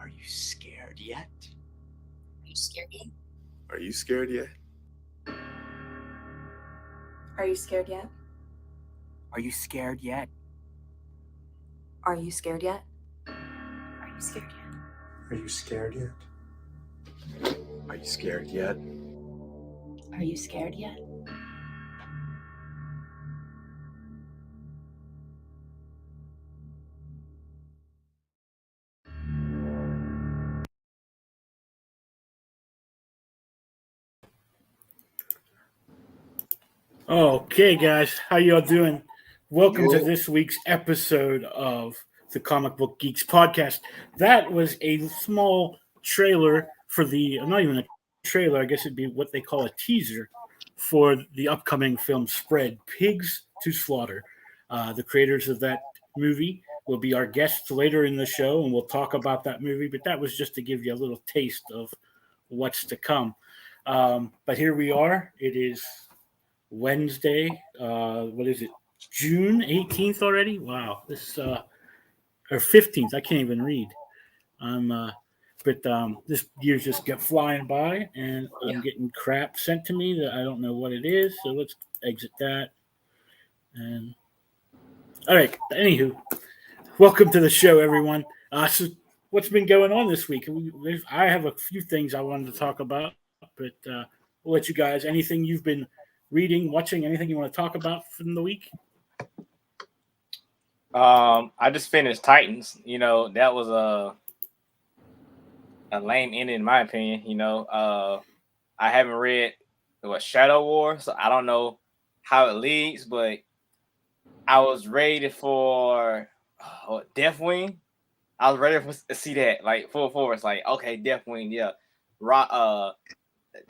Are you scared yet? Are you scared yet? Are you scared yet? Are you scared yet? Are you scared yet? Are you scared yet? Are you scared yet? Are you scared yet? Are you scared yet? Are you scared yet? Okay, guys, how y'all doing? Welcome to this week's episode of the Comic Book Geeks podcast. That was a small trailer for not even a trailer, I guess it'd be what they call a teaser for the upcoming film Spread, Pigs to Slaughter. The creators of that movie will be our guests later in the show, and we'll talk about that movie, but that was just to give you a little taste of what's to come. But here we are. It is Wednesday, what is it? June 18th already? Wow, this or 15th. I can't even read. But this year's just get flying by, and I'm getting crap sent to me that I don't know what it is. So let's exit that. And all right. Anywho, welcome to the show, everyone. So what's been going on this week? I have a few things I wanted to talk about, but we'll let you guys. Anything you've been reading, watching, anything you want to talk about from the week? I just finished Titans. You know, that was a lame ending in my opinion. You know, I haven't read Shadow War, so I don't know how it leads, but I was ready for Deathwing. I was ready to see that, like full force, like okay, Deathwing, yeah.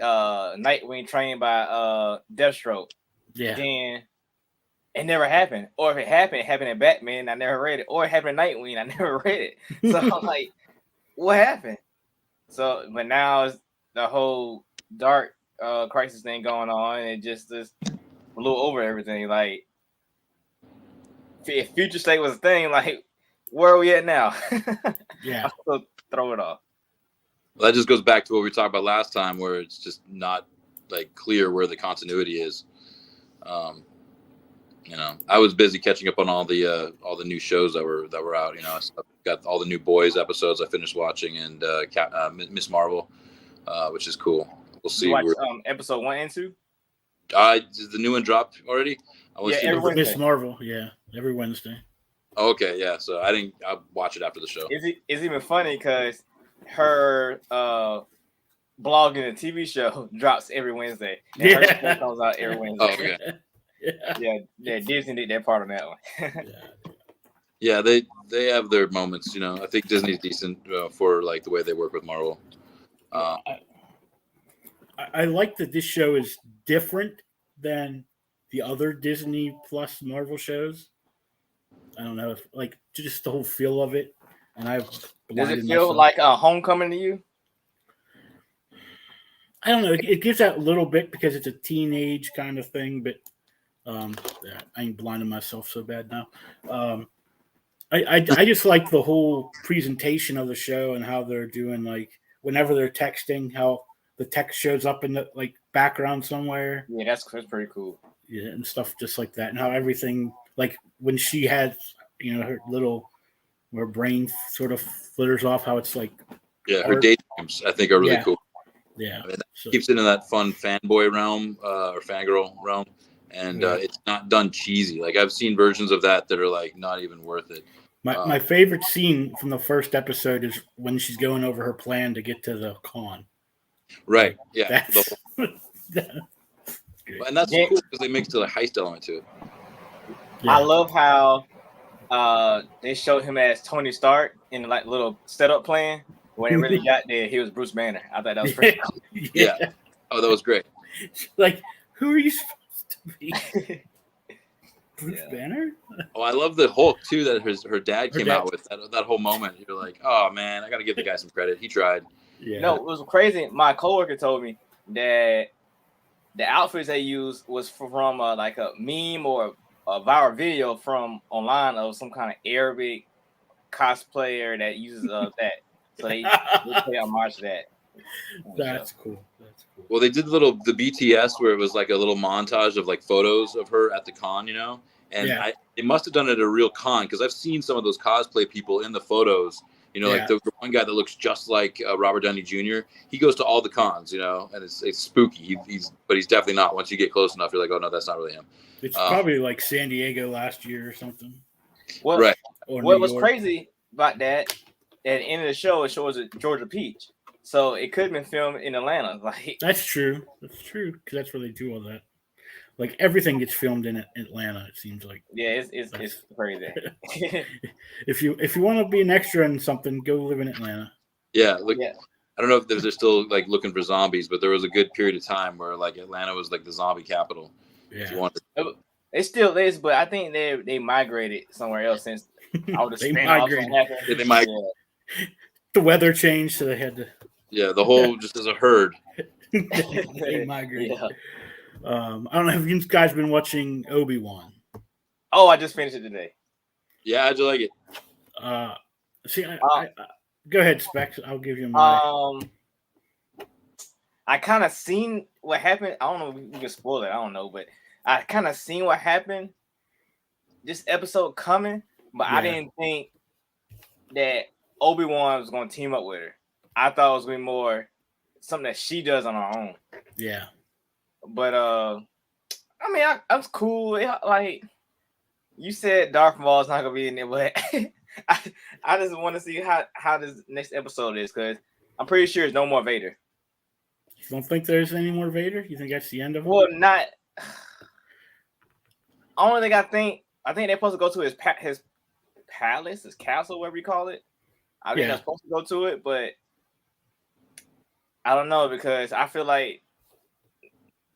Nightwing trained by Deathstroke. Yeah. Then it never happened. Or if it happened in Batman, I never read it. Or it happened in Nightwing, I never read it. So I'm like, what happened? So but now it's the whole dark crisis thing going on, and it just blew over everything. Like if Future State was a thing, like where are we at now? Yeah. I'm still throw it off. Well, that just goes back to what we talked about last time, where it's just not like clear where the continuity is. You know, I was busy catching up on all the new shows that were out. You know, I've got all the new Boys episodes I finished watching, and Miss Marvel, which is cool. We'll see. You watch episode 1 and 2? Did the new one drop already? Every Miss Marvel, yeah, every Wednesday. Okay, yeah. So I'll watch it after the show. It's even funny because her blog in the TV show drops every Wednesday, and her show comes out every Wednesday. Oh, okay. Yeah. Disney did their part on that one. Yeah, they have their moments. You know, I think Disney's decent for like the way they work with Marvel. I like that this show is different than the other Disney Plus Marvel shows. I don't know, if like just the whole feel of it. And does it feel like a Homecoming to you? I don't know. It gives that a little bit because it's a teenage kind of thing, but I ain't blinding myself so bad now. I just like the whole presentation of the show and how they're doing, like whenever they're texting, how the text shows up in the like background somewhere. Yeah, that's pretty cool. Yeah, and stuff just like that, and how everything, like when she has, you know, her brain sort of flitters off, how it's like. Yeah, her daydreams I think are really cool. Yeah, I mean, keeps it in that fun fanboy realm or fangirl realm, and it's not done cheesy. Like I've seen versions of that are like not even worth it. My favorite scene from the first episode is when she's going over her plan to get to the con. Right. Yeah. That's and that's cool because they mix the heist element to it. Yeah. I love how they showed him as Tony Stark in like little setup plan. When it really got there, he was Bruce Banner. I thought that was pretty cool. Yeah. Oh, that was great. Like, who are you supposed to be? Bruce Banner? Oh, I love the Hulk too that her dad came out with. That whole moment, you're like, oh man, I got to give the guy some credit. He tried. Yeah. No, it was crazy. My coworker told me that the outfits they used was from like a meme or a viral video from online of some kind of Arabic cosplayer that uses that So they pay homage to that. That's cool. That's cool. Well, they did the BTS where it was like a little montage of like photos of her at the con, and they must have done it at a real con because I've seen some of those cosplay people in the photos. Like the one guy that looks just like Robert Downey Jr. He goes to all the cons, and it's spooky. But he's definitely not. Once you get close enough, you're like, oh no, that's not really him. It's probably like San Diego last year or something. Well, right. What was crazy about that? At the end of the show, it shows a Georgia Peach, so it could have been filmed in Atlanta. Like that's true. That's true because that's where they do all that. Like everything gets filmed in Atlanta. It seems like. Yeah, it's crazy. If you want to be an extra in something, go live in Atlanta. Yeah, I don't know if they're still like looking for zombies, but there was a good period of time where like Atlanta was like the zombie capital. Yeah, it still is, but I think they migrated somewhere else since all the they migrated. Yeah, they migrated. The weather changed, so they had to. Yeah, the whole just as a herd. They migrated. Yeah. I don't know if you guys been watching Obi-Wan. Oh, I just finished it today. Yeah, how'd you like it? I go ahead, Specs. I'll give you my. I kind of seen what happened. I don't know if we can spoil it. I don't know, but I kind of seen what happened. This episode coming, but I didn't think that Obi-Wan was going to team up with her. I thought it was going to be more something that she does on her own. Yeah. But I mean, I was cool. Like you said, Darth Maul's not gonna be in there, but I just want to see how this next episode is because I'm pretty sure there's no more Vader. You don't think there's any more Vader? You think that's the end of it? Well, not. Only thing I think they're supposed to go to his palace, his castle, whatever you call it. I think they're supposed to go to it, but I don't know because I feel like.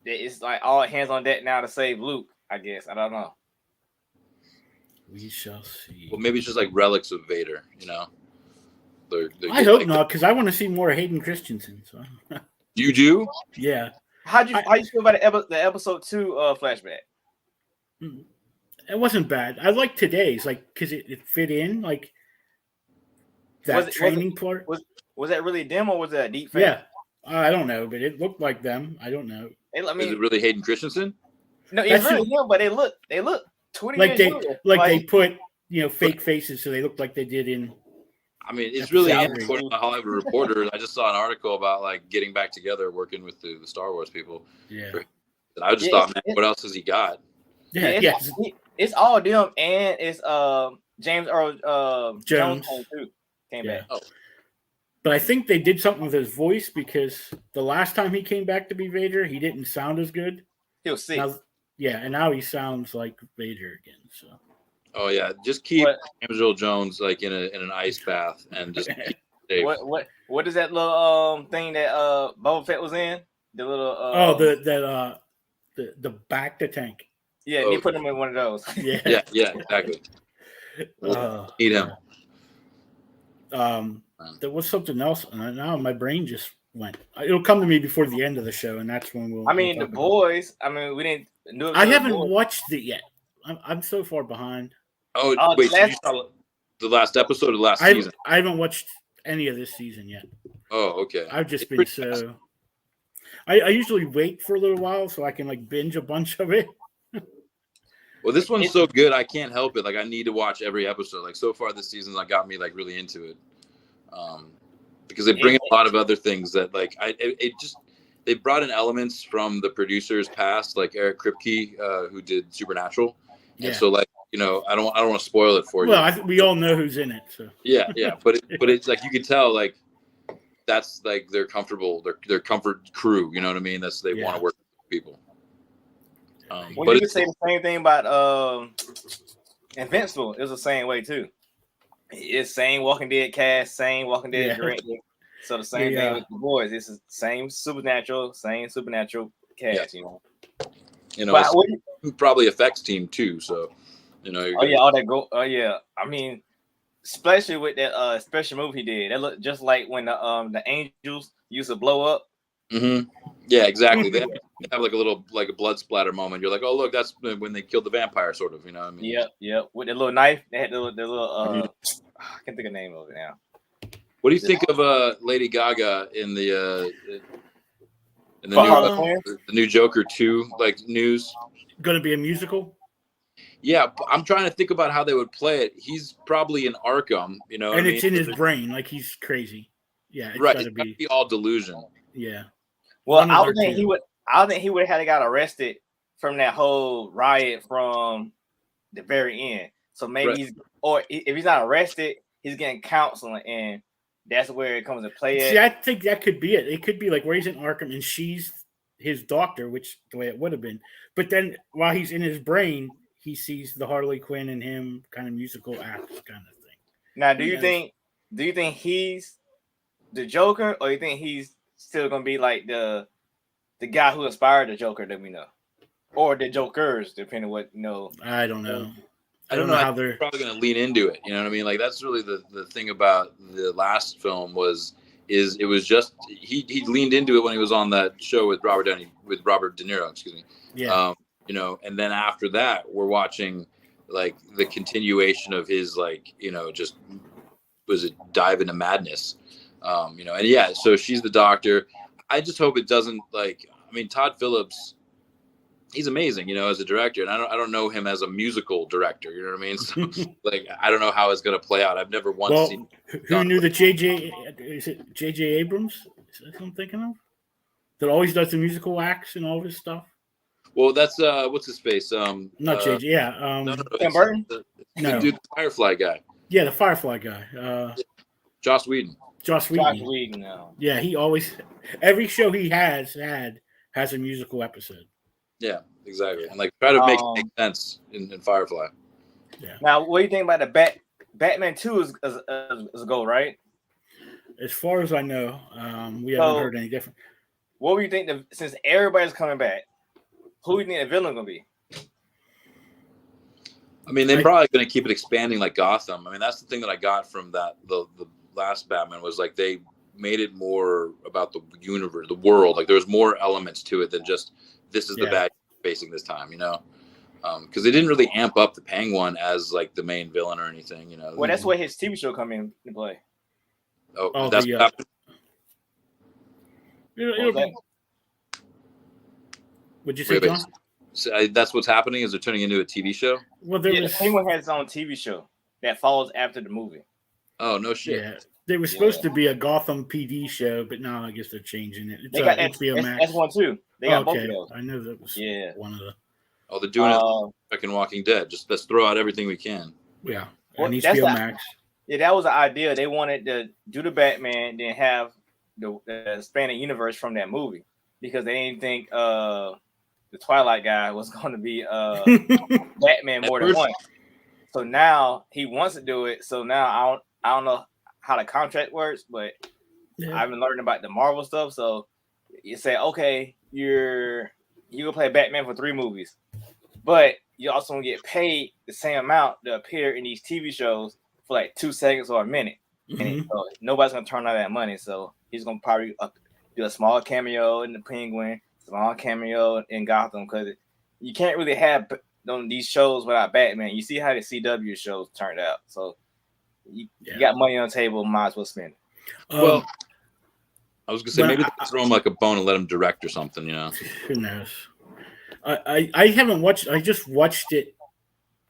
It's like all hands on deck now to save Luke, I guess. I don't know. We shall see. Well, maybe it's just like relics of Vader, I hope not, because I want to see more Hayden Christensen. So. You do? Yeah. How you feel about the episode 2 flashback? It wasn't bad. I liked today's, because it fit in, that training part. Was that really them or was that a deep fake? Yeah. I don't know, but it looked like them. I don't know. Is it really Hayden Christensen? No, it's really him, but they look 20 like years older. They put fake faces so they look like they did in. I mean, it's really according to Hollywood Reporter. I just saw an article about getting back together, working with the Star Wars people. Yeah. And I just thought, man, what else has he got? Yeah. It's all them, and it's James Earl Jones too came back. Oh. But I think they did something with his voice because the last time he came back to be Vader, he didn't sound as good. He'll see. And now he sounds like Vader again. So. Oh yeah, just keep James Earl Jones in an ice bath and just. Keep what is that little thing that Boba Fett was in? The little the back to tank. Yeah, he put him in one of those. Yeah, exactly. Eat him. There was something else, and now my brain just went. It'll come to me before the end of the show, and that's when we'll. The boys. We didn't do it. I haven't watched it yet. I'm so far behind. Oh, wait! You saw the last episode of the last season? I haven't watched any of this season yet. Oh, okay. I've just been so. I usually wait for a little while so I can binge a bunch of it. Well, this one's so good, I can't help it. I need to watch every episode. So far this season, got me really into it. Because they bring a lot of other things that they brought in elements from the producers past, like Eric Kripke, who did Supernatural. Yeah. And so I don't want to spoil it for you. Well, we all know who's in it. So yeah, but it's you can tell that's their comfort crew. You know what I mean? They want to work with people. But you could say the same thing about Invincible. It was the same way too. It's same Walking Dead cast, same Walking Dead director. So the same thing with the boys. It's the same supernatural cast. It's probably effects team too. So all that go. Oh yeah, especially with that special move he did. That looked just like when the angels used to blow up. Mm-hmm. Yeah, exactly. They have a blood splatter moment. You're like, oh look, that's when they killed the vampire, sort of. You know what I mean? Yeah. With the little knife, they had the little I can't think of the name of it now. What do you think of Lady Gaga in the new Joker 2 like news? Going to be a musical? Yeah, I'm trying to think about how they would play it. He's probably in Arkham, you know, and what it's I mean? in his brain, like he's crazy. Yeah, it's right. got to It's gotta be. be all delusion. Yeah. Well, I don't think he would. I don't think he would have got arrested from that whole riot from the very end. So maybe he's, or if he's not arrested, he's getting counseling, and that's where it comes to play. See, I think that could be it. It could be like where he's in Arkham and she's his doctor, which the way it would have been. But then while he's in his brain, he sees the Harley Quinn and him kind of musical acts kind of thing. Now, do you think he's the Joker, or you think he's still gonna be like the guy who inspired the Joker that we know, or the Jokers, depending on what you know? I don't know. I don't know how they're probably going to lean into it. You know what I mean? Like that's really the thing about the last film is it was just he leaned into it when he was on that show with Robert De Niro, excuse me. Yeah. You know, and then after that, we're watching like the continuation of his like, you know, just was it dive into madness. You know, and yeah, so she's the doctor. I just hope it doesn't like. I mean, Todd Phillips, he's amazing, you know, as a director, and I don't know him as a musical director. You know what I mean? So, like, I don't know how it's going to play out. I've never once seen. Who knew that is it J.J. Abrams? Is that who I'm thinking of? That always does the musical acts and all of his stuff. Well, that's what's his face? Not J.J. Yeah, Tim Burton. The dude, the Firefly guy. Yeah, the Firefly guy. Joss Whedon. Joss Whedon. No. Yeah, he always every show he has a musical episode. Yeah, exactly. And like try to make sense in Firefly. Yeah. Now, what do you think about the Batman 2 is a go, right? As far as I know, we haven't heard any different. What do you think since everybody's coming back, who do you think the villain gonna be? I mean, they're probably going to keep it expanding like Gotham. I mean, that's the thing that I got from that the last Batman was like they made it more about the universe, the world. Like there was more elements to it than just this is the bad facing this time, you know? Because they didn't really amp up the Penguin as like the main villain or anything, you know? Well, that's where his TV show come in to play. Oh, that's What'd you say, John? So that's what's happening. Is they're turning into a TV show? Well, the Penguin has its own TV show that follows after the movie. Oh no shit! Yeah, they were supposed to be a Gotham PD show, but now I guess they're changing it. It's they got HBO Max. That's one too. They got both of those. I know that was one of the. Oh, they're doing it like in Walking Dead. Just let's throw out everything we can. Yeah, well, and HBO Max. Yeah, that was the idea. They wanted to do the Batman, then have the expanded universe from that movie because they didn't think the Twilight guy was going to be Batman more than one. So now he wants to do it. So now I don't know how the contract works, but I've been learning about the Marvel stuff. So you say, okay, you gonna play Batman for 3 movies, but you also gonna get paid the same amount to appear in these TV shows for like 2 seconds or a minute. And so nobody's gonna turn out that money. So he's gonna probably do a small cameo in the Penguin, small cameo in Gotham, because you can't really have on these shows without Batman. You see how the CW shows turned out. So you got money on the table, might as well spend it. Well, I was gonna say maybe throw him like a bone and let him direct or something, you know. Who knows? I haven't watched. I just watched it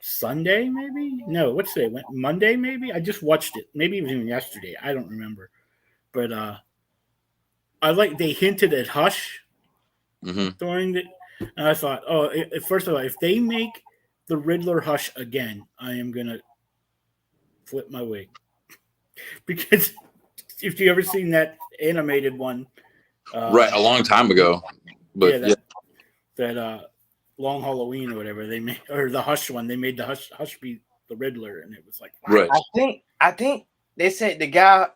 Sunday, maybe. No, what's today? Monday, maybe. I just watched it. Maybe even yesterday. I don't remember. But they hinted at Hush during the. And I thought, first of all, if they make the Riddler Hush again, I am gonna flip my wig. Because if you ever seen that animated one, right, a long time ago, but that Long Halloween or whatever they made, or the Hush one, they made the Hush be the Riddler, and it was like, wow. Right. I think they said the guy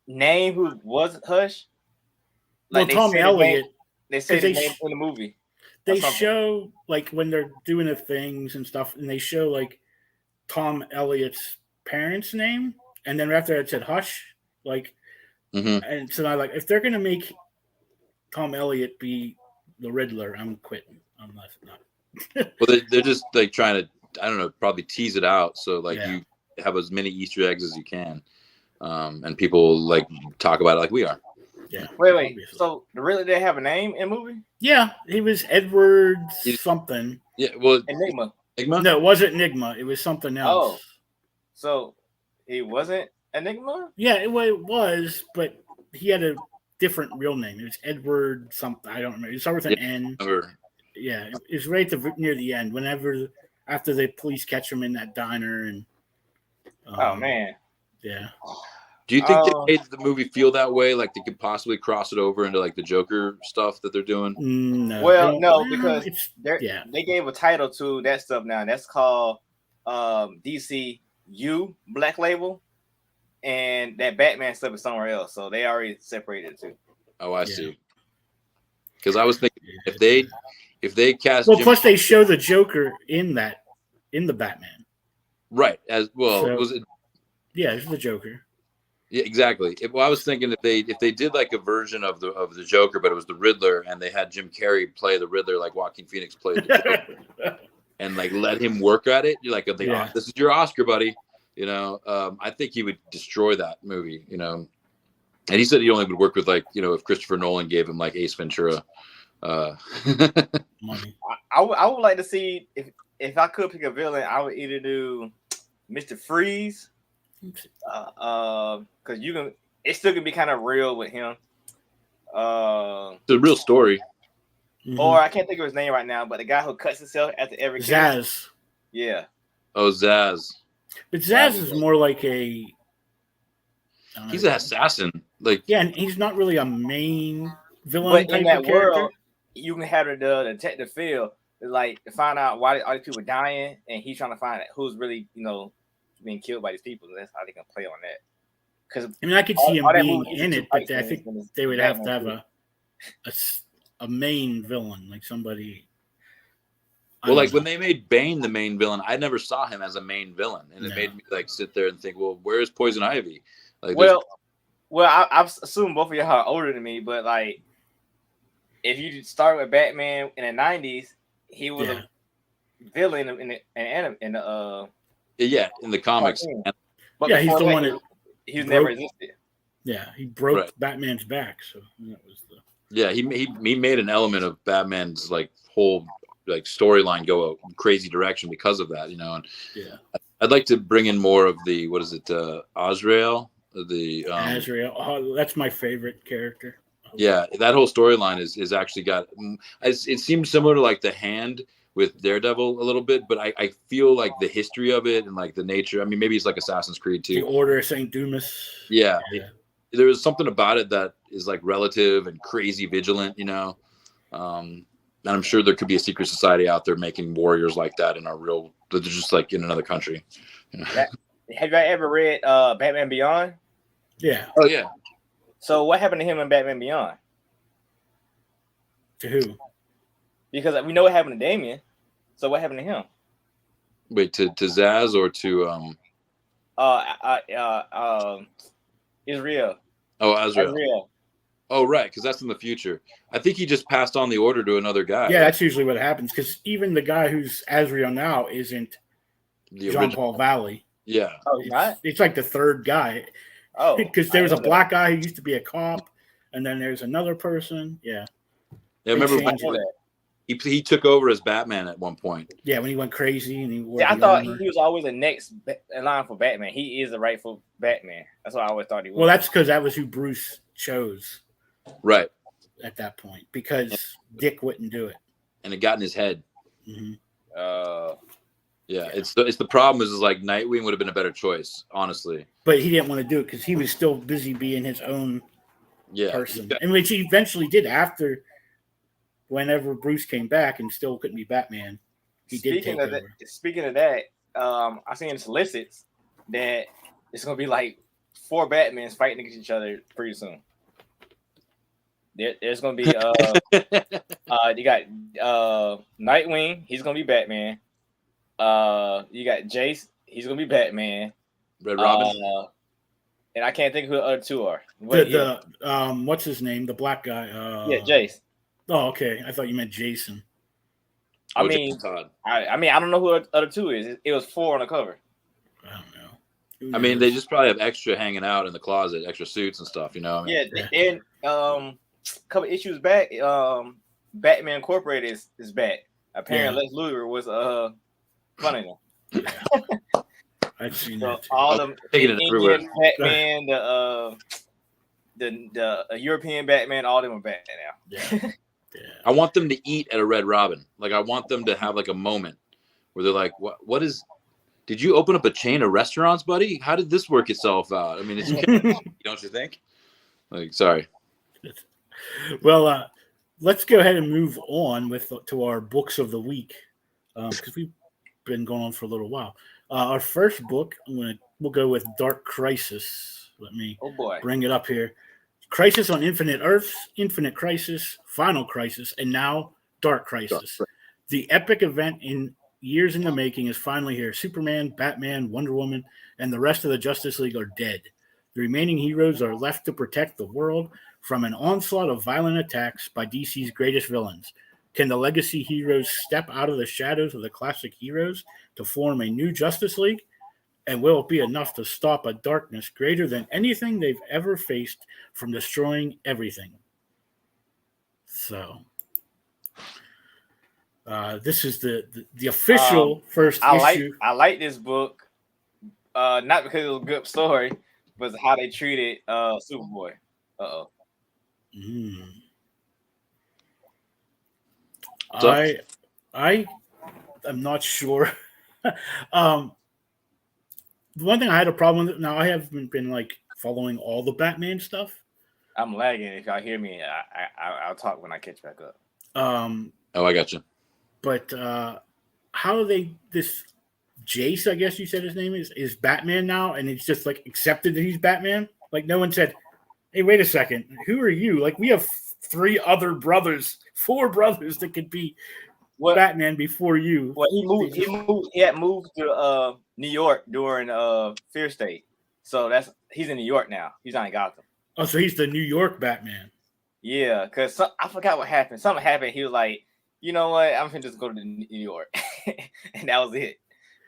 name who was Hush. Like Tom Elliott. They said his name in the movie. They show like when they're doing the things and stuff, and they show like Tom Elliott's parents' name, and then after it said Hush, like, and so I like if they're gonna make Tom Elliott be the Riddler, I'm quitting. I'm not. Well, they're just like trying to, I don't know, probably tease it out so like you have as many Easter eggs as you can. and people like talk about it like we are. Yeah. Wait. Obviously. So the really they have a name in the movie? Yeah, he was Edward something. Yeah, well, Enigma. No, it wasn't Enigma. It was something else. Oh, so he wasn't Enigma? Yeah, it was, but he had a different real name. It was Edward something. I don't remember. It started with an N. Yeah, it was right near the end. After the police catch him in that diner, and Oh man. Yeah. Do you think they made the movie feel that way? Like they could possibly cross it over into like the Joker stuff that they're doing? No. Well, no, because yeah, they gave a title to that stuff now. That's called DCU Black Label, and that Batman stuff is somewhere else. So they already separated it too. Oh, I see. Because I was thinking if they cast plus they show the Joker in the Batman. Right. As well, So, was it? Yeah, it's the Joker. Yeah, exactly. Well, I was thinking if they did like a version of the Joker, but it was the Riddler, and they had Jim Carrey play the Riddler like Joaquin Phoenix played the Joker, and like let him work at it. You're like, oh, this is your Oscar, buddy. You know, I think he would destroy that movie. You know, and he said he only would work with like if Christopher Nolan gave him like Ace Ventura. Money. I would like to see if I could pick a villain, I would either do Mr. Freeze. Because it still can be kind of real with him. It's a real story. Mm-hmm. Or I can't think of his name right now, but the guy who cuts himself after every kill. Zaz. Yeah. Oh, Zaz. But Zaz is more like he's an assassin. Like and he's not really a main villain. But type in that of character. world, you can have the detective feel like to find out why all these people are dying, and he's trying to find out who's really being killed by these people. That's how they can play on that. Because I could see him being in it, but I think they would have to have a main villain, like somebody. Well, like when they made Bane the main villain, I never saw him as a main villain, and it made me like sit there and think, well, where is Poison Ivy? Like, well, I assume both of y'all are older than me, but like, if you start with Batman in the '90s, he was a villain in the comics. But he's the one that he's never existed. Yeah, he broke Batman's back, so that was the. Yeah, he made an element of Batman's like whole like storyline go a crazy direction because of that, And I'd like to bring in more of the Azrael, Azrael. Oh, that's my favorite character. Yeah, that whole storyline is actually got. It seems similar to like the Hand with Daredevil a little bit, but I feel like the history of it and like the nature. I mean, maybe it's like Assassin's Creed too. The Order of Saint Dumas. Yeah. There is something about it that is like relative and crazy vigilant, And I'm sure there could be a secret society out there making warriors like that in our real. They're just like in another country. Have you ever read Batman Beyond? Yeah. Oh yeah. So what happened to him in Batman Beyond? To who? Because we know what happened to Damian. So what happened to him? Wait, to Zaz or to Israel. Oh, Azrael. Oh, right, because that's in the future. I think he just passed on the order to another guy. Yeah, that's usually what happens. Because even the guy who's Azrael now isn't John Paul Valley. Yeah. Oh, it's like the third guy. Oh, because there was a black guy who used to be a cop, and then there's another person. Yeah. Yeah, I remember when he took over as Batman at one point. Yeah, when he went crazy and he wore I thought he was always the next in line for Batman. He is the rightful Batman. That's what I always thought he was. Well, that's because that was who Bruce chose. Right. At that point, because Dick wouldn't do it, and it got in his head. Mm-hmm. Yeah, it's the problem is like Nightwing would have been a better choice, honestly. But he didn't want to do it because he was still busy being his own person, and which he eventually did after. Whenever Bruce came back and still couldn't be Batman, he did take over. Speaking of that, I seen in solicits that it's gonna be like 4 Batmans fighting against each other pretty soon. There's gonna be you got Nightwing, he's gonna be Batman. You got Jace, he's gonna be Batman. Red Robin. And I can't think who the other 2 are. What's his name? The black guy. Jace. Oh, okay. I thought you meant Jason. I mean, I don't know who the other 2 is. It was 4 on the cover. I don't know. I mean, they just probably have extra hanging out in the closet, extra suits and stuff. You know. I mean, Yeah, and a couple issues back, Batman Incorporated is back. Apparently, Lex Luthor was funny them. I've seen So that. Too. all them taking it everywhere. Indian Batman, the European Batman, all them are back now. Yeah. I want them to eat at a Red Robin. Like, I want them to have like a moment where they're like, "What is? Did you open up a chain of restaurants, buddy? How did this work itself out? I mean, it's don't you think?" Like, sorry. Well, let's go ahead and move on to our books of the week because we've been going on for a little while. Our first book, we'll go with Dark Crisis. Let me bring it up here. Crisis on Infinite Earths, Infinite Crisis, Final Crisis, and now Dark Crisis. The epic event in years in the making is finally here. Superman, Batman, Wonder Woman, and the rest of the Justice League are dead. The remaining heroes are left to protect the world from an onslaught of violent attacks by DC's greatest villains. Can the legacy heroes step out of the shadows of the classic heroes to form a new Justice League? And will it be enough to stop a darkness greater than anything they've ever faced from destroying everything? So, this is the official first issue. I like this book, not because it was a good story, but how they treated Superboy. I am not sure. The one thing I had a problem with, now I haven't been like following all the Batman stuff. I'm lagging. If y'all hear me, I'll talk when I catch back up. I got you. But how this Jace, I guess you said his name is Batman now, and it's just like accepted that he's Batman. Like no one said, "Hey, wait a second, who are you?" Like we have four brothers that could be Batman before you. Well, he had moved to New York during Fear State, so he's in New York now. He's not in Gotham. Oh, so he's the New York Batman. Yeah, because I forgot what happened. Something happened. He was like, "You know what? I'm gonna just go to New York," and that was it.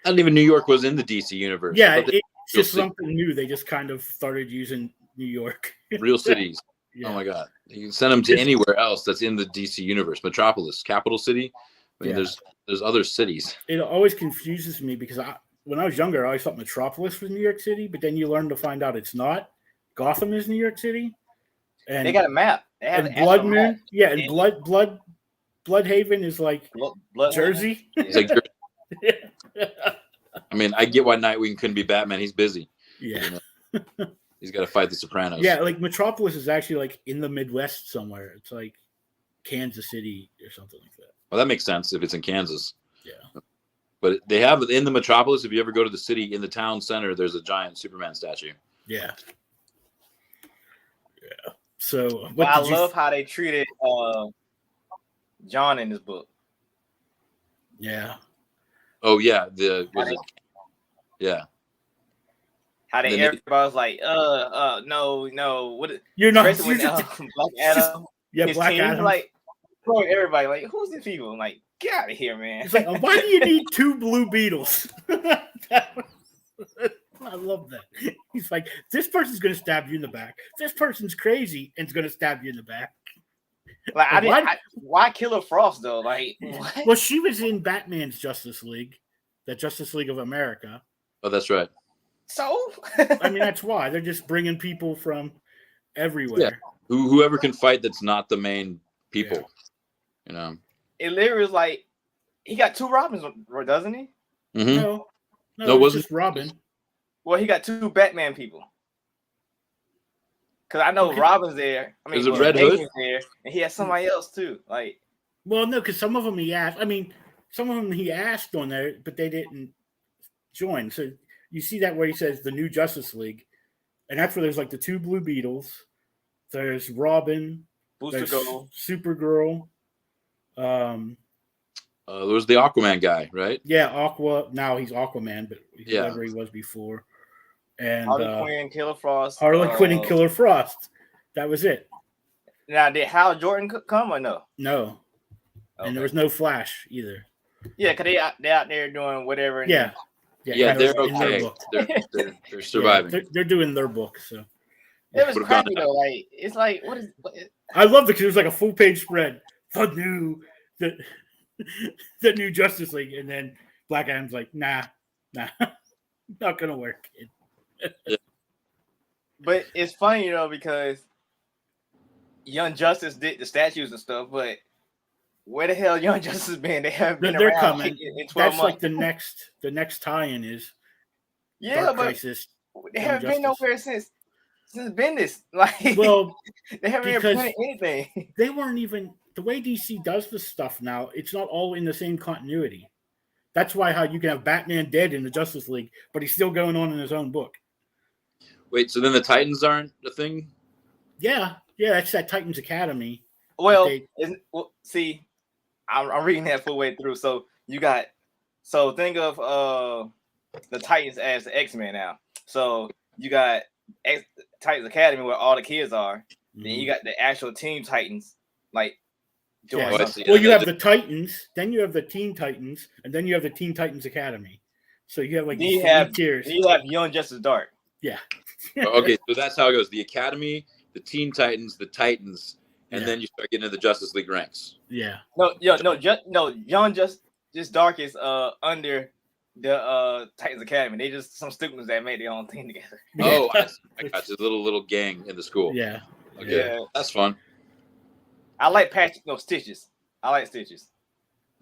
I didn't even New York was in the DC universe. Yeah, it's just something new. They just kind of started using New York. Real cities. Yeah. Oh my God! You can send them to anywhere else that's in the DC universe. Metropolis, capital city. I mean, there's other cities. It always confuses me because when I was younger, I always thought Metropolis was New York City, but then you learn to find out it's not. Gotham is New York City. And they got a map. They have an Blood Moon. Map. Yeah, and Bloodhaven is like Jersey. It's like I mean, I get why Nightwing couldn't be Batman. He's busy. Yeah. You know? He's got to fight the Sopranos. Yeah, like Metropolis is actually like in the Midwest somewhere. It's like Kansas City or something like that. Well, that makes sense if it's in Kansas. Yeah. But they have in the Metropolis, if you ever go to the city, in the town center, there's a giant Superman statue. Yeah. Yeah. So I love how they treated John in this book. Yeah. Oh yeah. Yeah. How everybody was like, no, what? You're not. When, Black Adam. Yeah, Black Adam. Like, everybody, like, who's these people? I'm like, get out of here, man. It's like, why do you need two Blue Beetles? I love that. He's like, this person's going to stab you in the back. This person's crazy and is going to stab you in the back. Like, why Killer Frost though? Like, what? Well, she was in Batman's Justice League, the Justice League of America. Oh, that's right. So, I mean, that's why they're just bringing people from everywhere. Yeah. Whoever can fight that's not the main people. Yeah. You know, it literally was like he got two Robins, doesn't he? Mm-hmm. No, it was just Robin. Well, he got two Batman people. Because I know Robin's there. I mean, Red Hood there, and he has somebody else too. Like, well, no, because some of them he asked. I mean, some of them he asked on there, but they didn't join. So you see that where he says the new Justice League, and that's where there's like the two Blue Beetles. There's Robin, Booster Gold, Supergirl. There was the Aquaman guy, right? Yeah, Aqua. Now he's Aquaman, but whoever he was before. And Harley Quinn, Killer Frost. Harley Quinn and Killer Frost. That was it. Now, did Hal Jordan come or no? No. Okay. And there was no Flash either. Yeah, because they out there doing whatever. Yeah. Yeah, kind they're of in their okay. book. They're surviving. They're doing their book. So It was Would've gone crappy out. though. Like it's like I love it because it was like a full page spread. The the new Justice League, and then Black Adam's like, nah, not gonna work. But it's funny, because Young Justice did the statues and stuff, but where the hell Young Justice been? They haven't been They're around coming. in 12 That's months. like the next tie-in is Yeah, Dark but Crisis. they Young haven't been Justice. nowhere since Bendis. Like, Well, they haven't even because printed anything. they weren't even the way DC does this stuff now. It's not all in the same continuity. That's why how you can have Batman dead in the Justice League, but he's still going on in his own book. Wait, so then the Titans aren't a thing? Yeah, that's that Titans Academy. Well, see, I'm reading that full way through. So think of the Titans as the X-Men now. So you got Titans Academy where all the kids are. Mm-hmm. Then you got the actual Team Titans, like doing Yeah. something. Well, you have the Titans, then you have the Teen Titans, and then you have the Teen Titans Academy. So you have like these three tiers. You have Young Justice Dark. Yeah. Okay, so that's how it goes. The Academy, the Teen Titans, the Titans, and then you start getting into the Justice League ranks. Yeah. No, Young Justice Dark is under the Titans Academy. They just some students that made their own thing together. Oh, I got you. Little gang in the school. Yeah. Okay. Yeah. That's fun. I like Stitches. I like Stitches.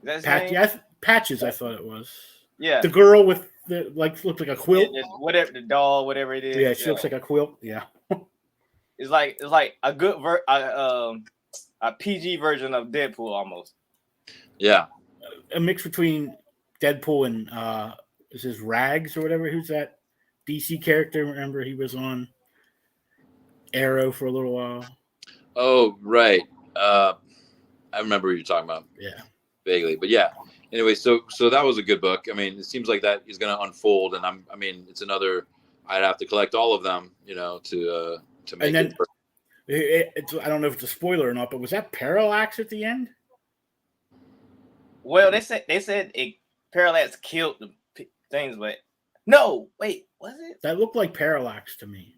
Is that his name? Patches, I thought it was. Yeah. The girl with the looked like a quilt. Yeah, whatever the doll, whatever it is. Yeah, she looks like a quilt. Yeah. It's like a good a PG version of Deadpool almost. Yeah. A mix between Deadpool and is his Rags or whatever. Who's that DC character? Remember he was on Arrow for a little while. Oh, right. I remember what you're talking about. Yeah. Vaguely, but yeah. Anyway, so that was a good book. I mean, it seems like that is going to unfold, and it's another. I'd have to collect all of them, to make and then, it. I don't know if it's a spoiler or not, but was that Parallax at the end? Well, they said Parallax killed the things, but no, wait, was it? That looked like Parallax to me.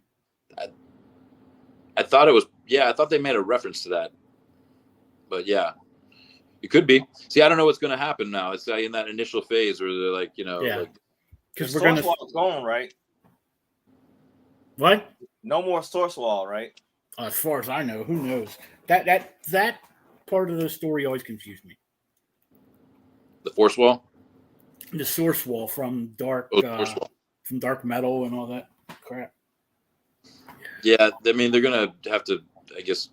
I thought it was. Yeah, I thought they made a reference to that, but yeah. It could be. See, I don't know what's going to happen now. It's in that initial phase where they're like, because we're going to Source Wall gone, right? What? No more Source Wall, right? As far as I know, who knows? That part of the story always confused me. The Force Wall, the Source Wall from Dark, from Dark Metal and all that crap. Yeah, I mean, they're going to have to. I guess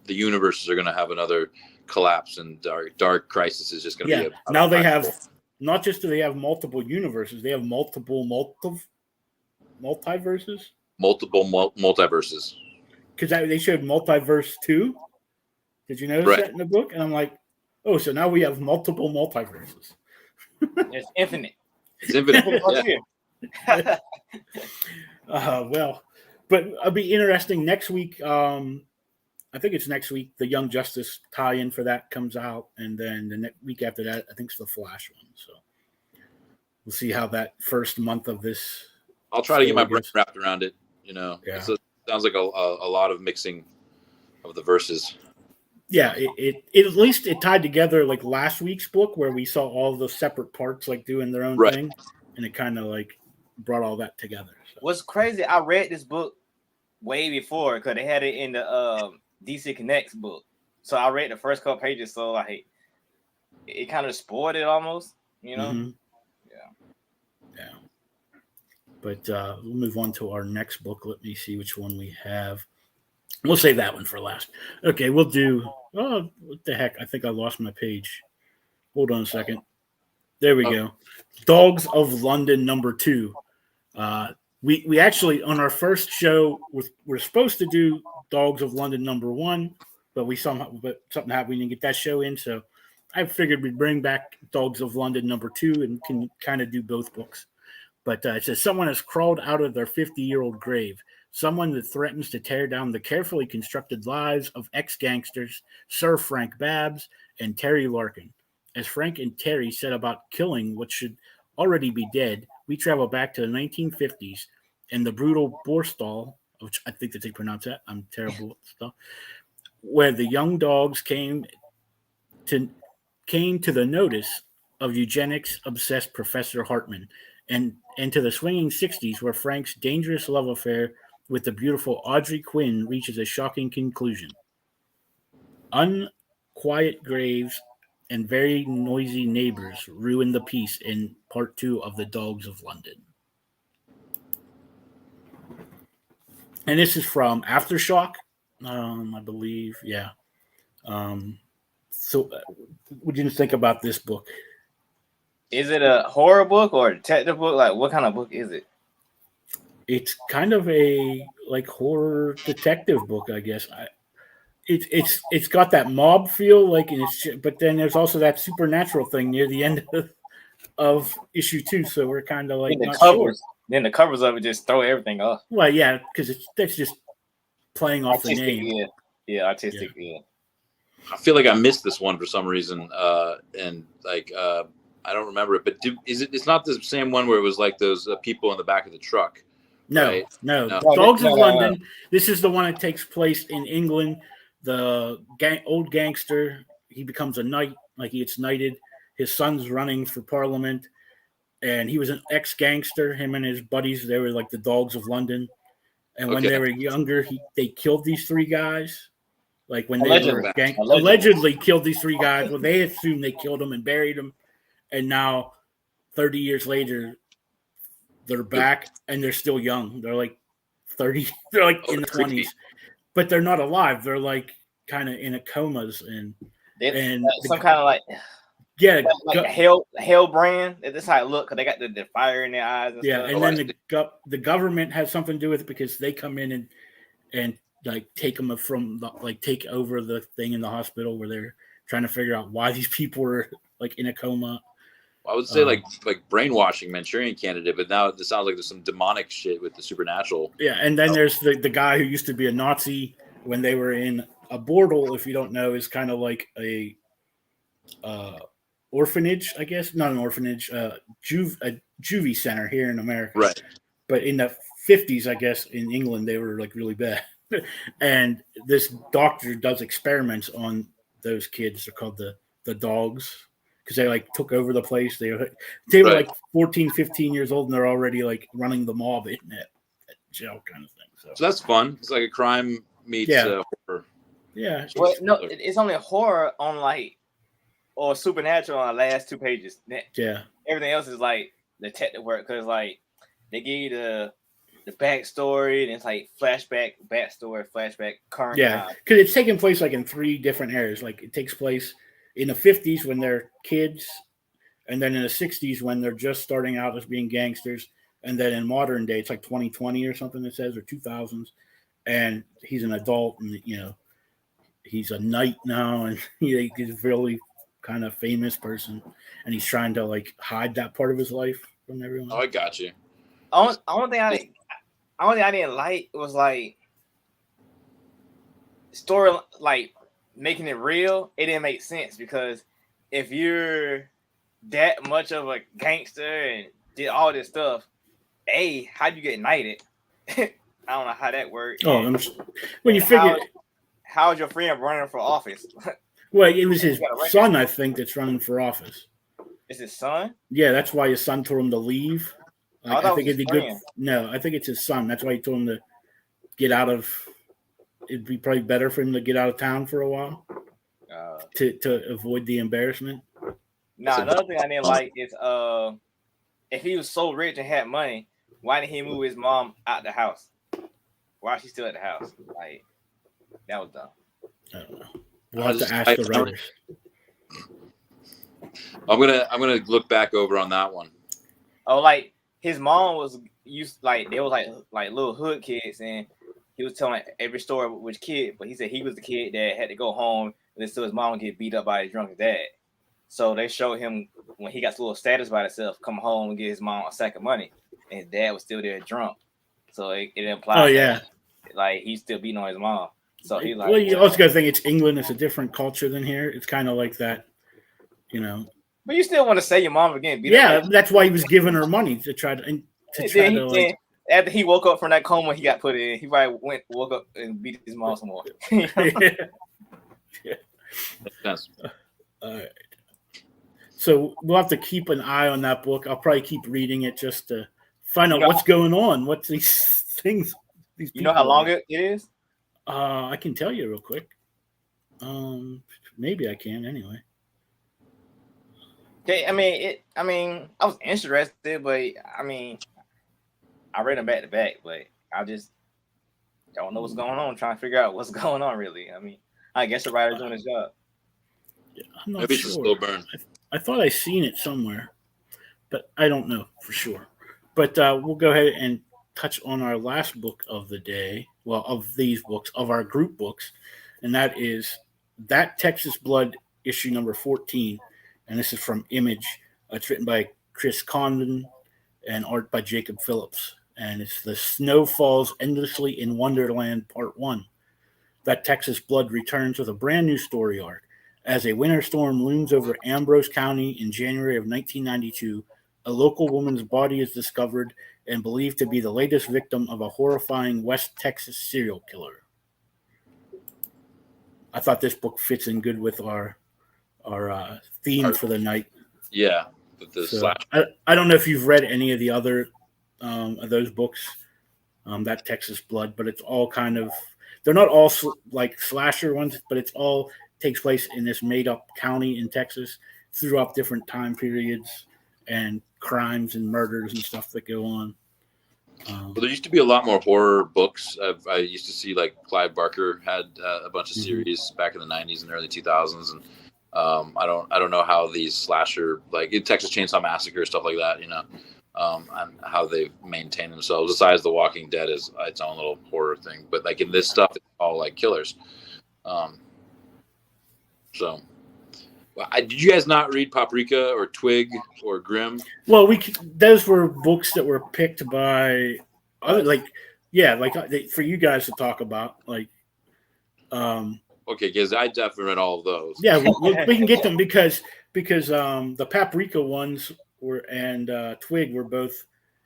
the universes are going to have another collapse, and Dark Crisis is just going to be now they have not just do they have multiple universes, they have multiple multiverses. Multiverses. Because they showed Multiverse 2. Did you notice that in the book? And I'm like, oh, so now we have multiple multiverses. It's infinite. It's infinite. Well, but it'll be interesting next week. I think it's next week. The Young Justice tie-in for that comes out, and then the next week after that, I think it's the Flash one. So we'll see how that first month of this. I'll try to get my brain wrapped around it. Yeah. So it sounds like a lot of mixing of the verses. Yeah, it at least it tied together like last week's book where we saw all the separate parts like doing their own thing, and it kind of like brought all that together. So. What's crazy? I read this book way before because they had it in the DC Connects book. So I read the first couple pages, so like it kind of spoiled it almost, Mm-hmm. Yeah. But we'll move on to our next book. Let me see which one we have. We'll save that one for last. Okay, we'll do. Oh, what the heck? I think I lost my page. Hold on a second. There we go. Dogs of London #2. We actually on our first show we're supposed to do Dogs of London #1, but something happened. We didn't get that show in, so I figured we'd bring back Dogs of London #2 and can kind of do both books. But it says someone has crawled out of their 50-year-old grave. Someone that threatens to tear down the carefully constructed lives of ex-gangsters Sir Frank Babs and Terry Larkin. As Frank and Terry set about killing what should already be dead, we travel back to the 1950s and the brutal Borstal, which I think that they pronounce that. I'm terrible at stuff. Where the young dogs to the notice of eugenics obsessed Professor Hartman, and to the swinging 60s where Frank's dangerous love affair with the beautiful Audrey Quinn reaches a shocking conclusion. Unquiet graves and very noisy neighbors ruin the peace in part 2 of The Dogs of London. And this is from Aftershock, I believe. Yeah. So, what do you think about this book? Is it a horror book or a detective book? Like, what kind of book is it? It's kind of a like horror detective book, I guess. It's got that mob feel, like, but then there's also that supernatural thing near the end of issue 2. So we're kind of like not sure. Then the covers of it just throw everything off. Well, yeah, because that's just playing off artistic, the name. Yeah, artistic. Yeah. I feel like I missed this one for some reason, and like I don't remember it. But it's not the same one where it was like those people in the back of the truck. No, right? no. Dogs of London. This is the one that takes place in England. The old gangster, he becomes a knight, like he gets knighted. His son's running for parliament, and he was an ex-gangster. Him and his buddies, they were like the Dogs of London. And when they were younger, they killed these 3 guys. Like when they allegedly killed these 3 guys. Well, they assumed they killed them and buried them. And now, 30 years later, they're back and they're still young. They're like 30. They're like in the 20s. But they're not alive. They're like kind of in a comas and some kind of like a hell brand. That's how it look, because they got the fire in their eyes. And stuff. And then the government has something to do with it, because they come in and like take them from take over the thing in the hospital where they're trying to figure out why these people are like in a coma. I would say like brainwashing Manchurian Candidate, but now it sounds like there's some demonic shit with the supernatural. Yeah, and then there's the guy who used to be a Nazi when they were in a bordel. If you don't know, is kind of like a orphanage, I guess. Not an orphanage, a juvie center here in America. Right. But in the 50s, I guess, in England, they were like really bad. And this doctor does experiments on those kids. They're called the dogs, because they like took over the place. They were like 14, 15 years old, and they're already like running the mob in that jail kind of thing. So that's fun. It's like a crime meets horror. Yeah. Well, no, it's only horror on or supernatural on the last 2 pages. Yeah. Everything else is like detective work, because like they give you the backstory, and it's like flashback, backstory, flashback, current. Yeah, because it's taking place like in 3 different eras. Like it takes place in the 50s when they're kids, and then in the 60s when they're just starting out as being gangsters, and then in modern day it's like 2020 or something it says, or 2000s, and he's an adult, and he's a knight now, and he's a really kind of famous person, and he's trying to like hide that part of his life from everyone. Oh, I got you. Only thing I didn't like was like story, like making it real. It didn't make sense, because if you're that much of a gangster and did all this stuff, how'd you get knighted? I don't know how that worked. Oh, when you figure, how's your friend running for office? Well, it was his son, I think, that's running for office. It's his son? Yeah, that's why his son told him to leave. Like, I think it'd be good. No, I think it's his son. That's why he told him to get out of. It'd be probably better for him to get out of town for a while to avoid the embarrassment. Another thing I didn't like is if he was so rich and had money, why didn't he move his mom out the house? Why is she still at the house? Like, that was dumb. I don't know. We'll have to ask the writers. I'm gonna look back over on that one. Oh, like his mom was used, like they was like little hood kids, and he was telling every story of which kid, but he said he was the kid that had to go home and then still his mom get beat up by his drunken dad. So they showed him when he got a little status by himself, come home and get his mom a sack of money, and his dad was still there drunk. So it implied that, like, he's still beating on his mom. So he like. Well, you also got to think it's England. It's a different culture than here. It's kind of like that, you know. But you still want to say your mom again? Yeah, that's why he was giving her money to try to Then after he woke up from that coma, he got put in. He probably woke up and beat his mom some more. Yeah. Yes. All right. So we'll have to keep an eye on that book. I'll probably keep reading it just to find out what's going on. What's these things? These you know how long it is? I can tell you real quick. Maybe I can anyway. Okay, I mean, I was interested, but I mean, I read them back to back, but I just don't know what's going on. Trying to figure out what's going on, really. I mean, I guess the writer's doing his job. Yeah, I'm not Maybe sure. it's a slow burn. I thought I seen it somewhere, but I don't know for sure. But we'll go ahead and touch on our last book of the day. Well, of these books, of our group books, and that is That Texas Blood, issue number 14. And this is from Image. It's written by Chris Condon and art by Jacob Phillips. And it's The Snow Falls Endlessly in Wonderland, Part 1. That Texas Blood returns with a brand new story arc. As a winter storm looms over Ambrose County in January of 1992, a local woman's body is discovered and believed to be the latest victim of a horrifying West Texas serial killer. I thought this book fits in good with our theme for the night. Yeah. I don't know if you've read any of the other of those books, That Texas Blood, but it's all kind of, they're not all like slasher ones, but it's all takes place in this made up county in Texas throughout different time periods and crimes and murders and stuff that go on. Well, there used to be a lot more horror books. I used to see like Clive Barker had a bunch of series back in the 90s and early 2000s, and I don't know how these slasher, like in Texas Chainsaw Massacre, stuff like that, and how they maintain themselves. Besides The Walking Dead is its own little horror thing, but like in this stuff, it's all like killers. So, did you guys not read Paprika or Twig or Grimm? Well, those were books that were picked by other, for you guys to talk about, like. Okay, because I definitely read all of those. Yeah, we can get them because the Paprika ones and Twig were both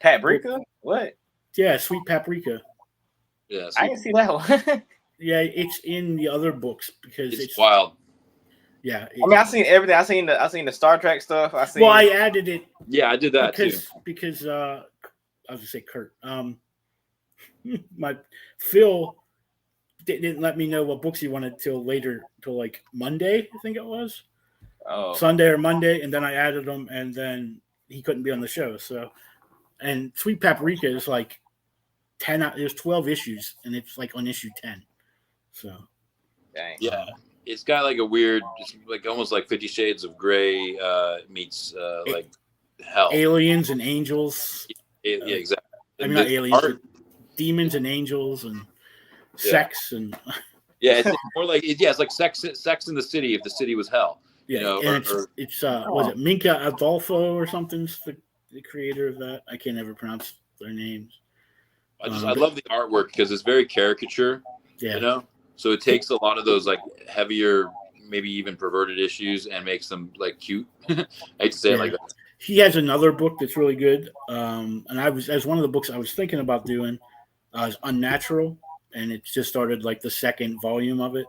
Paprika. What? Yeah, Sweet Paprika. Yeah, I didn't see that one. Yeah, it's in the other books because it's wild. Yeah, I mean, I seen everything. I seen the Star Trek stuff. I added it. Yeah, I did that because I was gonna say Kurt. My Phil didn't let me know what books he wanted till like Monday, I think it was. Oh. Sunday or Monday, and then I added them, and then he couldn't be on the show. So, and Sweet Paprika is like 10. There's 12 issues, and it's like on issue 10. So, dang. Yeah, it's got like a weird, it's like almost like 50 Shades of Grey meets like hell. Aliens and angels. Yeah, exactly. I mean, not aliens, demons and angels and sex and. Yeah, it's more like it's like Sex in the City if the city was hell. Yeah, and it's was it Minka Adolfo or something's the creator of that? I can't ever pronounce their names. I love the artwork because it's very caricature. Yeah. So it takes a lot of those like heavier, maybe even perverted issues and makes them like cute. I hate to say it like that. He has another book that's really good, and as one of the books I was thinking about doing is Unnatural, and it's just started like the second volume of it,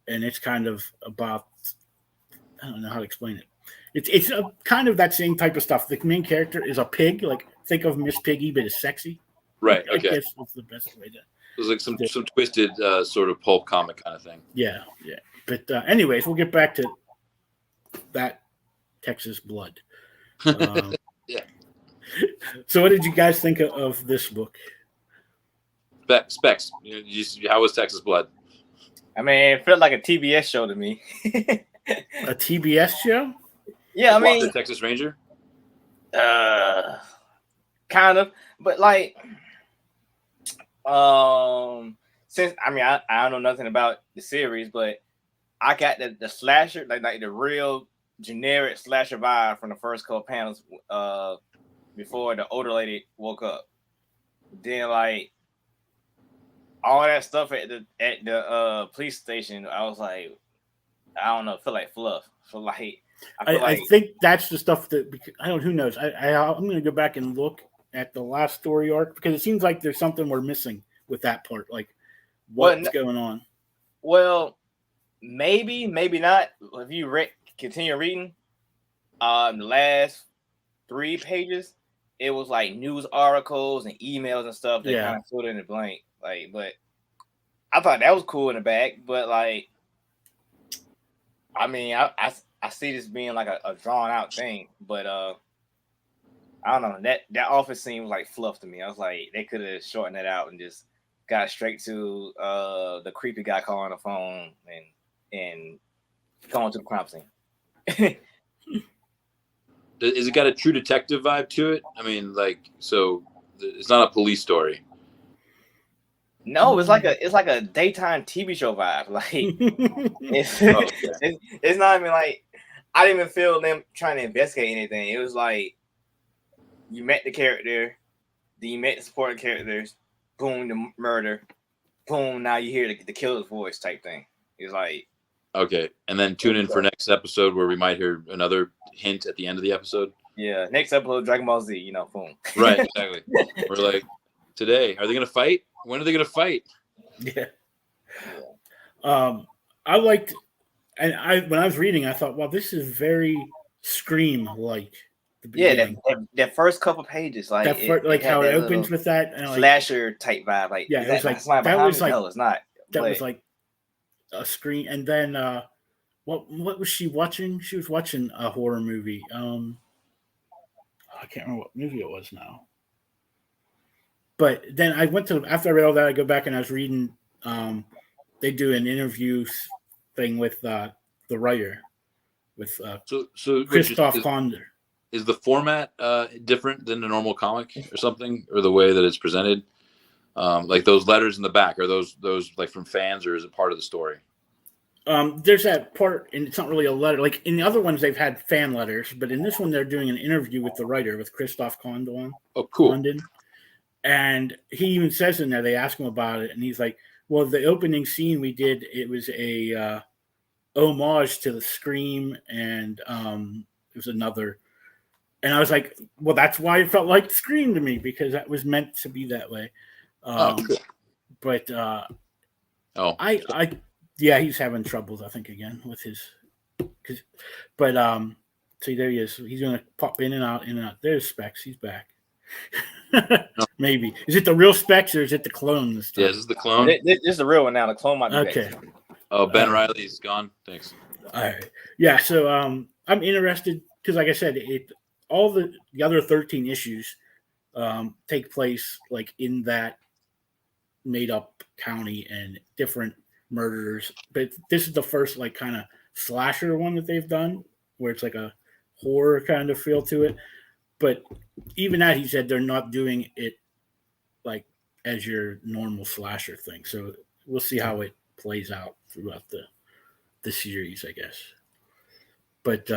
and it's kind of about, I don't know how to explain it. It's a kind of that same type of stuff. The main character is a pig, like think of Miss Piggy, but it's sexy. Right. I Okay. guess that's the best way to. It was like some twisted sort of pulp comic kind of thing. Yeah. But anyways, we'll get back to That Texas Blood. Yeah. So, what did you guys think of this book? Specs. How was Texas Blood? I mean, it felt like a TBS show to me. A TBS show? Yeah, I mean, the Texas Ranger. Kind of, but like, since I mean, I don't know nothing about the series, but I got the slasher, like the real generic slasher vibe from the first couple panels, before the older lady woke up. Then like all that stuff at the police station, I was like, I don't know, feel like fluff. So like I feel I like think that's the stuff that I don't. Who knows? I'm going to go back and look at the last story arc because it seems like there's something we're missing with that part. Like, what's going on? Well, maybe not. If you continue reading, the last 3 pages, it was like news articles and emails and stuff that kind of filled in the blank. Like, but I thought that was cool in the back. But like, I mean, I see this being like a drawn out thing, but I don't know. That office scene was like fluff to me. I was like, they could have shortened that out and just got straight to the creepy guy calling the phone and going to the crime scene. Is it got a True Detective vibe to it? I mean, like, so it's not a police story. No, it's like a daytime TV show vibe. Like it's not even like I didn't even feel them trying to investigate anything. It was like you met the character, then you met the supporting characters, boom, the murder, boom, now you hear the killer's voice type thing. It's like okay, and then tune in for next episode where we might hear another hint at the end of the episode. Yeah, next episode, Dragon Ball Z, boom. Right, exactly. We're like, today, are they gonna fight? When are they gonna fight? Yeah. I liked, and when I was reading, I thought, well, this is very Scream-like. Yeah, that first couple pages, like how it opens with that and slasher type vibe, like yeah, it was like that was like no, it's not. That was like a Scream, and then what was she watching? She was watching a horror movie. I can't remember what movie it was now. But then I went to after I read all that, I go back and I was reading. They do an interview thing with the writer, with Christoph Konder. Is the format different than a normal comic or something, or the way that it's presented? Like those letters in the back, are those like from fans, or is it part of the story? There's that part, and it's not really a letter. Like in the other ones, they've had fan letters, but in this one, they're doing an interview with the writer, with Christoph Kondon. Oh, cool. Condon. And he even says in there, they ask him about it, and he's like, well, the opening scene we did, it was a homage to the Scream, and it was another. And I was like, well, that's why it felt like Scream to me, because that was meant to be that way. Cool. But yeah, he's having troubles, I think, again with his. But see, there he is. He's gonna pop in and out, in and out. There's Specs. He's back. Maybe is it the real Specs or is it the clone this time? Yeah, this is the clone. This is the real one now. The clone might be okay. back. Oh, Ben Riley's gone. Thanks. All right. Yeah. So I'm interested because, like I said, all the other 13 issues take place like in that made up county and different murderers. But this is the first like kind of slasher one that they've done where it's like a horror kind of feel to it. But even that, he said they're not doing it like as your normal slasher thing. So we'll see how it plays out throughout the series, I guess. But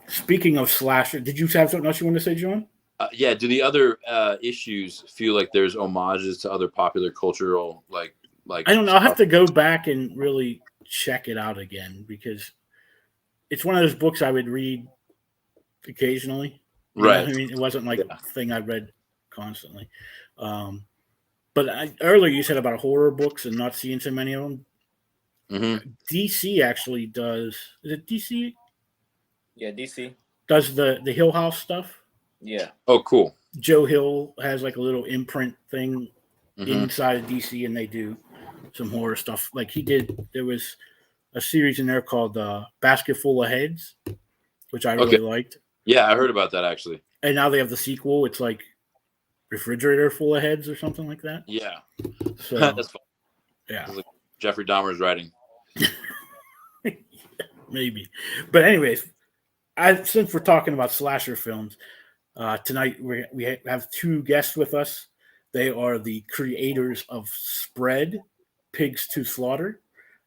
speaking of slasher, did you have something else you want to say, John? Yeah. Do the other issues feel like there's homages to other popular cultural like? I don't know. I'll have to go back and really check it out again because it's one of those books I would read occasionally. Right. I mean, it wasn't like a thing I read constantly. But earlier you said about horror books and not seeing so many of them. Mm-hmm. DC actually does. Is it DC? Yeah, DC does the Hill House stuff. Yeah. Oh, cool. Joe Hill has like a little imprint thing inside of DC, and they do some horror stuff. Like he did. There was a series in there called Basket Full of Heads, which I really liked. Yeah, I heard about that actually. And now they have the sequel. It's like Refrigerator Full of Heads or something like that. Yeah. So that's fun. Yeah. Like Jeffrey Dahmer's writing. Maybe. But anyways, since we're talking about slasher films, tonight we have two guests with us. They are the creators of Spread, Pigs to Slaughter.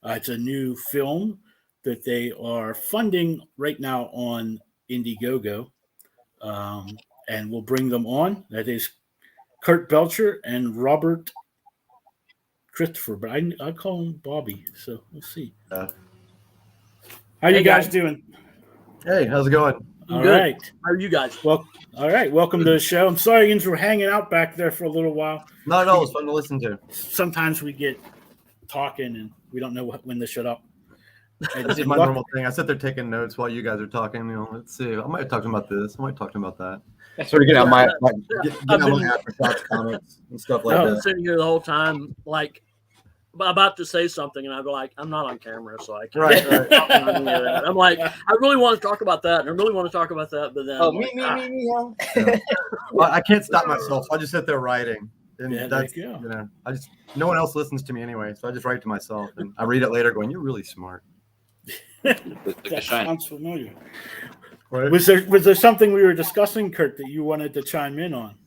It's a new film that they are funding right now on Indiegogo, and we'll bring them on. That is Kurt Belcher and Robert Christopher, but I call him Bobby, so we'll see. How you guys doing? Hey, how's it going? All Good. right. How are you guys? Well, all right. Welcome to the show. I'm sorry you were hanging out back there for a little while. Not at all. It's fun to listen to. Sometimes we get talking and we don't know when to shut up. This is my normal thing. I sit there taking notes while you guys are talking. You know, let's see. I might talk to him about this. I might talk to him about that. Sort of get out my Aftershock comments and stuff like I've that. been sitting here the whole time, like about to say something, and I'd be like, I'm not on camera, so I can't. Right. I'm like, I really want to talk about that, and I really want to talk about that, but then Me, huh? Yeah. Well, I can't stop myself, so I just sit there writing. And Yeah, that's, there you go. you know, no one else listens to me anyway, so I just write to myself and I read it later going, you're really smart. That sounds familiar. Right? Was there something we were discussing, Kurt, that you wanted to chime in on?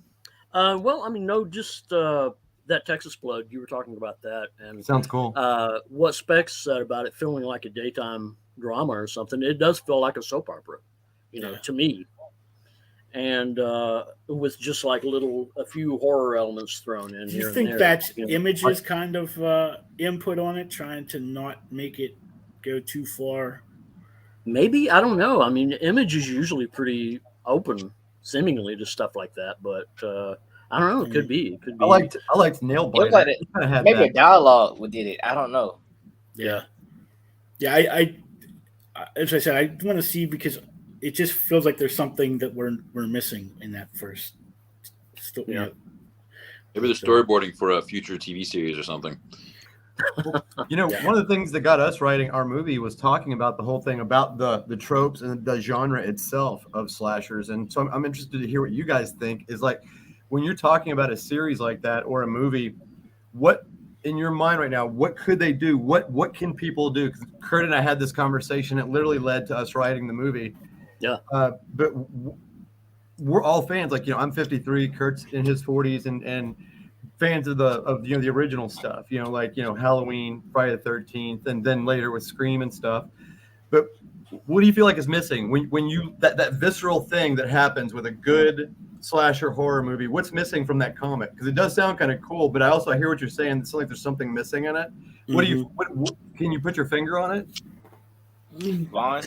well, I mean, no, just that Texas plug, you were talking about that, and Sounds cool. what Specs said about it feeling like a daytime drama or something. It does feel like a soap opera, to me. And with just like a few horror elements thrown in. Do here you and think there, that's Image's kind of input on it, trying to not make it go too far? Maybe, I don't know. I mean, Image is usually pretty open, seemingly, to stuff like that. But I don't know. It could be. It could be. I liked Nail It was Biter. like maybe a dialogue did it. I don't know. Yeah. I as I said, I want to see because it just feels like there's something that we're missing in that first. Maybe the storyboarding for a future TV series or something. You know, one of the things that got us writing our movie was talking about the whole thing about the tropes and the genre itself of slashers. And so I'm interested to hear what you guys think is like when you're talking about a series like that or a movie, what in your mind right now, what could they do? What can people do? Because Kurt and I had this conversation. It literally led to us writing the movie. Yeah. But we're all fans. Like, I'm 53, Kurt's in his 40s, and fans of the original stuff. Halloween, Friday the 13th, and then later with Scream and stuff. But what do you feel like is missing when you that visceral thing that happens with a good slasher horror movie? What's missing from that comic? Because it does sound kind of cool, but I hear what you're saying. It's like there's something missing in it. What do you? What can you put your finger on it? Vaughn?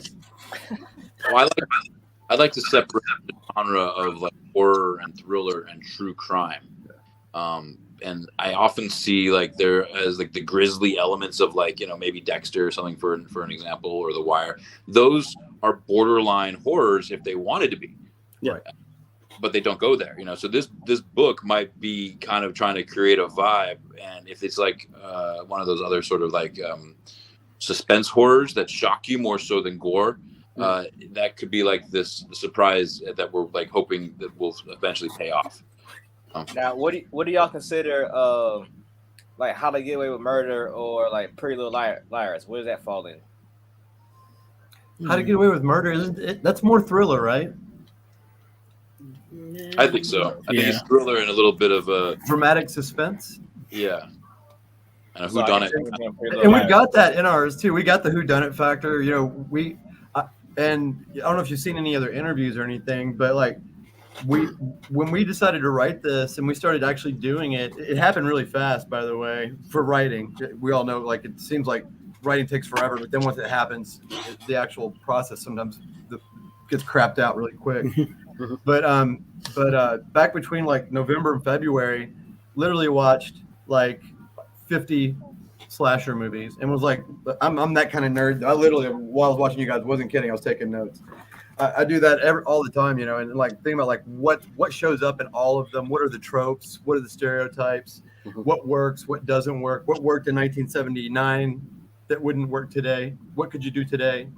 Well, I like to separate the genre of like horror and thriller and true crime. And I often see like there as like the grisly elements of like, maybe Dexter or something for an example, or The Wire. Those are borderline horrors if they wanted to be. Yeah. But they don't go there, So this book might be kind of trying to create a vibe, and if it's like one of those other sort of like suspense horrors that shock you more so than gore, that could be like this surprise that we're like hoping that will eventually pay off. Now, what do y'all consider like How to Get Away with Murder or like Pretty Little Liars? Where does that fall in? How to Get Away with Murder, isn't it? That's more thriller, right? I think so. I think it's thriller and a little bit of a dramatic suspense. Yeah. And a whodunit. And we've got that in ours too. We got the whodunit factor. And I don't know if you've seen any other interviews or anything, but like when we decided to write this and we started actually doing it, it happened really fast, by the way, for writing. We all know, like, it seems like writing takes forever, but then once it happens, the actual process sometimes gets crapped out really quick. But back between like November and February, literally watched like 50 slasher movies and was like, I'm that kind of nerd. I literally, while I was watching you guys, wasn't kidding, I was taking notes. I do that all the time, and like think about like what shows up in all of them. What are the tropes? What are the stereotypes? What works? What doesn't work? What worked in 1979 that wouldn't work today? What could you do today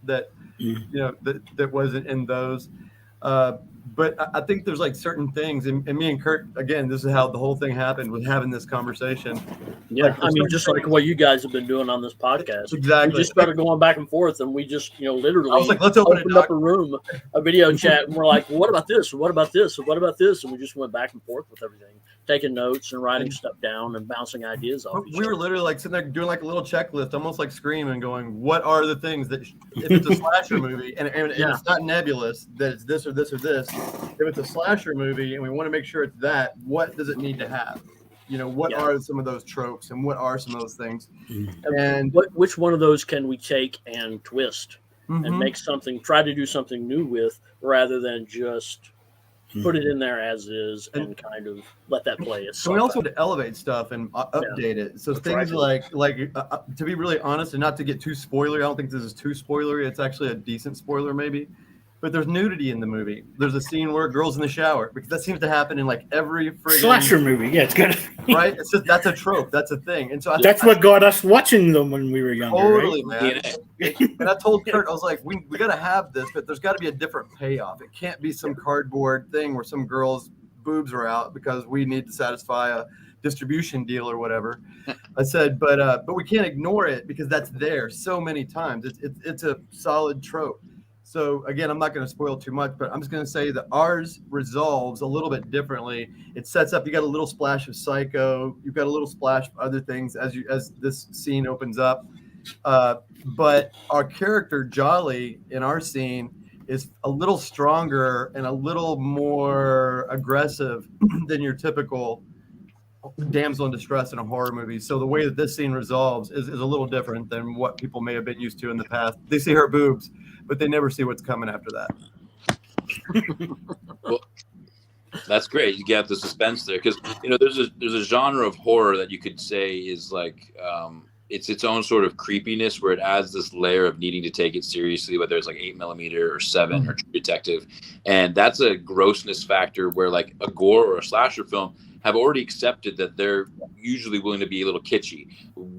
that that wasn't in those? But I think there's like certain things, and me and Kurt, again, this is how the whole thing happened, with having this conversation. Yeah, like, I mean, just like what you guys have been doing on this podcast. Exactly. We just started going back and forth, and we just, literally I was like, let's open up a room, a video chat, and we're like, well, what about this? What about this? What about this? And we just went back and forth with everything, taking notes and writing stuff down and bouncing ideas off each other. We were literally like sitting there doing like a little checklist, almost like Scream, and going, what are the things that, if it's a slasher movie, and it's not nebulous, that it's this or this or this. If it's a slasher movie and we want to make sure it's that, what does it need to have? What are some of those tropes and what are some of those things? And which one of those can we take and twist and make something, try to do something new with, rather than just put it in there as is and kind of let that play itself. So we also out. have to elevate stuff and update it. So That's things right. like to be really honest and not to get too spoilery, I don't think this is too spoilery. It's actually a decent spoiler maybe. But there's nudity in the movie. There's a scene where a girl's in the shower because that seems to happen in like every friggin' slasher movie. Yeah, it's good. Right? It's just that's a trope. That's a thing. And so That's what got us watching them when we were younger. totally, right? man. And I told Kurt, I was like, we got to have this, but there's got to be a different payoff. It can't be some cardboard thing where some girl's boobs are out because we need to satisfy a distribution deal or whatever. I said, but we can't ignore it because that's there so many times. It's a solid trope. So again, I'm not going to spoil too much, but I'm just going to say that ours resolves a little bit differently. It sets up. You got a little splash of Psycho. You've got a little splash of other things as this scene opens up. But our character Jolly in our scene is a little stronger and a little more aggressive than your typical damsel in distress in a horror movie. So the way that this scene resolves is a little different than what people may have been used to in the past. They see her boobs, but they never see what's coming after that. Well, that's great. You get the suspense there because there's a genre of horror that you could say is like it's its own sort of creepiness where it adds this layer of needing to take it seriously, whether it's like 8mm or 7 or True Detective, and that's a grossness factor where like a gore or a slasher film have already accepted that they're usually willing to be a little kitschy.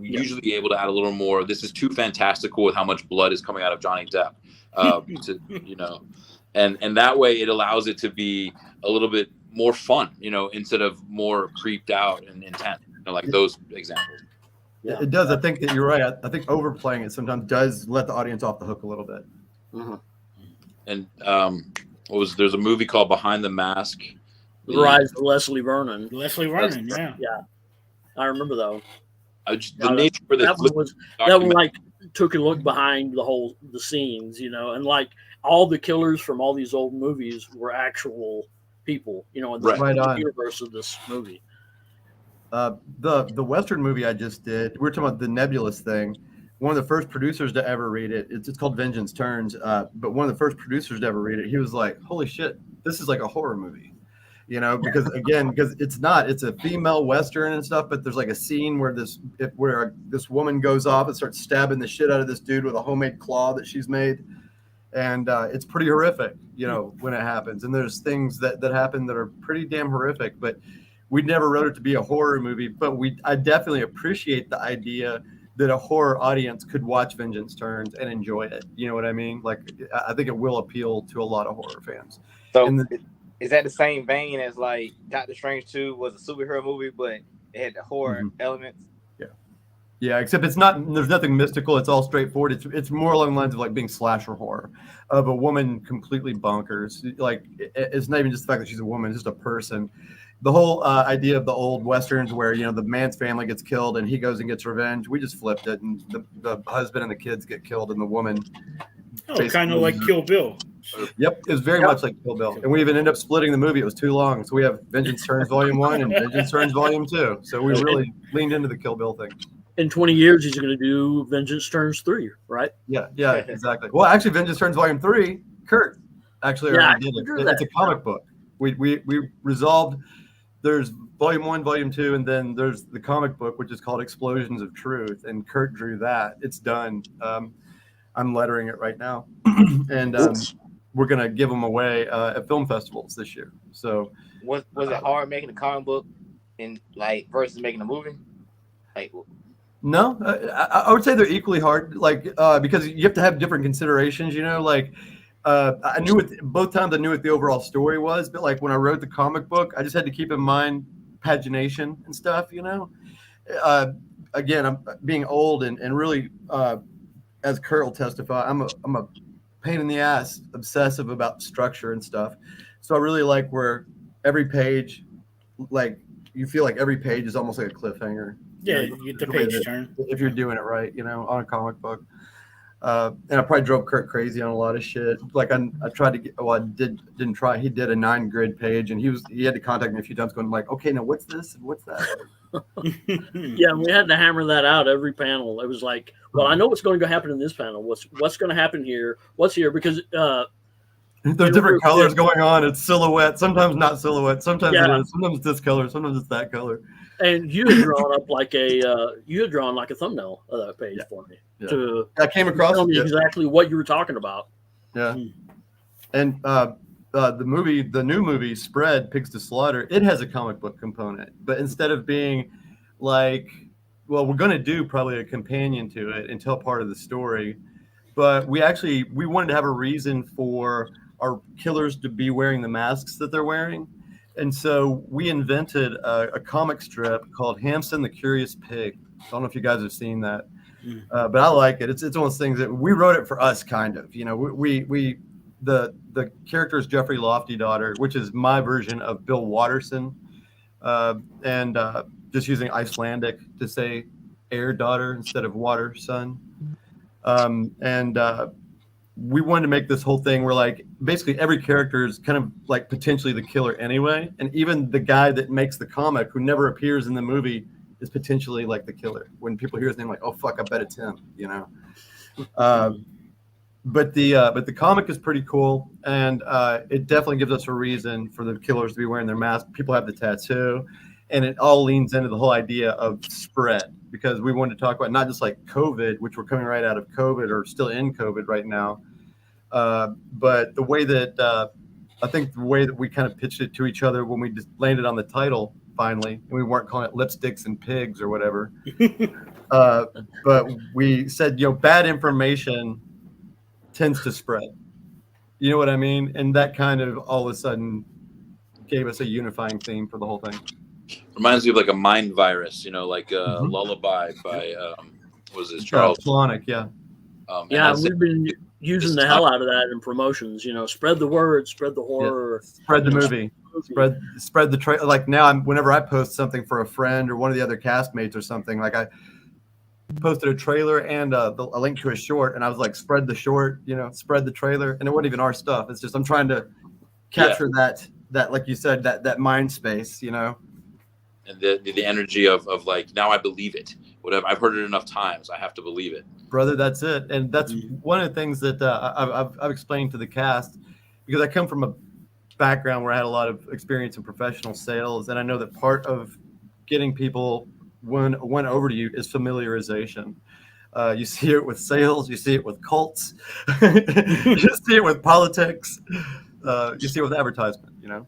Usually be able to add a little more. This is too fantastical with how much blood is coming out of Johnny Depp. And that way it allows it to be a little bit more fun, instead of more creeped out and intense, like those examples. Yeah. It does. I think that you're right. I think overplaying it sometimes does let the audience off the hook a little bit. Mm-hmm. And there's a movie called Behind the Mask. The Rise of Leslie Vernon. Leslie Vernon, yeah. I remember though. The nature for this that one like took a look behind the scenes, and like all the killers from all these old movies were actual people, in the universe of this movie. The Western movie I just did, we were talking about the nebulous thing. One of the first producers to ever read it, it's called Vengeance Turns, but one of the first producers to ever read it, he was like, holy shit, this is like a horror movie. Because it's a female Western and stuff, but there's like a scene where this woman goes off and starts stabbing the shit out of this dude with a homemade claw that she's made. And it's pretty horrific, when it happens. And there's things that happen that are pretty damn horrific, but we never wrote it to be a horror movie, but I definitely appreciate the idea that a horror audience could watch Vengeance Turns and enjoy it. You know what I mean? Like, I think it will appeal to a lot of horror fans. So is that the same vein as like Doctor Strange 2 was a superhero movie, but it had the horror elements? Yeah, except there's nothing mystical. It's all straightforward. It's more along the lines of like being slasher horror of a woman completely bonkers. Like, it's not even just the fact that she's a woman, it's just a person. The whole idea of the old Westerns where, the man's family gets killed and he goes and gets revenge. We just flipped it, and the husband and the kids get killed and the woman. Kind of like Kill Bill. Yep, it was very much like Kill Bill. And we even ended up splitting the movie. It was too long. So we have Vengeance Turns Volume 1 and Vengeance Turns Volume 2. So we really leaned into the Kill Bill thing. In 20 years, he's going to do Vengeance Turns 3, right? Yeah, exactly. Well, actually, Vengeance Turns Volume 3, Kurt actually already did it. It's a comic book. We resolved. There's Volume 1, Volume 2, and then there's the comic book, which is called Explosions of Truth, and Kurt drew that. It's done. I'm lettering it right now, and we're gonna give them away at film festivals this year. So, was it hard making a comic book in like versus making a movie? Like, no, I would say they're equally hard. Like, because you have to have different considerations. I knew both times. I knew what the overall story was, but like when I wrote the comic book, I just had to keep in mind pagination and stuff. Again, I'm being old and really. As Kurt will testify, I'm a pain in the ass, obsessive about structure and stuff. So I really like where every page, like you feel like every page is almost like a cliffhanger. Yeah, you get the page turn. If you're doing it right, on a comic book. And I probably drove Kurt crazy on a lot of shit. Like I tried to get, well, didn't try. He did a 9-grid page, and he had to contact me a few times, going like, okay, now what's this and what's that? Yeah, and we had to hammer that out every panel. It was like, well, I know what's going to happen in this panel. What's going to happen here? What's here? Because there's different colors going on. It's silhouette. Sometimes not silhouette. Sometimes it is. Sometimes it's this color. Sometimes it's that color. And you had drawn up like a thumbnail of that page for me to I came across tell me exactly what you were talking about. Yeah, and the new movie Spread Pigs to Slaughter, it has a comic book component, but instead of being like, well, we're going to do probably a companion to it and tell part of the story, but we wanted to have a reason for our killers to be wearing the masks that they're wearing. And so we invented a comic strip called Hamson the Curious Pig. I don't know if you guys have seen that, but I like it. It's one of those things that we wrote it for us, kind of. You know, the character is Jeffrey Lofty Daughter, which is my version of Bill Watterson, and just using Icelandic to say air daughter instead of water son. We wanted to make this whole thing where like basically every character is kind of like potentially the killer anyway. And even the guy that makes the comic who never appears in the movie is potentially like the killer. When people hear his name, like, oh fuck, I bet it's him, you know? But the comic is pretty cool. And it definitely gives us a reason for the killers to be wearing their mask. People have the tattoo, and it all leans into the whole idea of spread, because we wanted to talk about not just like COVID, which we're coming right out of COVID or still in COVID right now, but the way that I think the way that we kind of pitched it to each other when we just landed on the title finally, and we weren't calling it lipsticks and pigs or whatever, but we said, you know, bad information tends to spread. You know what I mean? And that kind of all of a sudden gave us a unifying theme for the whole thing. Reminds me of like a mind virus, you know, like Lullaby by was this Charles Plonick, yeah. We've been using the hell out of that in promotions. You know, spread the word, spread the horror, spread the movie, spread the trailer. Like now, whenever I post something for a friend or one of the other castmates or something, like I posted a trailer and a link to a short, and I was like, spread the short, you know, spread the trailer, and it wasn't even our stuff. It's just I'm trying to capture that like you said, that mind space, you know. And the energy of like, now I believe it. Whatever, I've heard it enough times, I have to believe it. Brother, that's it. And that's one of the things that I've explained to the cast, because I come from a background where I had a lot of experience in professional sales, and I know that part of getting people won over to you is familiarization. You see it with sales, you see it with cults, you see it with politics, you see it with advertisement, you know.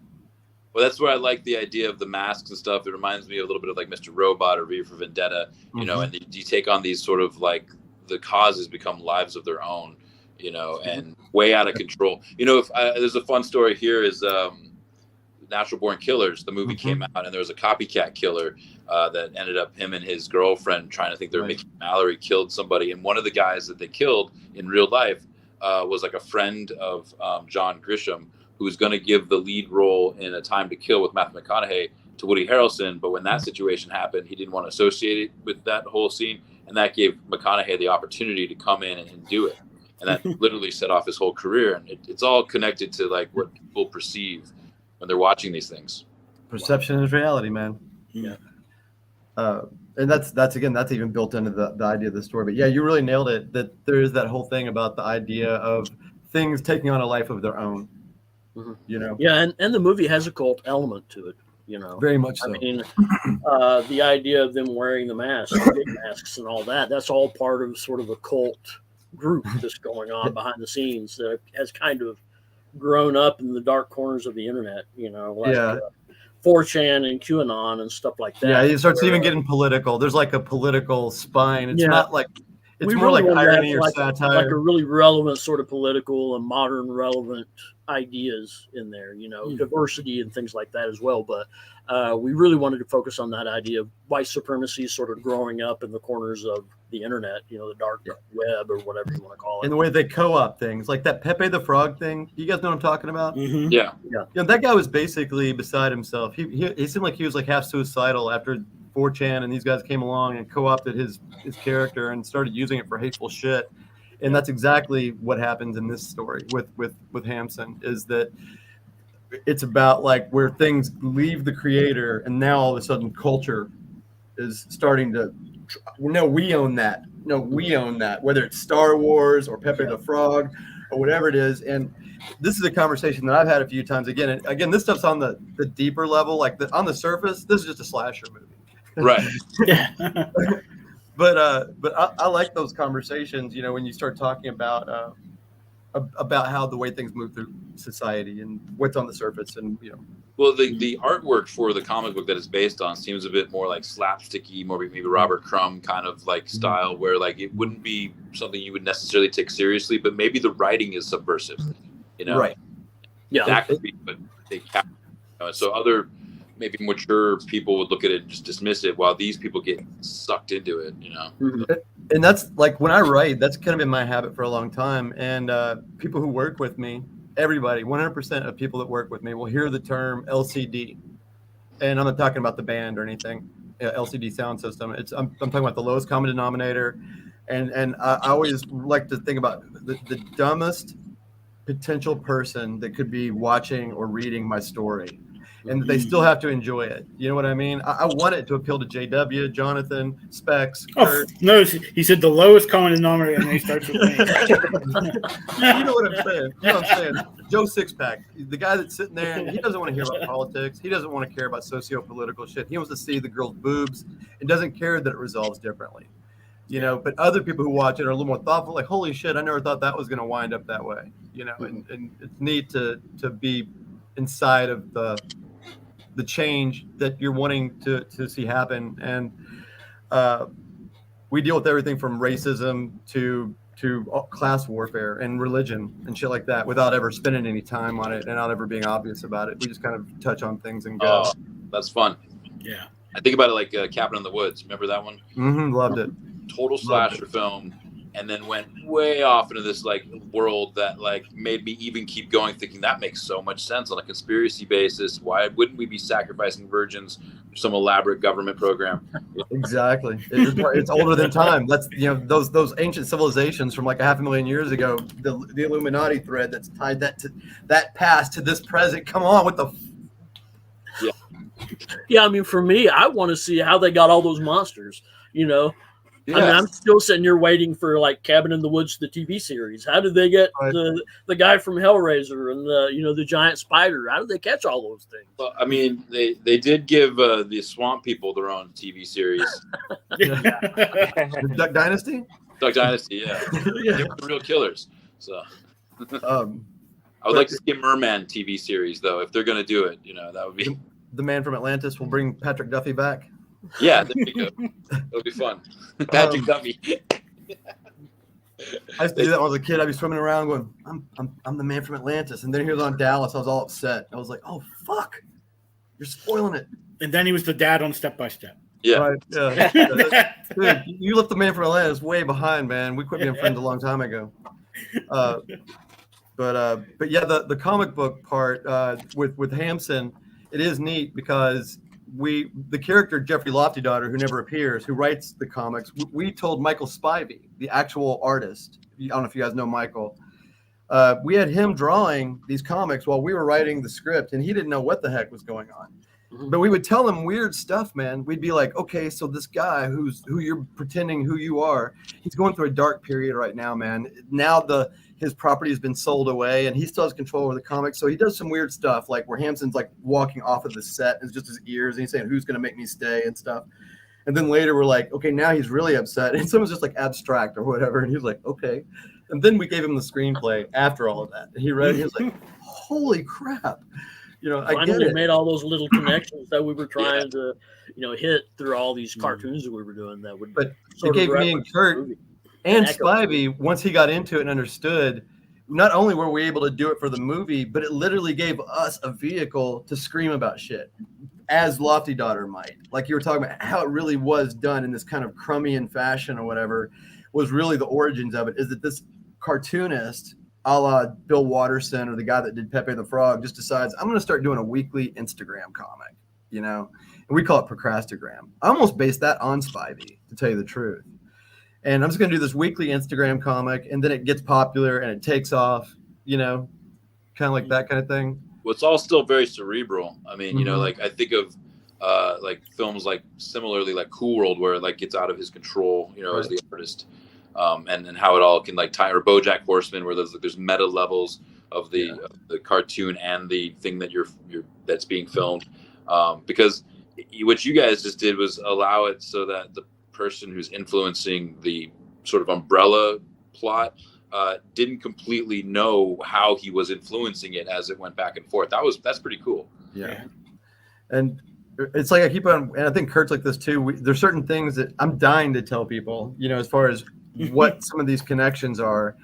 Well, that's where I like the idea of the masks and stuff. It reminds me a little bit of like Mr. Robot or V for Vendetta, you know, and you take on these sort of like the causes become lives of their own, you know, and way out of control. You know, if there's a fun story here is Natural Born Killers. The movie came out, and there was a copycat killer that ended up him and his girlfriend trying to think they were Mickey Mallory killed somebody. And one of the guys that they killed in real life was like a friend of John Grisham, who was going to give the lead role in A Time to Kill with Matthew McConaughey to Woody Harrelson. But when that situation happened, he didn't want to associate it with that whole scene. And that gave McConaughey the opportunity to come in and do it. And that literally set off his whole career. And it's all connected to like what people perceive when they're watching these things. Perception is reality, man. Yeah. And that's even built into the idea of the story. But yeah, you really nailed it, that there is that whole thing about the idea of things taking on a life of their own. You know, and the movie has a cult element to it, you know, very much so. I mean, the idea of them wearing the masks, big masks, and all that's all part of sort of a cult group that's going on behind the scenes that has kind of grown up in the dark corners of the internet, you know, like 4chan and QAnon and stuff like that. Yeah, it starts even getting political. There's like a political spine. It's not like. It's more like irony or satire. Like a really relevant sort of political and modern relevant ideas in there, you know, diversity and things like that as well. But we really wanted to focus on that idea of white supremacy sort of growing up in the corners of the internet, you know, the dark web or whatever you want to call it. And the way they co-op things, like that Pepe the Frog thing. You guys know what I'm talking about? Yeah. You know, that guy was basically beside himself. He seemed like he was like half suicidal after 4chan and these guys came along and co-opted his character and started using it for hateful shit. And that's exactly what happens in this story with Hamson, is that it's about like where things leave the creator and now all of a sudden culture is starting to. No, we own that. No, we own that. Whether it's Star Wars or Pepe the Frog or whatever it is, and this is a conversation that I've had a few times. Again, this stuff's on the deeper level. Like on the surface, this is just a slasher movie. Right. Yeah. But I like those conversations. You know, when you start talking about how the way things move through society and what's on the surface, and you know. Well, the artwork for the comic book that it's based on seems a bit more like slapsticky, more maybe Robert Crumb kind of like style, where like it wouldn't be something you would necessarily take seriously, but maybe the writing is subversive, you know? Right. Yeah. That could be, but they so other maybe mature people would look at it and just dismiss it, while these people get sucked into it, you know? Mm-hmm. And that's like when I write, that's kind of been my habit for a long time. And people who work with me, everybody, 100% of people that work with me will hear the term LCD. And I'm not talking about the band or anything, LCD sound system. I'm talking about the lowest common denominator. And I always like to think about the dumbest potential person that could be watching or reading my story, and they still have to enjoy it. You know what I mean? I want it to appeal to JW, Jonathan, Specs, Kurt. No, he said the lowest common denominator, and then he starts with me. You know what I'm saying? You know what I'm saying? Joe Sixpack, the guy that's sitting there, and he doesn't want to hear about politics. He doesn't want to care about socio-political shit. He wants to see the girl's boobs and doesn't care that it resolves differently. You know, but other people who watch it are a little more thoughtful, like, holy shit, I never thought that was going to wind up that way. You know, and it's neat to be inside of the change that you're wanting to see happen. And we deal with everything from racism to class warfare and religion and shit like that without ever spending any time on it and not ever being obvious about it. We just kind of touch on things and go. Oh, that's fun. Yeah. I think about it like Cabin in the Woods. Remember that one? Mm-hmm, loved it. Total slasher film, and then went way off into this like world that like made me even keep going, thinking that makes so much sense on a conspiracy basis. Why wouldn't we be sacrificing virgins for some elaborate government program? Exactly. It's older than time. That's, you know, those ancient civilizations from like 500,000 years ago, the Illuminati thread that's tied that past to this present. Come on, what the Yeah, I mean, for me, I want to see how they got all those monsters, you know. Yeah. I mean, I'm still sitting here waiting for like Cabin in the Woods, the TV series. How did they get the guy from Hellraiser and the giant spider? How did they catch all those things? Well, I mean, they did give the Swamp People their own TV series. Duck Dynasty? Duck Dynasty, yeah. They were the real killers. So I would like to see a Merman TV series, though, if they're going to do it. You know, that would be. The man from Atlantis will bring Patrick Duffy back. Yeah, there you go. It'll be fun. Patrick Duffy. I used to do that when I was a kid. I'd be swimming around going, I'm the man from Atlantis. And then he was on Dallas. I was all upset. I was like, oh, fuck. You're spoiling it. And then he was the dad on Step by Step. Yeah. Right. Yeah. Dude, you left the man from Atlantis way behind, man. We quit being friends a long time ago. But yeah, the comic book part with Hampson, it is neat because the character Jeffrey Loftydaughter, who never appears, who writes the comics, we told Michael Spivey, the actual artist. I don't know if you guys know Michael. We had him drawing these comics while we were writing the script, and he didn't know what the heck was going on. Mm-hmm. But we would tell him weird stuff, man. We'd be like, okay, so this guy who you're pretending who you are, he's going through a dark period right now, man. Now his property has been sold away and he still has control over the comics. So he does some weird stuff, like where Hampson's like walking off of the set and it's just his ears and he's saying, who's going to make me stay and stuff. And then later we're like, okay, now he's really upset. And someone's just like abstract or whatever. And he was like, okay. And then we gave him the screenplay after all of that. And he read it. He was like, holy crap. You know, I get it. Made all those little connections that we were trying to, hit through all these cartoons that we were doing. That would, but it gave me and Kurt and Spivey, once he got into it and understood, not only were we able to do it for the movie, but it literally gave us a vehicle to scream about shit, as Loftydaughter might. Like you were talking about how it really was done in this kind of Crummian fashion or whatever, was really the origins of it, is that this cartoonist, a la Bill Watterson or the guy that did Pepe the Frog, just decides, I'm going to start doing a weekly Instagram comic, and we call it Procrastogram. I almost based that on Spivey, to tell you the truth. And I'm just going to do this weekly Instagram comic, and then it gets popular and it takes off, kind of like that kind of thing. Well, it's all still very cerebral. I mean, like I think of like films like similarly like Cool World, where it like gets out of his control, you know, as the artist, and how it all can like tie, or BoJack Horseman, where there's meta levels of the cartoon and the thing that you're that's being filmed, because what you guys just did was allow it so that the person who's influencing the sort of umbrella plot didn't completely know how he was influencing it as it went back and forth. That's pretty cool. Yeah. And it's like I keep on, and I think Kurt's like this too. There's certain things that I'm dying to tell people, you know, as far as what some of these connections are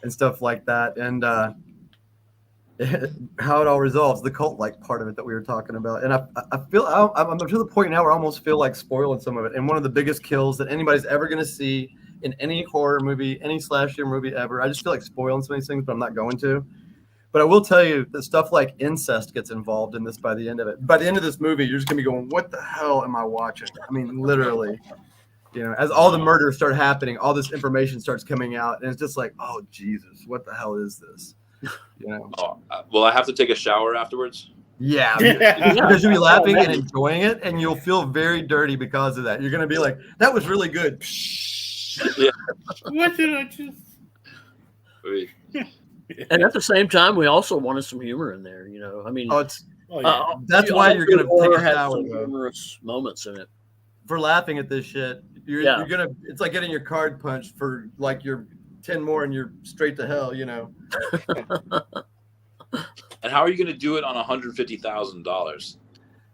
and stuff like that. And how it all resolves, the cult-like part of it that we were talking about. And I feel I'm to the point now where I almost feel like spoiling some of it. And one of the biggest kills that anybody's ever going to see in any horror movie, any slasher movie ever. I just feel like spoiling some of these things, but I'm not going to. But I will tell you that stuff like incest gets involved in this by the end of it. By the end of this movie, you're just going to be going, what the hell am I watching? I mean, literally, you know, as all the murders start happening, all this information starts coming out. And it's just like, oh, Jesus, what the hell is this? You know? Will I have to take a shower afterwards? Yeah. Because you'll be laughing and enjoying it, and you'll feel very dirty because of that. You're going to be like, that was really good. Yeah. What did I just... And at the same time, we also wanted some humor in there. You know, I mean, that's why you're gonna take a shower. Some humorous moments in it for laughing at this shit. You're gonna. It's like getting your card punched for like your 10 more, and you're straight to hell. You know. And how are you gonna do it on $150,000?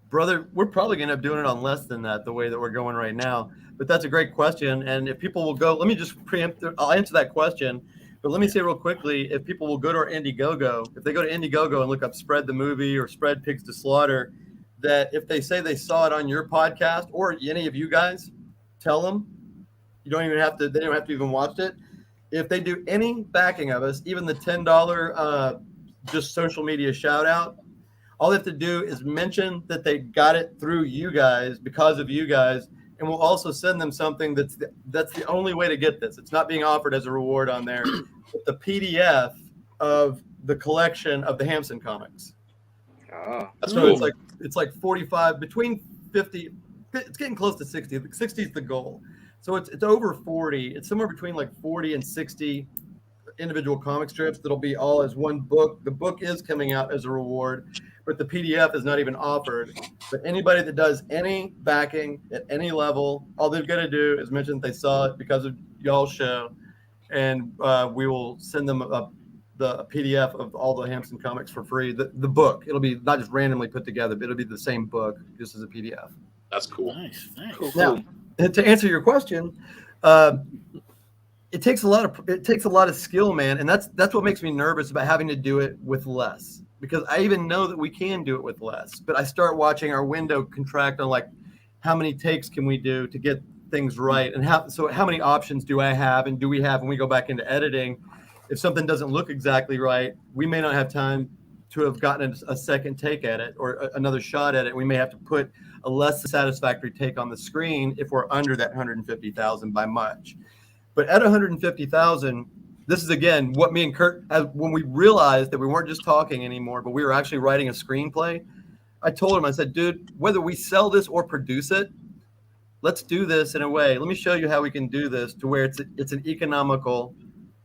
Brother, we're probably gonna end up doing it on less than that. The way that we're going right now. But that's a great question. And if people will go, let me just preempt. I'll answer that question. But let me say real quickly, if people will go to our Indiegogo, if they go to Indiegogo and look up Spread the Movie or Spread Pigs to Slaughter, that if they say they saw it on your podcast or any of you guys, tell them. You don't even have to, they don't have to even watch it. If they do any backing of us, even the $10 just social media shout out, all they have to do is mention that they got it through you guys, because of you guys, and we'll also send them something that's the only way to get this. It's not being offered as a reward on there. The PDF of the collection of the Hampson comics. Oh, that's so cool. It's like 45, between 50. It's getting close to 60. 60 is the goal. So it's over 40. It's somewhere between like 40 and 60 individual comic strips that'll be all as one book. The book is coming out as a reward, but the PDF is not even offered. But anybody that does any backing at any level, all they've got to do is mention that they saw it because of y'all's show, and we will send them the PDF of all the Hampson comics for free. The book, it'll be not just randomly put together, but it'll be the same book just as a PDF. That's cool. Nice. Cool. Now, to answer your question, it takes a lot of skill, man, and that's what makes me nervous about having to do it with less. Because I even know that we can do it with less, but I start watching our window contract on like how many takes can we do to get things right, and how many options do I have, and do we have when we go back into editing? If something doesn't look exactly right, we may not have time to have gotten a second take at it or another shot at it. We may have to put a less satisfactory take on the screen if we're under that 150,000 by much. But at 150,000. This is, again, what me and Kurt, when we realized that we weren't just talking anymore, but we were actually writing a screenplay, I told him, I said, dude, whether we sell this or produce it, let's do this in a way. Let me show you how we can do this to where it's an economical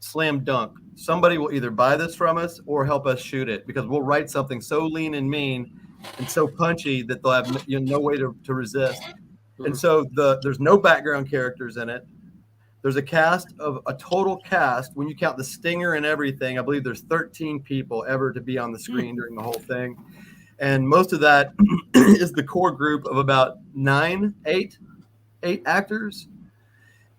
slam dunk. Somebody will either buy this from us or help us shoot it, because we'll write something so lean and mean and so punchy that they'll have no way to resist. And so there's no background characters in it. There's a total cast. When you count the stinger and everything, I believe there's 13 people ever to be on the screen during the whole thing. And most of that is the core group of about eight actors.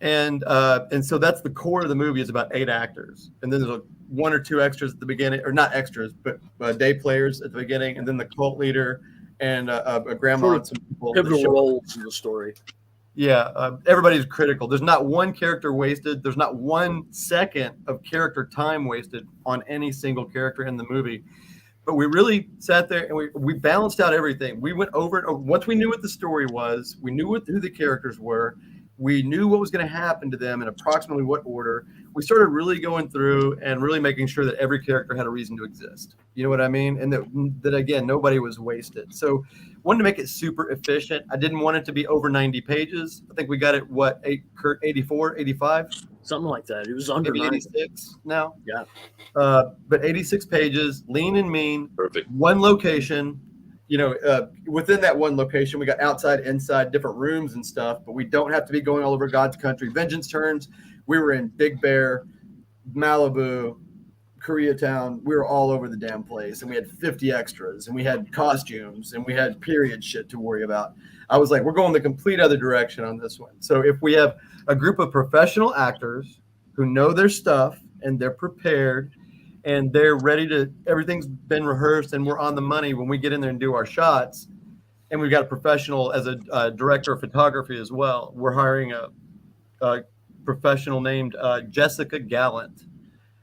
And so that's the core of the movie, is about 8 actors. And then there's one or two extras at the beginning, or not extras, but day players at the beginning. And then the cult leader and a grandma and some people. Pivotal roles in the story. Yeah, everybody's critical. There's not one character wasted. There's not 1 second of character time wasted on any single character in the movie. But we really sat there and we balanced out everything. We went over it. Once we knew what the story was, we knew who the characters were, we knew what was going to happen to them and approximately what order, we started really going through and really making sure that every character had a reason to exist. You know what I mean? And that again, nobody was wasted. So wanted to make it super efficient. I didn't want it to be over 90 pages. I think we got it, 84, 85? Something like that. It was under Maybe 90. 86 now. Yeah. But 86 pages, lean and mean. Perfect. One location. Within that one location, we got outside, inside, different rooms and stuff, but we don't have to be going all over God's country. Vengeance turns. We were in Big Bear, Malibu, Koreatown. We were all over the damn place, and we had 50 extras, and we had costumes, and we had period shit to worry about. I was like, we're going the complete other direction on this one. So if we have a group of professional actors who know their stuff and they're prepared and they're ready to, everything's been rehearsed and we're on the money when we get in there and do our shots, and we've got a professional as a director of photography as well. We're hiring a professional named Jessica Gallant.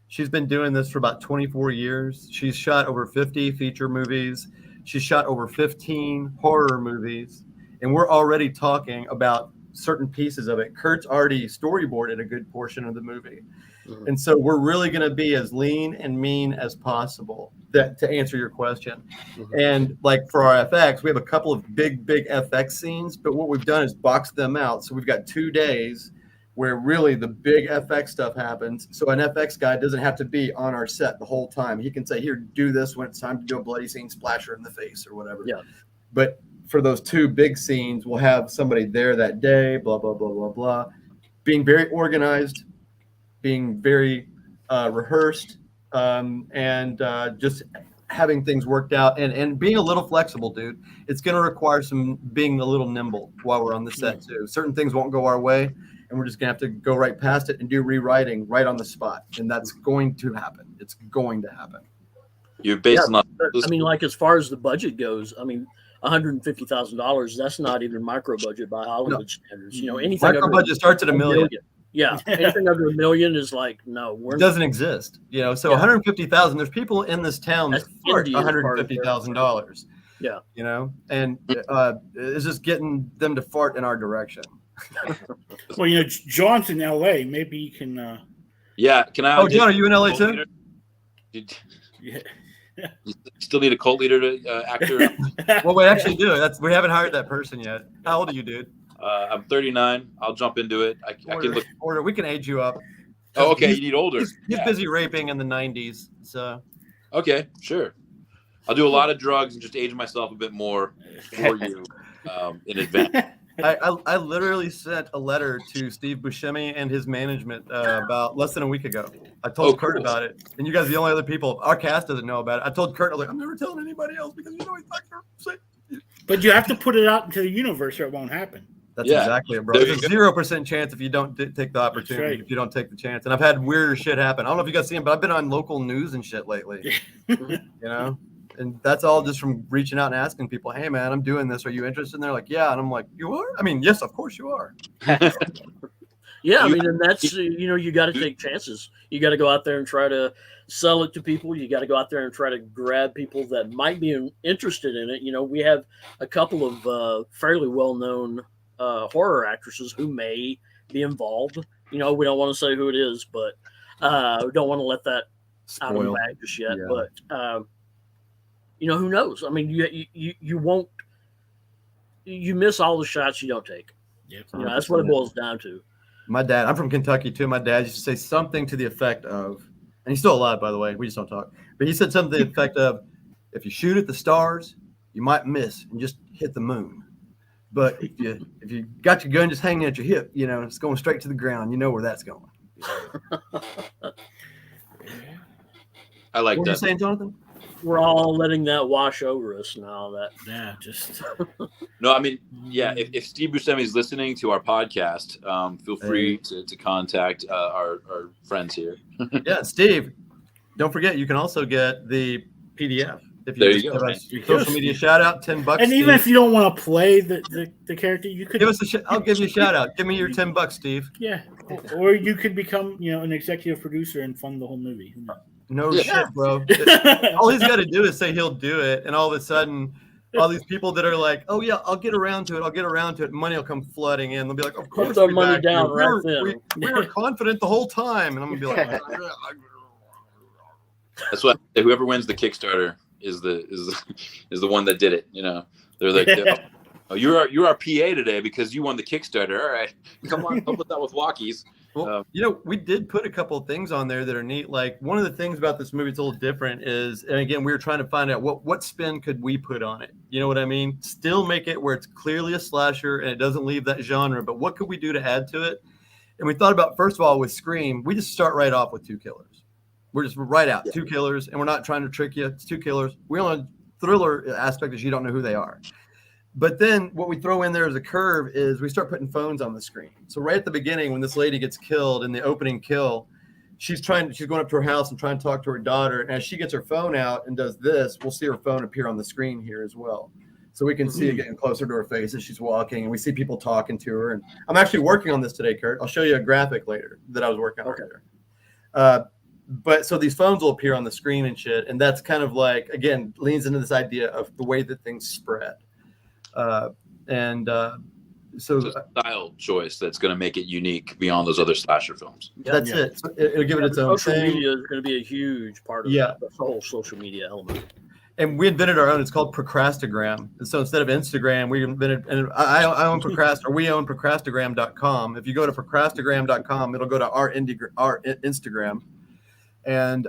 She's been doing this for about 24 years. She's shot over 50 feature movies. She's shot over 15 horror movies. And we're already talking about certain pieces of it. Kurt's already storyboarded a good portion of the movie. Mm-hmm. And so we're really going to be as lean and mean as possible to answer your question. Mm-hmm. And like for our FX, we have a couple of big FX scenes, but what we've done is boxed them out. So we've got 2 days where really the big FX stuff happens. So an FX guy doesn't have to be on our set the whole time. He can say, here, do this when it's time to do a bloody scene, splash her in the face or whatever. Yeah. But for those 2 big scenes, we'll have somebody there that day, blah, blah, blah, blah, blah. Being very organized, being very rehearsed, and just having things worked out and being a little flexible, dude. It's going to require some being a little nimble while we're on the set, too. Certain things won't go our way, and we're just going to have to go right past it and do rewriting right on the spot. And that's going to happen. It's going to happen. You're based on. I mean, like as far as the budget goes, I mean, $150,000, that's not even micro budget by Hollywood standards. You know, anything micro budget starts at $1 million. Yeah, anything under $1 million is like, no, it doesn't exist. You know, so $150,000. There's people in this town that fart $150,000. Yeah, you know, and it's just getting them to fart in our direction. Well, you know, John's in LA. Maybe you can. Yeah, can I? Oh, John, are you in LA too? Yeah. You still need a cult leader to actor. Well, we actually do. We haven't hired that person yet. How old are you, dude? I'm 39. I'll jump into it. I can look. Order. We can age you up. Oh, okay. You need older. He's busy raping in the 90s. So. Okay, sure. I'll do a lot of drugs and just age myself a bit more for you in advance. I literally sent a letter to Steve Buscemi and his management about less than a week ago. I told Kurt about it, and you guys are the only other people. Our cast doesn't know about it. I told Kurt, I was like, I'm never telling anybody else because you know he's not going to say. But you have to put it out into the universe or it won't happen. That's exactly it, bro. There's a 0% chance if you don't take the opportunity, if you don't take the chance. And I've had weirder shit happen. I don't know if you guys see him, but I've been on local news and shit lately. You know? And that's all just from reaching out and asking people, hey, man, I'm doing this. Are you interested? And they're like, yeah. And I'm like, you are? I mean, yes, of course you are. Yeah, I mean, and that's, you know, you got to take chances. You got to go out there and try to sell it to people. You got to go out there and try to grab people that might be interested in it. You know, we have a couple of fairly well-known horror actresses who may be involved. You know, we don't want to say who it is, but we don't want to let that out of the bag just yet. Yeah. But, you know, who knows? I mean, you won't – you miss all the shots you don't take. Yep. You know, that's what it boils down to. My dad – I'm from Kentucky too. My dad used to say something to the effect of – and he's still alive, by the way. We just don't talk. But he said something to the effect of, if you shoot at the stars, you might miss and just hit the moon. But if you got your gun just hanging at your hip, you know, it's going straight to the ground. You know where that's going. I like that. What were you saying, Jonathan? We're all letting that wash over us now. Just no. I mean, yeah. If Steve Buscemi is listening to our podcast, feel free to contact our friends here. Yeah, Steve. Don't forget, you can also get the PDF. If you give us social media shout out, $10. And Steve. even if you don't want to play the character, you could give us I'll give you a shout out. Give me your $10, Steve. Yeah, or you could become, you know, an executive producer and fund the whole movie. No shit, bro. All he's got to do is say he'll do it, and all of a sudden, all these people that are like, oh yeah, I'll get around to it. Money will come flooding in. They'll be like, of course, Put our we money backed you. down right then. We were confident the whole time, and I'm gonna be like, That's why whoever wins the Kickstarter is the one that did it. You know, they're like, oh, you're our PA today because you won the Kickstarter. All right, come on, help us out with walkies. well, you know, we did put a couple of things on there that are neat. Like one of the things about this movie that's a little different is, and again, we were trying to find out what spin could we put on it. You know what I mean? Still make it where it's clearly a slasher and it doesn't leave that genre. But what could we do to add to it? And we thought about, first of all, with Scream, we just start right off with 2 killers. We're just right out 2 killers, and we're not trying to trick you. It's 2 killers. We only thriller aspect is you don't know who they are. But then what we throw in there as a curve is we start putting phones on the screen. So right at the beginning, when this lady gets killed in the opening kill, she's going up to her house and trying to talk to her daughter. And as she gets her phone out and does this, we'll see her phone appear on the screen here as well. So we can see it getting closer to her face as she's walking, and we see people talking to her. And I'm actually working on this today, Kurt. I'll show you a graphic later that I was working on earlier. But so these phones will appear on the screen and shit. And that's kind of like, again, leans into this idea of the way that things spread. So It's a style choice that's going to make it unique beyond those other slasher films. That's it. So it'll give it its own social thing. media is going to be a huge part of the whole social media element. And we invented our own. It's called Procrastagram. And so instead of Instagram, we invented, and I own we own Procrastagram.com. If you go to Procrastagram.com, it'll go to our Instagram. And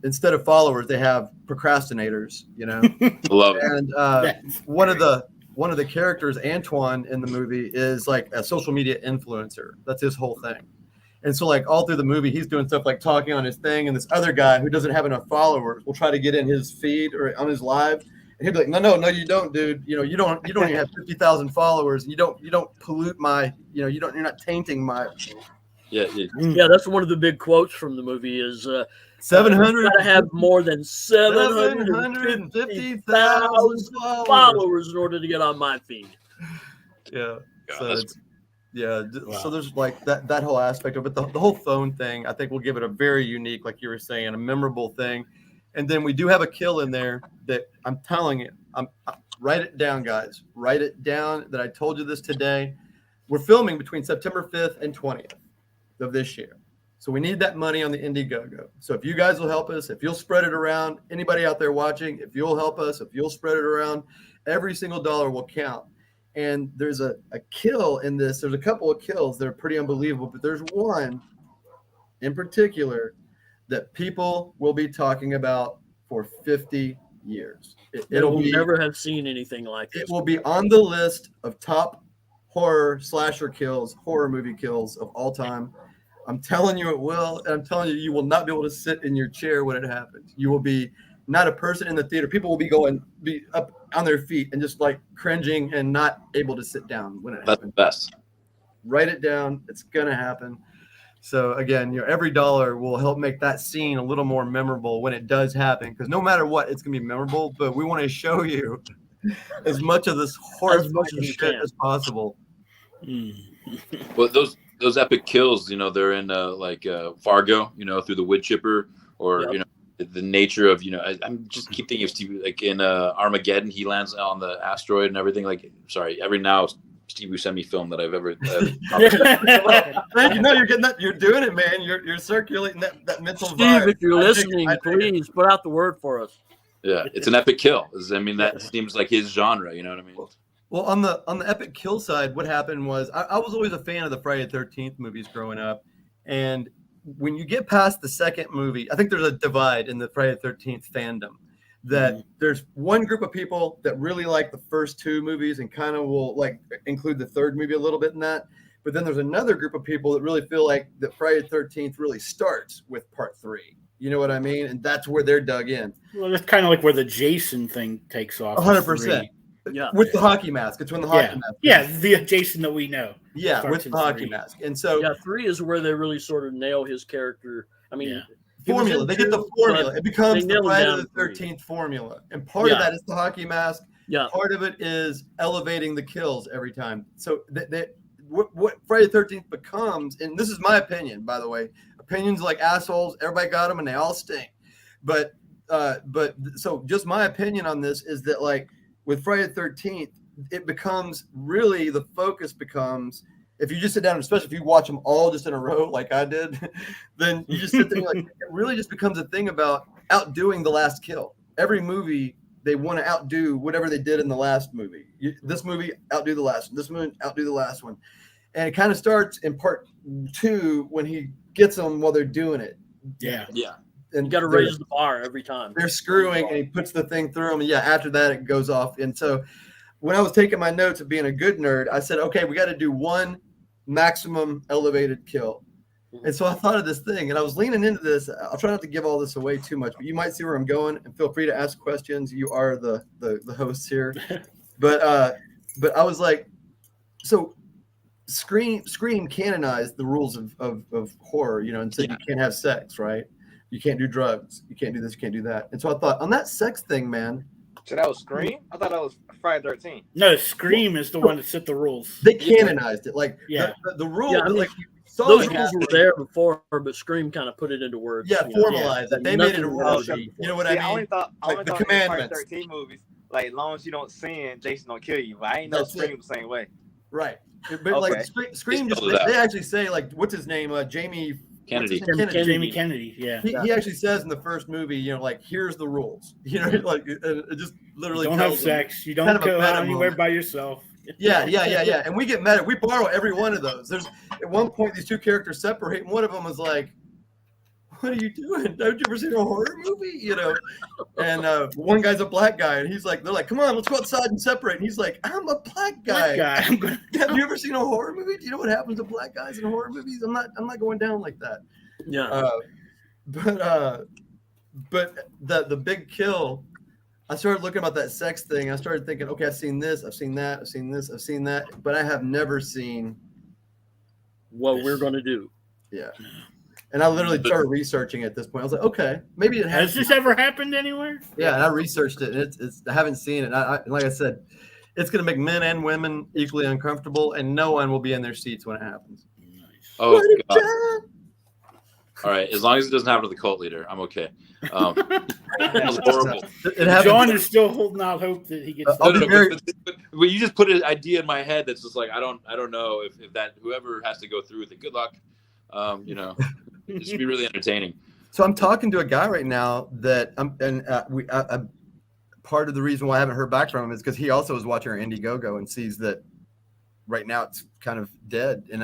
instead of followers, they have procrastinators, you know. Love it. And one of the characters, Antoine, in the movie is like a social media influencer. That's his whole thing. And so like all through the movie, he's doing stuff like talking on his thing, and this other guy who doesn't have enough followers will try to get in his feed or on his live, and he'll be like, no, you don't, dude. You know, you don't even have 50,000 followers, and you don't pollute my, you know, you're not tainting my. Yeah, that's one of the big quotes from the movie is 700 got to have more than 750,000 followers in order to get on my feed. Yeah. God, So there's like that whole aspect of it. The whole phone thing, I think, will give it a very unique, like you were saying, a memorable thing. And then we do have a kill in there that I'm telling you, write it down, guys. Write it down that I told you this today. We're filming between September 5th and 20th of this year. So we need that money on the Indiegogo. So if you guys will help us, if you'll spread it around, anybody out there watching, if you'll help us, if you'll spread it around, every single dollar will count. And there's a kill in this. There's a couple of kills that are pretty unbelievable, but there's one in particular that people will be talking about for 50 years. It'll never have seen anything like this. It will be on the list of top horror movie kills of all time. I'm telling you it will, and I'm telling you will not be able to sit in your chair when it happens. You will be not a person in the theater. People will be up on their feet and just like cringing and not able to sit down when it happens. That's the best. Write it down. It's gonna happen. So again, every dollar will help make that scene a little more memorable when it does happen. Because no matter what, it's gonna be memorable. But we want to show you as much of this horrifying shit as possible. Well, those epic kills, they're in Fargo, through the wood chipper, or the nature of, I'm just keep thinking of Steve, like in Armageddon, he lands on the asteroid and everything. Every now Steve Buscemi film that I've ever. You're getting that. You're doing it, man. You're circulating that mental Steve, vibe. if you're listening, please put out the word for us. Yeah, it's an epic kill. That seems like his genre. You know what I mean? Well, on the epic kill side, what happened was I was always a fan of the Friday the 13th movies growing up, and when you get past the second movie, I think there's a divide in the Friday the 13th fandom. That there's one group of people that really like the first two movies and kind of will like include the third movie a little bit in that. But then there's another group of people that really feel like that Friday the 13th really starts with part 3. You know what I mean? And that's where they're dug in. Well, that's kind of like where the Jason thing takes off. 100%. Yeah. With the hockey mask. It's when the hockey mask. Yeah, the Jason that we know. Yeah, with the hockey mask. And so 3 is where they really sort of nail his character. I mean, formula. They get the formula. It becomes the Friday the 13th formula. And part of that is the hockey mask. Yeah. Part of it is elevating the kills every time. So what Friday the 13th becomes, and this is my opinion, by the way, opinions like assholes, everybody got them and they all stink. But so just my opinion on this is that like with Friday the 13th, it becomes really, the focus becomes, if you just sit down, especially if you watch them all just in a row like I did, then you just sit there like, it really just becomes a thing about outdoing the last kill. Every movie, they want to outdo whatever they did in the last movie. This movie, outdo the last one. This movie, outdo the last one. And it kind of starts in part 2 when he gets them while they're doing it. Yeah. And You got to raise the bar every time. they're screwing, and he puts the thing through them. And yeah, after that, it goes off. And so when I was taking my notes of being a good nerd, I said, okay, we got to do one maximum elevated kill. And so I thought of this thing, and I was leaning into this. I'll try not to give all this away too much, but you might see where I'm going, and feel free to ask questions. You are the hosts here. But I was like, so Scream canonized the rules of horror, and said you can't have sex, right? You can't do drugs. You can't do this. You can't do that. And so I thought, on that sex thing, man. So that was Scream? I thought that was Friday 13th. No, Scream is the one that set the rules. They canonized it. Like the rule. Yeah, I mean, like those rules were there before, but Scream kind of put it into words. Yeah, formalized it. They made it a rule. Really, You know what I mean? I only thought the Friday commandments. 13 movies, like, as long as you don't sin, Jason don't kill you. But I ain't know Scream the same way. Right. But like Scream just, they actually say, like, what's his name? Jamie Kennedy. Jamie Kennedy, yeah. He actually says in the first movie, like, here's the rules. Like, it just literally don't have sex. You don't go out anywhere by yourself. Yeah. And we get mad. We borrow every one of those. There's at one point these two characters separate, and one of them was like, "What are you doing? Have you ever seen a horror movie?" And one guy's a black guy, and they're like, "Come on, let's go outside and separate." And he's like, "I'm a black guy. Have you ever seen a horror movie? Do you know what happens to black guys in horror movies? I'm not going down like that." Yeah. But the big kill, I started looking about that sex thing. I started thinking, okay, I've seen this, I've seen that, I've seen this, I've seen that, but I have never seen what we're going to do. Yeah. And I literally started researching at this point. I was like, okay, maybe it has this ever happened anywhere? Yeah, and I researched it, and it's I haven't seen it. I like I said, it's going to make men and women equally uncomfortable, and no one will be in their seats when it happens. Nice. Oh, God. All right, as long as it doesn't happen to the cult leader, I'm okay. It was horrible. John is still holding out hope that he gets. But you just put an idea in my head that's just like I don't know if that whoever has to go through with it. Good luck. It should be really entertaining. So I'm talking to a guy right now that part of the reason why I haven't heard back from him is because he also is watching our Indiegogo and sees that right now it's kind of dead, and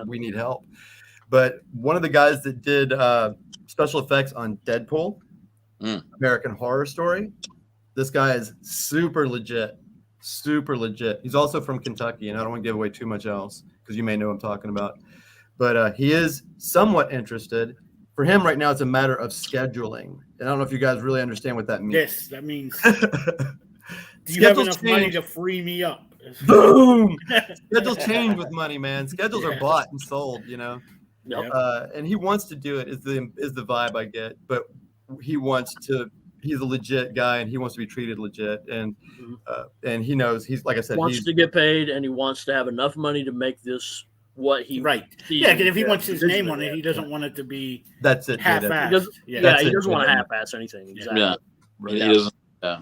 we need help. But one of the guys that did special effects on Deadpool, American Horror Story, this guy is super legit. He's also from Kentucky, and I don't want to give away too much else because you may know what I'm talking about. But he is somewhat interested. For him right now, it's a matter of scheduling. And I don't know if you guys really understand what that means. Yes, that means do you have enough money to free me up? Boom! Schedules change with money, man. Schedules are bought and sold, Yep. And he wants to do it is the vibe I get, but he's a legit guy and he wants to be treated legit, and he knows he's, like I said, wants to get paid, and he wants to have enough money to make this what he Yeah, because if he wants his name on it, he doesn't want it to be half-assed. He doesn't want to half-ass anything. Exactly. Yeah, he doesn't. Yeah.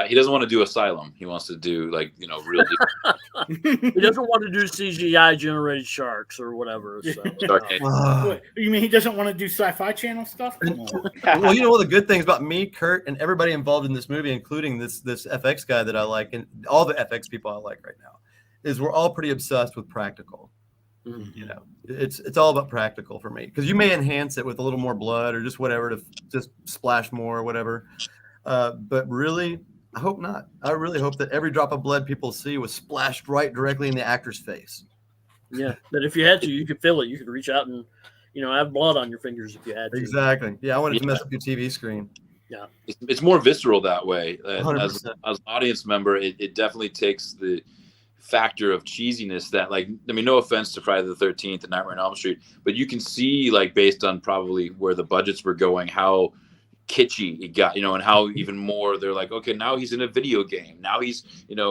He doesn't want to do Asylum. He wants to do real deal. He doesn't want to do CGI generated sharks or whatever. So. You mean he doesn't want to do Sci-Fi Channel stuff? Well, one of the good things about me, Kurt, and everybody involved in this movie, including this FX guy that I like, and all the FX people I like right now, is we're all pretty obsessed with practical. Mm-hmm. It's all about practical for me, because you may enhance it with a little more blood or just whatever to just splash more or whatever. But really, I hope not. I really hope that every drop of blood people see was splashed directly in the actor's face. Yeah, that if you had to, you could feel it. You could reach out and, have blood on your fingers if you had to. Exactly. Yeah, I wanted to mess up your TV screen. Yeah, it's more visceral that way. As an audience member, it definitely takes the factor of cheesiness that, no offense to Friday the 13th and Nightmare on Elm Street, but you can see, based on probably where the budgets were going, how kitschy it got, and how even more they're like, okay, now he's in a video game. Now he's,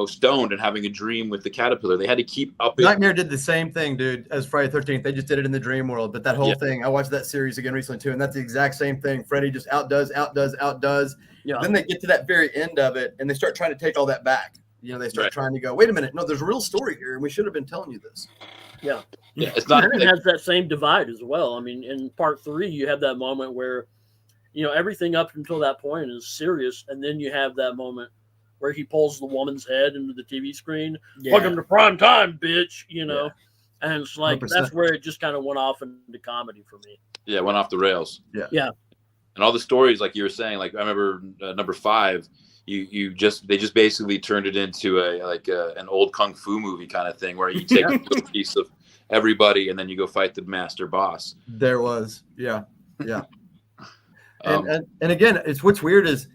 stoned and having a dream with the caterpillar. They had to keep up. Nightmare did the same thing, dude, as Friday 13th. They just did it in the dream world. But that whole thing, I watched that series again recently too, and that's the exact same thing. Freddy just outdoes. Yeah. Then they get to that very end of it, and they start trying to take all that back. They start trying to go, wait a minute, no, there's a real story here, and we should have been telling you this. Yeah. It's not. And it has that same divide as well. I mean, in part 3, you have that moment where, everything up until that point is serious, and then you have that moment where he pulls the woman's head into the TV screen. Yeah. Welcome to prime time, bitch. And it's like 100%. that's where it just kind of went off into comedy for me. Yeah, went off the rails. Yeah. And all the stories, like you were saying, like I remember number 5. They just basically turned it into an old kung fu movie kind of thing where you take a little piece of everybody and then you go fight the master boss. There was, yeah. And again, it's what's weird is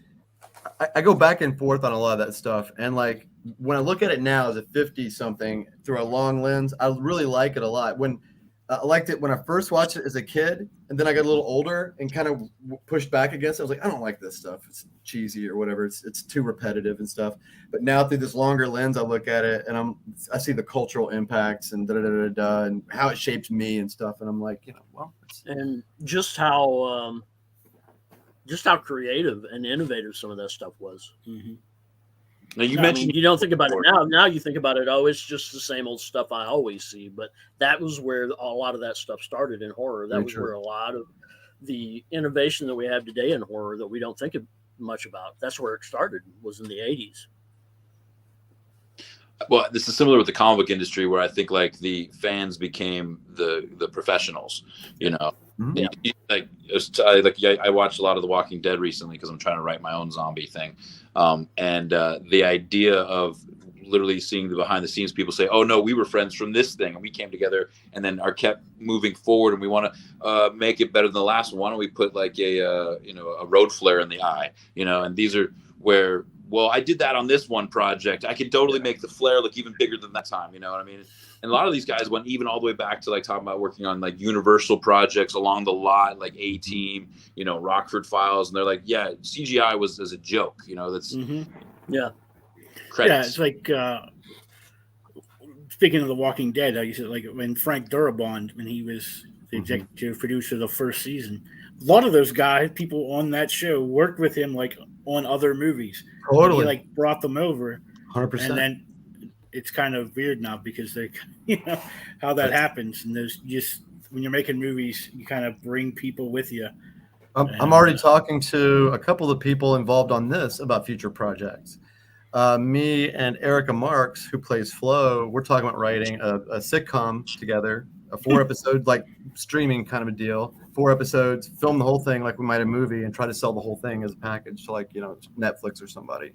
I go back and forth on a lot of that stuff, and like when I look at it now as a 50-something through a long lens, I really like it a lot. When I liked it when I first watched it as a kid, and then I got a little older and kind of pushed back against it. I was like, I don't like this stuff. It's cheesy or whatever. It's too repetitive and stuff. But now through this longer lens, I look at it and I see the cultural impacts and and how it shaped me and stuff. And I'm like, And just how creative and innovative some of that stuff was. Mm-hmm. Now you mentioned you don't think about it now. Now you think about it, it's just the same old stuff I always see. But that was where a lot of that stuff started in horror. That was where a lot of the innovation that we have today in horror that we don't think much about. That's where it started, was in the 80s. Well, this is similar with the comic book industry, where I think like the fans became the professionals. Mm-hmm. I watched a lot of The Walking Dead recently because I'm trying to write my own zombie thing, and the idea of literally seeing the behind the scenes people say, "Oh no, we were friends from this thing, and we came together, and then are kept moving forward, and we want to make it better than the last one. Why don't we put like a road flare in the eye, And these are where. Well, I did that on this one project. I could totally make the flare look even bigger than that time. You know what I mean? And a lot of these guys went even all the way back to like talking about working on like Universal projects along the lot, like A-Team, Rockford Files. And they're like, yeah, CGI was as a joke, that's Yeah. credits. Yeah, it's like speaking of The Walking Dead, I used to like when Frank Darabont, when he was the executive producer of the first season, a lot of those guys, people on that show worked with him like on other movies. Totally. He like brought them over. 100%. And then it's kind of weird now because they, how that happens. And there's just, when you're making movies, you kind of bring people with you. I'm already talking to a couple of people involved on this about future projects. Me and Erica Marks, who plays Flo, we're talking about writing a sitcom together, a 4-episode like streaming kind of a deal. 4 episodes, film the whole thing like we might a movie, and try to sell the whole thing as a package to like Netflix or somebody.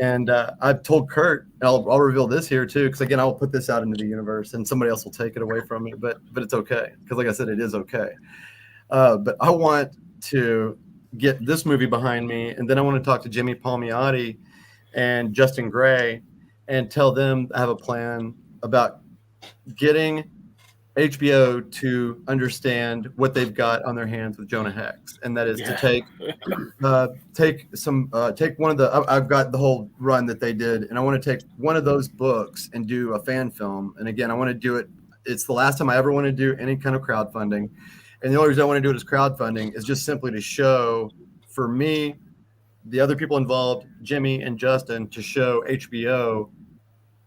And I've told Kurt, and I'll reveal this here too, because again I'll put this out into the universe, and somebody else will take it away from me, but it's okay, because like I said, it is okay. But I want to get this movie behind me, and then I want to talk to Jimmy Palmiotti and Justin Gray and tell them I have a plan about getting HBO to understand what they've got on their hands with Jonah Hex, and that is to take one of the. I've got the whole run that they did, and I want to take one of those books and do a fan film. And again, I want to do it. It's the last time I ever want to do any kind of crowdfunding, and the only reason I want to do it as crowdfunding is just simply to show, for me, the other people involved, Jimmy and Justin, to show HBO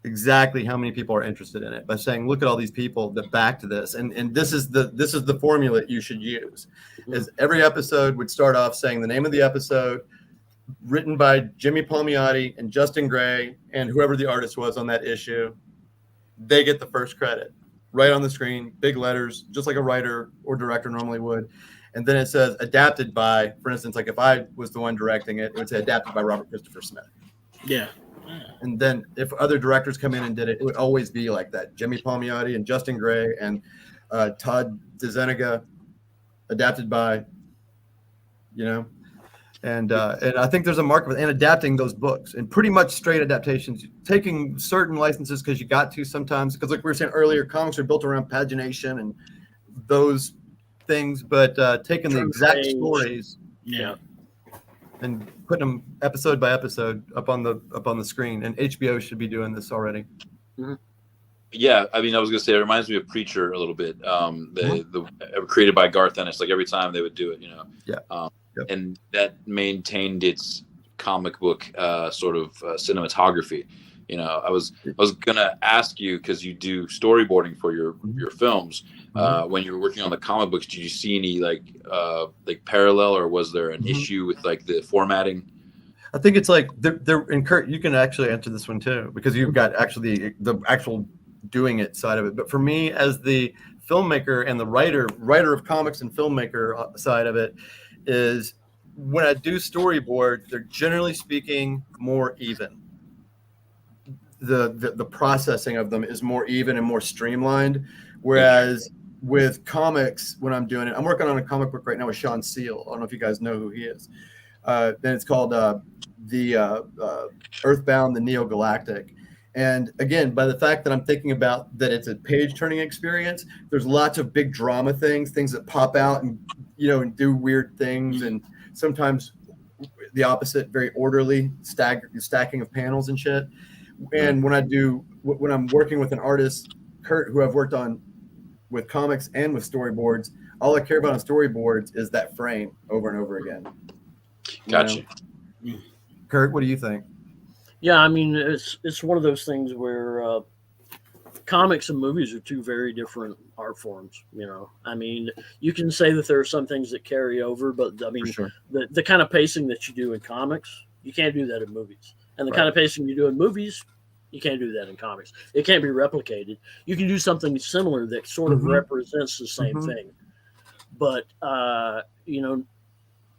exactly how many people are interested in it by saying, look at all these people that backed this, and this is the formula you should use. Is every episode would start off saying the name of the episode, written by Jimmy Palmiotti and Justin Gray and whoever the artist was on that issue. They get the first credit right on the screen, big letters, just like a writer or director normally would. And then it says adapted by, for instance, like if I was the one directing it, it would say adapted by Robert Christopher Smith. Yeah. And then if other directors come in and did it, it would always be like that. Jimmy Palmiotti and Justin Gray and Todd DeZuniga, adapted by, and I think there's a market in adapting those books, and pretty much straight adaptations, taking certain licenses because you got to sometimes, because like we were saying earlier, comics are built around pagination and those things, but taking the exact stories. Yeah. and putting them episode by episode up on the screen. And HBO should be doing this already. Yeah, I mean, I was gonna say it reminds me of Preacher a little bit. The created by Garth Ennis. Like every time they would do it, Yeah. And that maintained its comic book sort of cinematography. I was gonna ask you, because you do storyboarding for your films. When you were working on the comic books, did you see any like parallel, or was there an issue with like the formatting? I think it's like they're and Kurt, you can actually answer this one too, because you've got actually the actual doing it side of it. But for me, as the filmmaker and the writer of comics and filmmaker side of it, is when I do storyboard, they're generally speaking more even. The processing of them is more even and more streamlined. Whereas with comics, when I'm doing it, I'm working on a comic book right now with Sean Seal. I don't know if you guys know who he is. Then it's called the Earthbound, the Neo Galactic. And again, by the fact that I'm thinking about that it's a page turning experience, there's lots of big drama things that pop out and and do weird things, and sometimes the opposite, very orderly stacking of panels and shit. And when I'm working with an artist, Kurt, who I've worked on with comics and with storyboards, all I care about on storyboards is that frame over and over again. Gotcha. Kurt, what do you think? Yeah, I mean, it's one of those things where comics and movies are two very different art forms. I mean, you can say that there are some things that carry over, but I mean, sure. the kind of pacing that you do in comics, you can't do that in movies. And the kind of pacing you do in movies, you can't do that in comics. It can't be replicated. You can do something similar that sort of represents the same thing. But,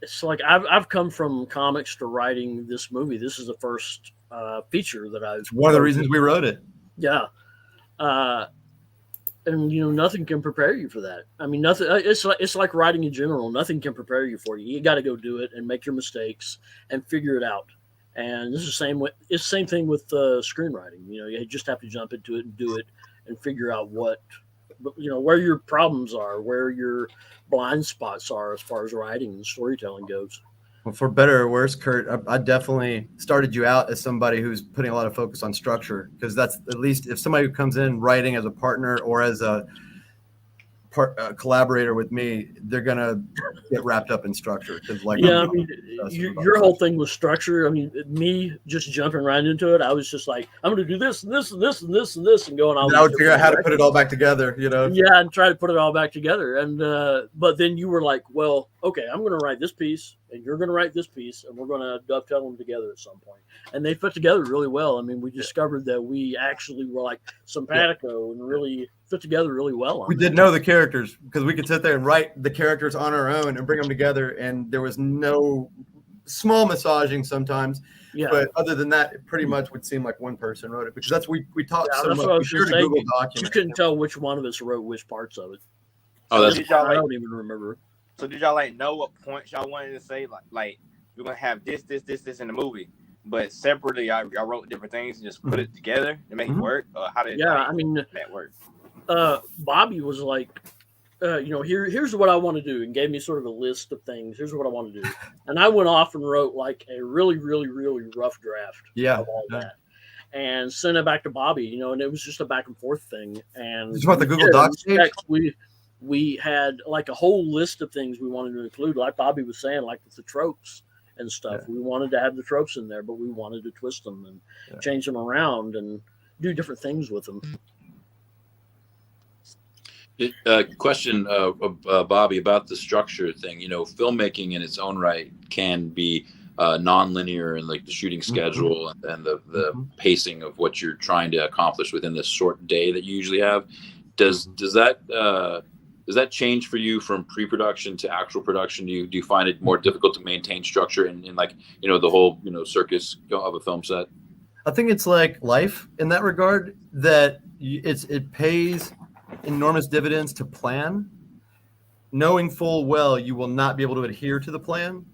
it's like I've come from comics to writing this movie. This is the first feature that I've. It's one of the reasons we wrote it. Yeah. And nothing can prepare you for that. I mean, nothing. It's like writing in general. Nothing can prepare you for you. You got to go do it and make your mistakes and figure it out. And this is the same thing with screenwriting. You just have to jump into it and do it and figure out where your problems are, where your blind spots are as far as writing and storytelling goes. Well, for better or worse, Kurt, I definitely started you out as somebody who's putting a lot of focus on structure, because that's, at least if somebody who comes in writing as a partner or as a collaborator with me, they're gonna get wrapped up in structure. I mean, your whole thing was structure. I mean, me just jumping right into it, I was just like, I'm gonna do this and this and this and this and this, and going on. I would figure out how to put it all back together, Yeah, and try to put it all back together. And but then you were like, well, okay, I'm gonna write this piece, and you're gonna write this piece, and we're gonna dovetail them together at some point. And they fit together really well. I mean, we discovered that we actually were like simpatico and really fit together really well. We did know the characters, because we could sit there and write the characters on our own and bring them together, and there was no small massaging sometimes. Yeah. But other than that, it pretty much would seem like one person wrote it, because that's we talked so much. We shared a Google document. You couldn't tell which one of us wrote which parts of it. Oh, I don't even remember. So did y'all know what points y'all wanted to say? Like we're gonna have this in the movie, but separately y'all wrote different things and just put it together to make it work? Or how did that work? Bobby was like, here's what I want to do, and gave me sort of a list of things. Here's what I want to do, and I went off and wrote like a really, really, really rough draft of all that, and sent it back to Bobby. And it was just a back and forth thing. And it's about the Google Docs page. We had like a whole list of things we wanted to include, like Bobby was saying, like the tropes and stuff. Yeah. We wanted to have the tropes in there, but we wanted to twist them and change them around and do different things with them. Question, Bobby, about the structure thing. Filmmaking in its own right can be non-linear, and like the shooting schedule and the pacing of what you're trying to accomplish within this short day that you usually have. Does that change for you from pre-production to actual production? Do you find it more difficult to maintain structure in like the whole circus of a film set? I think it's like life in that regard, that it pays enormous dividends to plan, knowing full well you will not be able to adhere to the plan.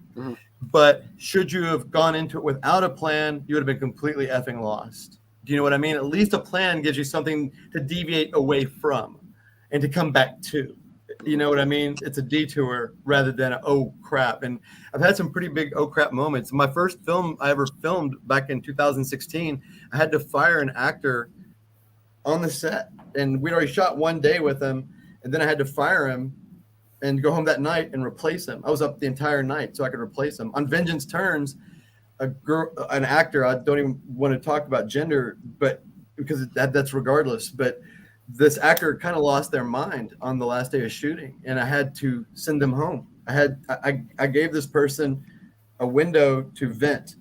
But should you have gone into it without a plan, you would have been completely effing lost. Do you know what I mean? At least a plan gives you something to deviate away from and to come back to. You know what I mean? It's a detour rather than a oh crap. And I've had some pretty big oh crap moments. My first film I ever filmed back in 2016, I had to fire an actor on the set, and we'd already shot one day with him, and then I had to fire him and go home that night and replace him. I was up the entire night so I could replace him. On Vengeance Turns, an actor, I don't even want to talk about gender, but because that's regardless, but this actor kind of lost their mind on the last day of shooting, and I had to send them home. I gave this person a window to vent.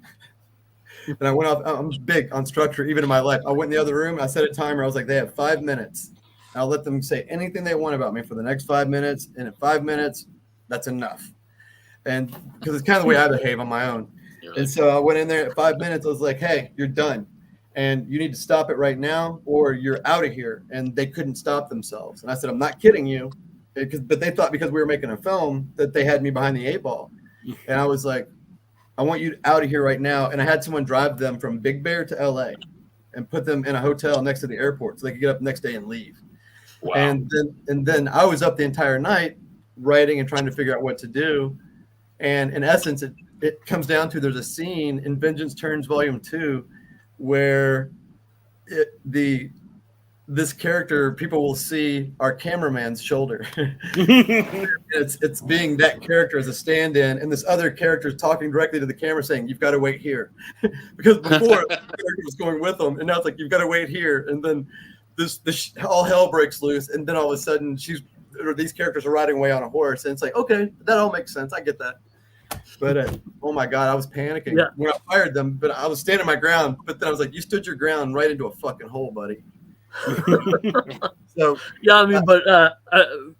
And I went off. I'm big on structure, even in my life. I went in the other room. I set a timer. I was like, they have 5 minutes. I'll let them say anything they want about me for the next 5 minutes. And at 5 minutes, that's enough. And because it's kind of the way I behave on my own. And so I went in there at 5 minutes. I was like, hey, you're done. And you need to stop it right now or you're out of here. And they couldn't stop themselves. And I said, I'm not kidding you. But they thought because we were making a film that they had me behind the 8 ball. And I was like, I want you out of here right now. And I had someone drive them from Big Bear to LA and put them in a hotel next to the airport so they could get up the next day and leave. Wow. And then I was up the entire night writing and trying to figure out what to do. And in essence, it comes down to there's a scene in Vengeance Turns Volume 2 where this character, people will see our cameraman's shoulder. it's being that character as a stand-in, and this other character is talking directly to the camera saying, you've got to wait here. Because before, the character was going with them, and now it's like, you've got to wait here. And then this all hell breaks loose, and then all of a sudden, these characters are riding away on a horse, and it's like, okay, that all makes sense. I get that. But oh my God, I was panicking when I fired them, but I was standing my ground. But then I was like, you stood your ground right into a fucking hole, buddy. So yeah, I mean, but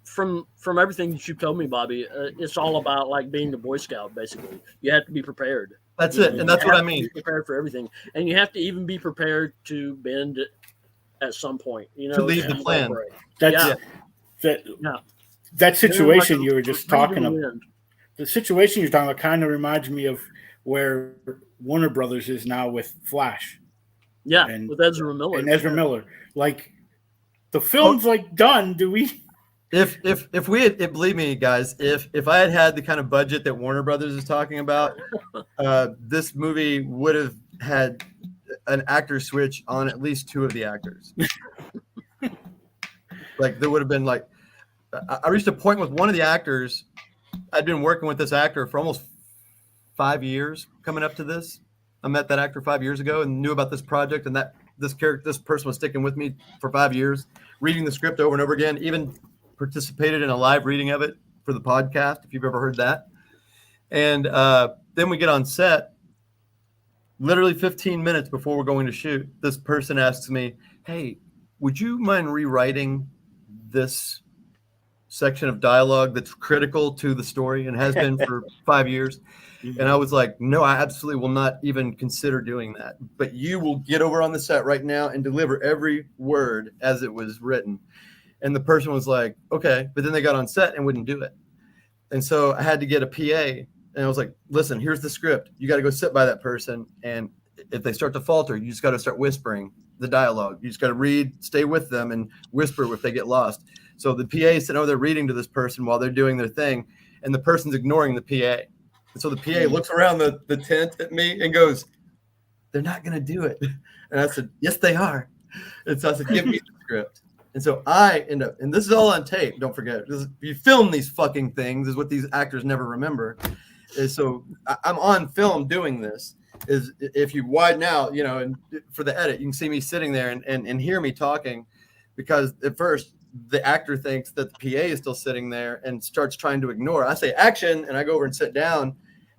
from everything that you've told me, Bobby, it's all about like being the Boy Scout. Basically, you have to be prepared. That's it, and that's what I mean. Be prepared for everything, and you have to even be prepared to bend at some point. You know, to leave the plan. That situation you were just talking about. The situation you're talking about kind of reminds me of where Warner Brothers is now with Flash. Yeah, with Ezra Miller. And Ezra Miller. Like, the film's like done. Do we? If we had, believe me, guys, if I had the kind of budget that Warner Brothers is talking about, this movie would have had an actor switch on at least 2 of the actors. Like, there would have been like, I reached a point with one of the actors. I'd been working with this actor for almost 5 years coming up to this. I met that actor 5 years ago and knew about this project, and that this person was sticking with me for 5 years, reading the script over and over again, even participated in a live reading of it for the podcast, if you've ever heard that. And then we get on set, literally 15 minutes before we're going to shoot, this person asks me, hey, would you mind rewriting this section of dialogue that's critical to the story and has been for 5 years? And I was like, no, I absolutely will not even consider doing that. But you will get over on the set right now and deliver every word as it was written. And the person was like, okay. But then they got on set and wouldn't do it. And so I had to get a PA. And I was like, listen, here's the script. You got to go sit by that person. And if they start to falter, you just got to start whispering the dialogue. You just got to read, stay with them, and whisper if they get lost. So the PA is sitting over there reading to this person while they're doing their thing. And the person's ignoring the PA. And so the PA looks around the tent at me and goes, they're not going to do it. And I said, yes, they are. And so I said, give me the script. And so I end up, and this is all on tape, don't forget. You film these fucking things is what these actors never remember. And so I'm on film doing this. Is if you widen out, you know, and for the edit, you can see me sitting there and hear me talking, because at first the actor thinks that the PA is still sitting there and starts trying to ignore. I say action, and I go over and sit down.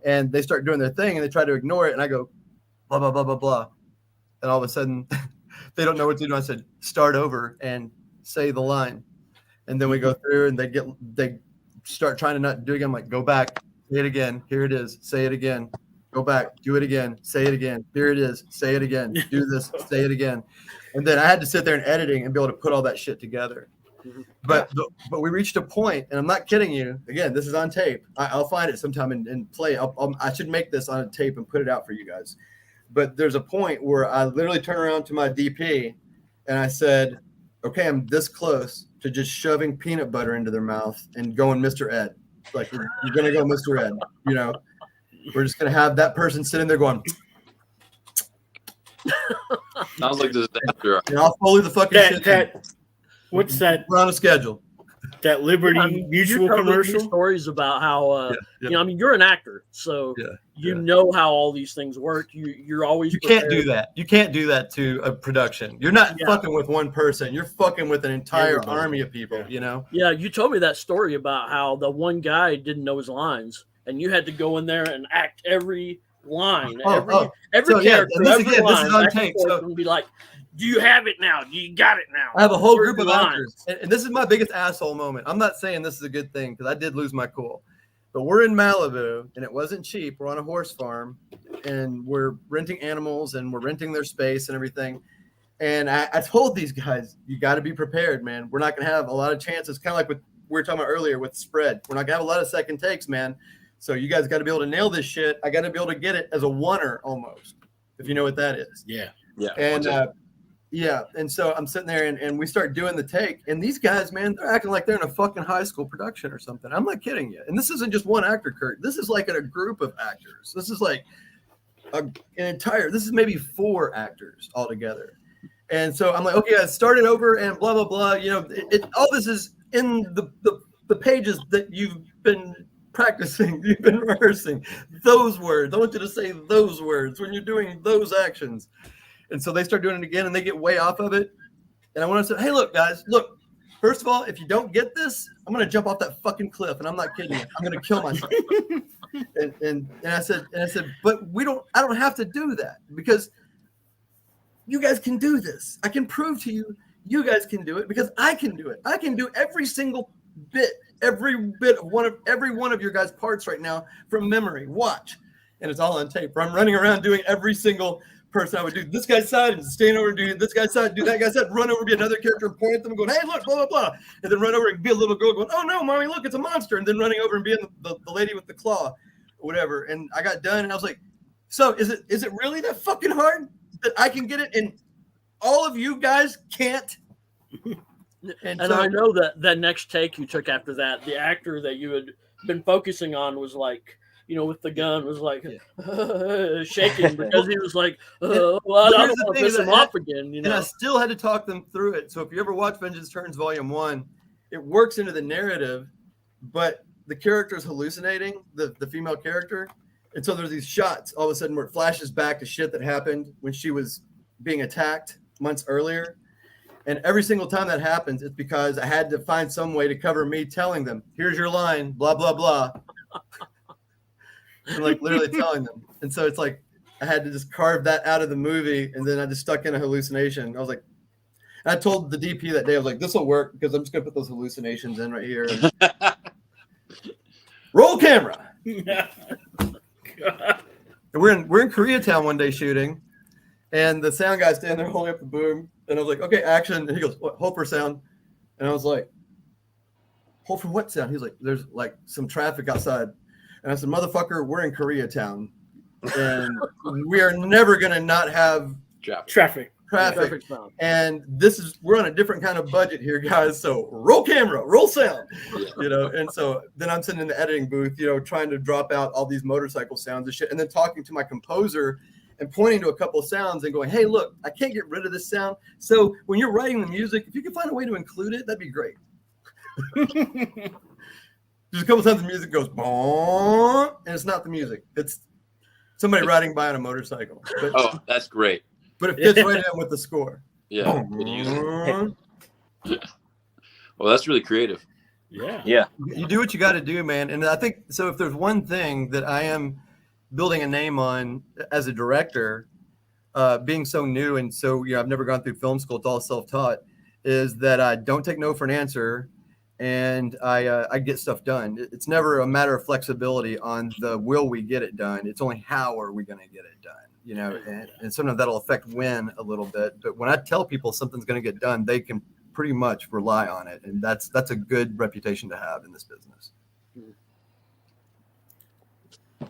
And they start doing their thing, and they try to ignore it. And I go, blah, blah, blah, blah, blah. And all of a sudden, they don't know what to do. I said, start over and say the line. And then we go through, and they start trying to not do it again. I'm like, go back, say it again. Here it is. Say it again. Go back, do it again. Say it again. Here it is. Say it again. Do this. Say it again. And then I had to sit there and editing and be able to put all that shit together. But we reached a point, and I'm not kidding you. Again, this is on tape. I'll find it sometime and play. I should make this on a tape and put it out for you guys. But there's a point where I literally turn around to my DP, and I said, okay, I'm this close to just shoving peanut butter into their mouth and going Mr. Ed. Like, you're going to go Mr. Ed, you know? We're just going to have that person sitting there going, Sounds like disaster. and I'll follow the fucking shit. What's that? We're on a schedule. That Liberty I mean, Mutual you told me commercial? these stories about how you know, I mean, you're an actor, so you Yeah. know how all these things work. You're always You can't prepared. do that. You can't do that to a production. You're not Yeah. fucking with one person. You're fucking with an entire Everybody. army of people, you know? Yeah, you told me that story about how the one guy didn't know his lines, and you had to go in there and act every line, every So, yeah, character, and this, every again, this line, is on back and tape, forth, so- and be like, "Do you have it now? Do you got it now?" I have a whole Where's group of the lines? actors, and this is my biggest asshole moment. I'm not saying this is a good thing because I did lose my cool, but we're in Malibu and it wasn't cheap. We're on a horse farm and we're renting animals and we're renting their space and everything. And I told these guys, you got to be prepared, man. We're not going to have a lot of chances. Kind of like what we were talking about earlier with spread. We're not going to have a lot of second takes, man. So you guys got to be able to nail this shit. I got to be able to get it as a oneer almost, if you know what that is. Yeah. Yeah. And yeah, and so I'm sitting there and we start doing the take, and these guys, man, they're acting like they're in a fucking high school production or something. I'm not kidding you. And this isn't just one actor, Kurt. This is like a group of actors. This is like this is maybe 4 actors altogether. And so I'm like, okay, guys, start it over and blah, blah, blah. You know, all this is in the pages that you've been practicing, you've been rehearsing. Those words. I want you to say those words when you're doing those actions. And so they start doing it again and they get way off of it. And I want to say, hey, look, guys, look, first of all, if you don't get this, I'm going to jump off that fucking cliff. And I'm not kidding you. I'm going to kill myself. and I said, but I don't have to do that because you guys can do this. I can prove to you guys can do it because I can do it. I can do every single bit, every one of your guys' parts right now from memory. Watch. And it's all on tape. I'm running around doing every single person. I would do this guy's side and stand over and do this guy's side, do that guy's side, run over, be another character and point at them and going, hey, look, blah, blah, blah. And then run over and be a little girl going, oh no, mommy, look, it's a monster. And then running over and being the lady with the claw or whatever. And I got done and I was like, so is it really that fucking hard that I can get it and all of you guys can't? And I know that next take you took after that, the actor that you had been focusing on was like, you know, with the gun was like shaking because he was like, well, I don't want to piss him off again. You know, and I still had to talk them through it. So if you ever watch Vengeance Turns Volume 1, it works into the narrative, but the character is hallucinating, the female character. And so there's these shots all of a sudden where it flashes back to shit that happened when she was being attacked months earlier. And every single time that happens, it's because I had to find some way to cover me telling them, here's your line, blah, blah, blah. And like literally telling them. And so it's like I had to just carve that out of the movie. And then I just stuck in a hallucination. I was like, I told the DP that day, I was like, this will work because I'm just going to put those hallucinations in right here. And roll camera. And we're in Koreatown one day shooting. And the sound guy's standing there holding up the boom. And I was like, okay, action. And he goes, what, hold for sound. And I was like, hold for what sound? He's like, there's like some traffic outside. And I said, motherfucker, we're in Koreatown. And we are never going to not have Traffic. sound. And we're on a different kind of budget here, guys. So roll camera, roll sound, you know. And so then I'm sitting in the editing booth, you know, trying to drop out all these motorcycle sounds and shit. And then talking to my composer and pointing to a couple of sounds and going, hey, look, I can't get rid of this sound. So when you're writing the music, if you can find a way to include it, that'd be great. There's a couple times the music goes boom, and it's not the music. It's somebody riding by on a motorcycle. But, oh, that's great. But it fits right in with the score. Yeah. Well, that's really creative. Yeah. You do what you got to do, man. And I think so. If there's one thing that I am building a name on as a director, being so new and so, you know, I've never gone through film school, it's all self-taught, is that I don't take no for an answer. And I get stuff done. It's never a matter of flexibility on the will we get it done. It's only how are we going to get it done, you know, and sometimes that'll affect when a little bit. But when I tell people something's going to get done, they can pretty much rely on it. And that's a good reputation to have in this business.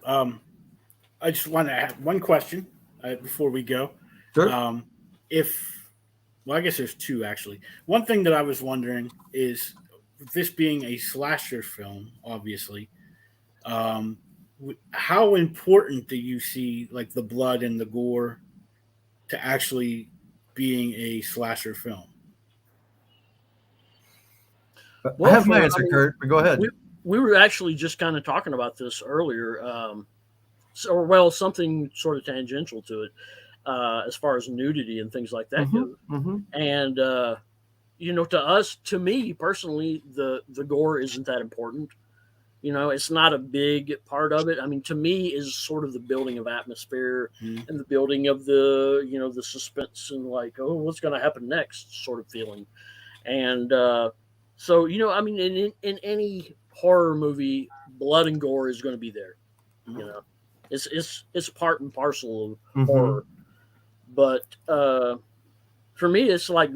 I just want to have one question before we go. Sure. If Well, I guess there's two actually. One thing that I was wondering is, with this being a slasher film, obviously, how important do you see like the blood and the gore to actually being a slasher film? I have my answer, Kurt, but go ahead. We were actually just kind of talking about this earlier. Something sort of tangential to it, as far as nudity and things like that go. And to me personally, the gore isn't that important. It's not a big part of it. I mean, to me, is sort of the building of atmosphere and the building of the the suspense and like, oh, what's going to happen next sort of feeling. And so I mean, in any horror movie, blood and gore is going to be there. It's part and parcel of horror. But for me, it's like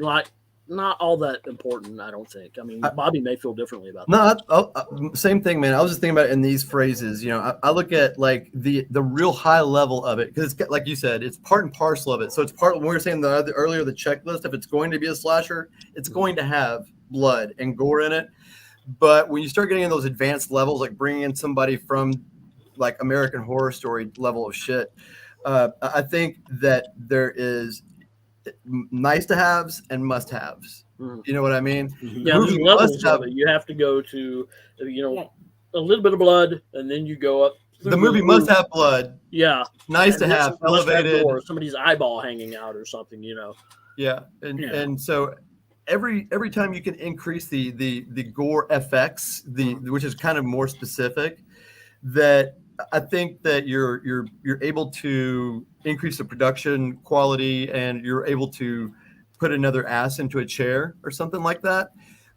not all that important, I don't think. I mean, Bobby may feel differently about that. No, same thing, man. I was just thinking about it in these phrases. I look at like the real high level of it, because it's like you said, it's part and parcel of it. So it's part, when we were saying earlier, the checklist, if it's going to be a slasher, it's going to have blood and gore in it. But when you start getting in those advanced levels, like bringing in somebody from like American Horror Story level of shit, I think that there is nice to haves and must haves. You know what I mean? Yeah, there's levels of it. You have to go to a little bit of blood, and then you go up. The movie must have blood. Yeah, nice to have elevated, or somebody's eyeball hanging out or something. Yeah, and so every time you can increase the gore FX, which is kind of more specific, that I think that you're able to increase the production quality, and you're able to put another ass into a chair or something like that.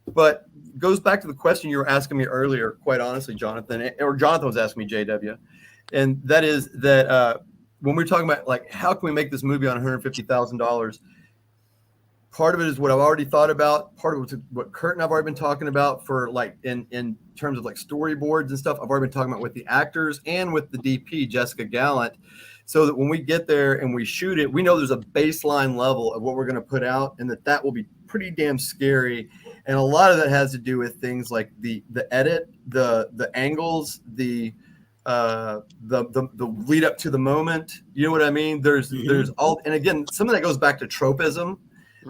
But goes back to the question you were asking me earlier, quite honestly, Jonathan, or Jonathan was asking me, JW, and that is that when we're talking about like how can we make this movie on $150,000, part of it is what I've already thought about. Part of it is what Kurt and I've already been talking about for like in terms of like storyboards and stuff. I've already been talking about with the actors and with the DP, Jessica Gallant, so that when we get there and we shoot it, we know there's a baseline level of what we're going to put out, and that will be pretty damn scary. And a lot of that has to do with things like the edit, the angles, the lead up to the moment. You know what I mean? There's all, and again, some of that goes back to tropism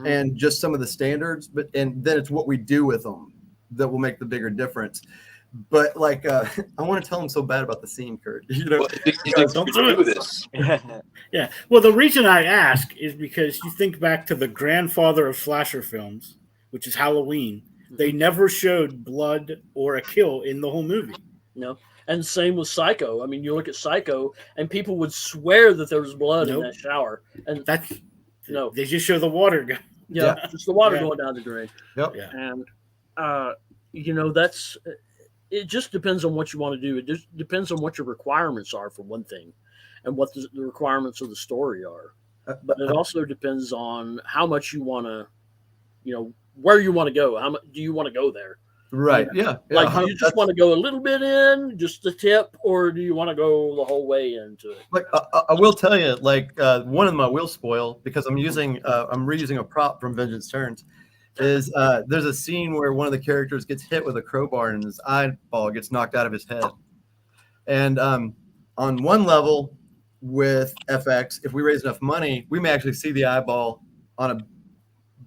and just some of the standards, and then it's what we do with them that will make the bigger difference. But like, I want to tell him so bad about the scene, Kurt. Don't do this. Yeah. Well, the reason I ask is because you think back to the grandfather of slasher films, which is Halloween. They never showed blood or a kill in the whole movie. No. And same with Psycho. I mean, you look at Psycho, and people would swear that there was blood in that shower, and they just show the water go. Yeah, just the water going down the drain. Yep. Yeah. And that's. It just depends on what you want to do. It just depends on what your requirements are, for one thing, and what the requirements of the story are. But it also depends on how much you want to, where you want to go. How much do you want to go there? Right. Yeah. Like, do you just want to go a little bit in, just the tip, or do you want to go the whole way into it? Like, I will tell you, like, one of them I will spoil because I'm reusing a prop from Vengeance Turns. Is there's a scene where one of the characters gets hit with a crowbar and his eyeball gets knocked out of his head. And on one level with FX, if we raise enough money, we may actually see the eyeball on a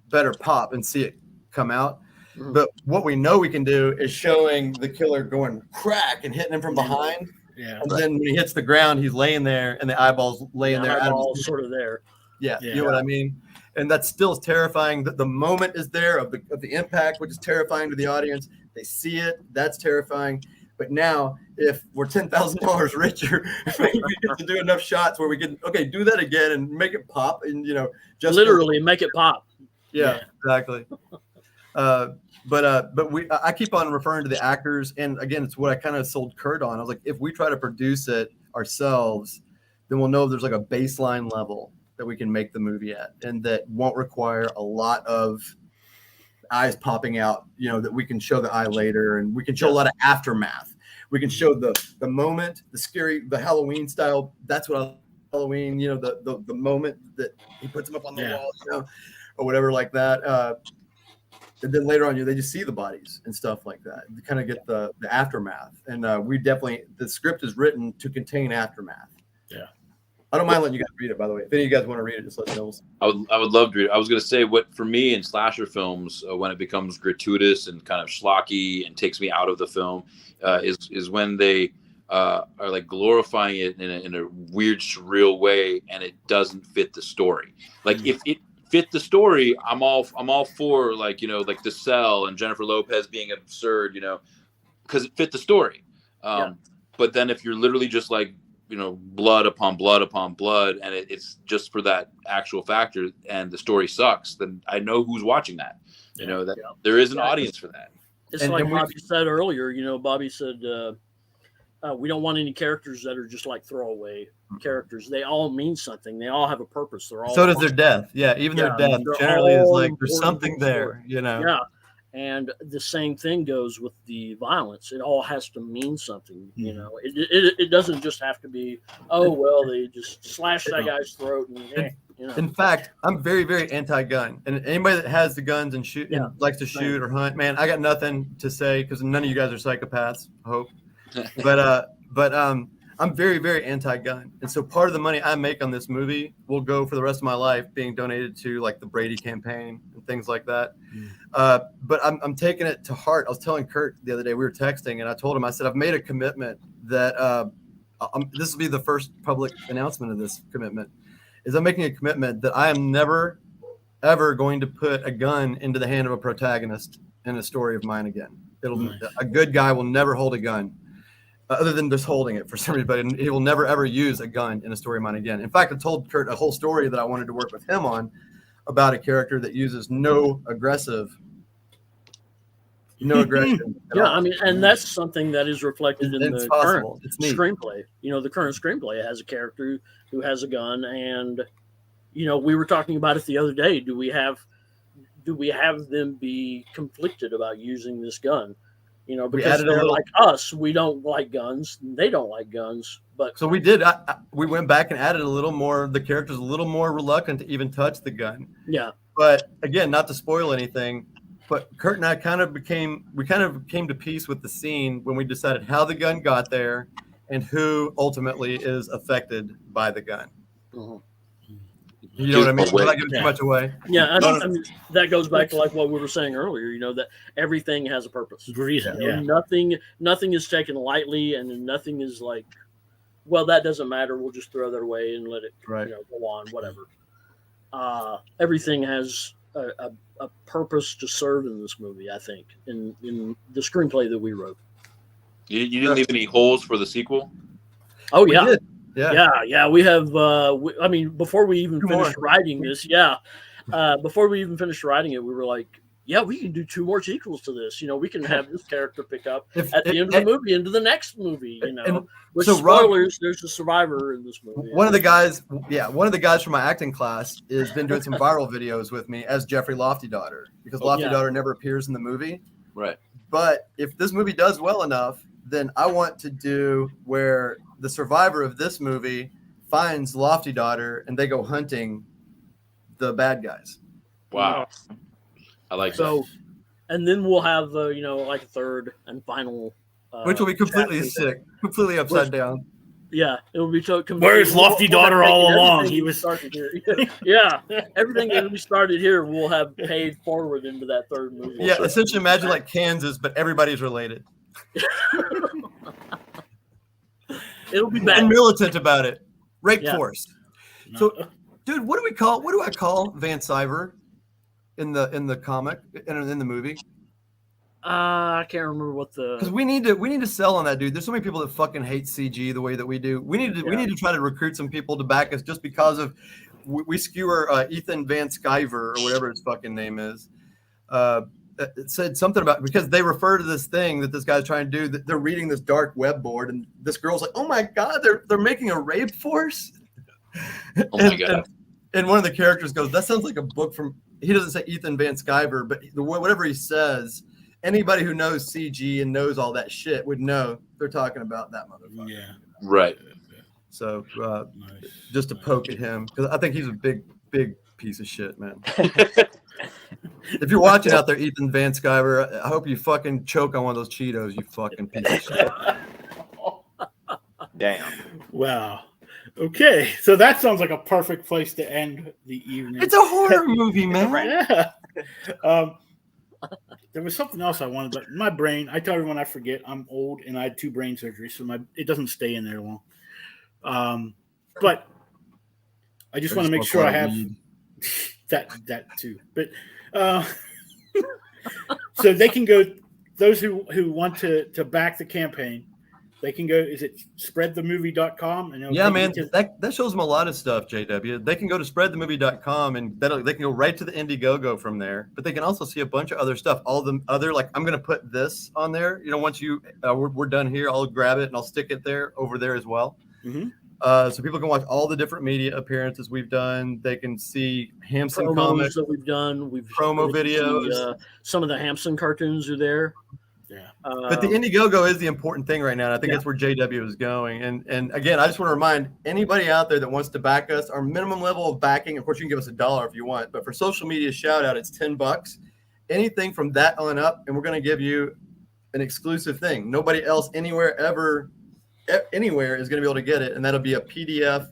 better pop and see it come out. But what we know we can do is showing the killer going crack and hitting him from behind. Yeah. And then when he hits the ground, he's laying there and the eyeball's laying there. Eyeball's sort of there. Yeah. You know what I mean? And that still is terrifying. The moment is there of the impact, which is terrifying to the audience. They see it. That's terrifying. But now, if we're $10,000 richer, we get to do enough shots where we can do that again and make it pop, and just literally make it pop. Yeah. Exactly. But I keep on referring to the actors, and again, it's what I kind of sold Kurt on. I was like, if we try to produce it ourselves, then we'll know there's like a baseline level that we can make the movie at, and that won't require a lot of eyes popping out, that we can show the eye later, and we can show a lot of aftermath. We can show the moment, the scary, the Halloween style. That's what Halloween, the moment that he puts him up on the wall, or whatever like that. And then later on, they just see the bodies and stuff like that. You kind of get the aftermath. And the script is written to contain aftermath. Yeah. I don't mind letting you guys read it, by the way. If any of you guys want to read it, just let me know. I would love to read it. I was going to say, what for me in slasher films, when it becomes gratuitous and kind of schlocky and takes me out of the film, is when they are like glorifying it in a weird, surreal way, and it doesn't fit the story. Like if it fit the story, I'm all for, like, like The Cell and Jennifer Lopez being absurd, because it fit the story. But then if you're literally just like, blood upon blood upon blood, and it's just for that actual factor, and the story sucks, then I know who's watching that. There is an audience for that. It's like Bobby said earlier. Bobby said we don't want any characters that are just like throwaway characters. They all mean something. They all have a purpose. They're all so does their death. Yeah, even their death generally is like there's something there. Yeah. And the same thing goes with the violence. It all has to mean something, It doesn't just have to be, oh, well, they just slashed that guy's throat. In fact, I'm very, very anti-gun. And anybody that has the guns and likes to shoot or hunt, man, I got nothing to say because none of you guys are psychopaths, I hope. But I'm very, very anti-gun. And so part of the money I make on this movie will go for the rest of my life being donated to like the Brady campaign and things like that. But I'm taking it to heart. I was telling Kurt the other day, we were texting, and I told him, I said, I've made a commitment that this will be the first public announcement of this commitment, is I'm making a commitment that I am never, ever going to put a gun into the hand of a protagonist in a story of mine again. A good guy will never hold a gun. Other than just holding it for somebody, and he will never ever use a gun in a story of mine again. In fact, I told Kurt a whole story that I wanted to work with him on about a character that uses no aggression. Yeah, I mean, and that's something that is reflected in the current screenplay. The current screenplay has a character who has a gun, and we were talking about it the other day. Do we have them be conflicted about using this gun? Because they're like us, we don't like guns. They don't like guns. But so we did. We went back and added a little more. The character's a little more reluctant to even touch the gun. Yeah. But again, not to spoil anything, but Kurt and I kind of came to peace with the scene when we decided how the gun got there and who ultimately is affected by the gun. Mm-hmm. You know what I mean? Without giving too much away. Yeah, I mean, that goes back to like what we were saying earlier. that everything has a purpose. Reason, Nothing is taken lightly, and nothing is like, well, that doesn't matter. We'll just throw that away and let it go on, whatever. Everything has a purpose to serve in this movie. I think in the screenplay that we wrote. You didn't leave any holes for the sequel? Oh yeah. We did. Yeah. We have. Before we even finished writing this, before we even finished writing it, we were like, yeah, we can do 2 more sequels to this. We can have this character pick up at the end of the movie into the next movie. With spoilers, Rob, there's a survivor in this movie. One of the guys from my acting class has been doing some viral videos with me as Jeffrey Lofty Daughter, because Lofty Daughter never appears in the movie. Right. But if this movie does well enough, then I want to do where the survivor of this movie finds Lofty Daughter and they go hunting the bad guys. Wow. I like that. And then we'll have, like a third and final. Which will be completely sick, completely upside down. Yeah, it will be so. Where's Lofty Daughter all along? He was started here. Yeah, everything that we started here, we'll have paid forward into that third movie. Yeah, essentially imagine like Kansas, but everybody's related. It'll be bad. And militant about it. Rape force. So, dude, what do I call Van Syver in the comic and in the movie? I can't remember what because we need to sell on that, dude. There's so many people that fucking hate CG the way that we do. We need to try to recruit some people to back us just because of we skewer Ethan Van Sciver or whatever his fucking name is. It said something about because they refer to this thing that this guy's trying to do, that they're reading this dark web board, and this girl's like, oh my god, they're making a rape force. Oh my god. And one of the characters goes, that sounds like a book from, he doesn't say Ethan Van Sciver, but whatever he says, anybody who knows CG and knows all that shit would know they're talking about that motherfucker. Yeah. Right. So just to poke at him, because I think he's a big piece of shit, man. If you're watching out there, Ethan Van Sciver, I hope you fucking choke on one of those Cheetos, you fucking piece of shit. Damn. Wow. Okay, so that sounds like a perfect place to end the evening. It's a horror movie, man. Yeah. There was something else I wanted, but my brain, I tell everyone I forget. I'm old and I had 2 brain surgeries, so it doesn't stay in there long. But I just want to make sure I have that too. But so they can go, those who want to back the campaign, they can go, is it spreadthemovie.com? And yeah, man, that shows them a lot of stuff, JW. They can go to spreadthemovie.com and they can go right to the Indiegogo from there. But they can also see a bunch of other stuff. All the other, like, I'm going to put this on there. You know, once we're done here, I'll grab it and I'll stick it there over there as well. Mm-hmm. So people can watch all the different media appearances we've done. They can see Hampson promos comics that we've done. Promo videos. Some of the Hampson cartoons are there. Yeah. But the Indiegogo is the important thing right now. And I think that's where JW is going. And again, I just want to remind anybody out there that wants to back us, our minimum level of backing, of course, you can give us $1 if you want, but for social media shout out, it's $10. Anything from that on up, and we're going to give you an exclusive thing. Nobody else anywhere is going to be able to get it. And that'll be a PDF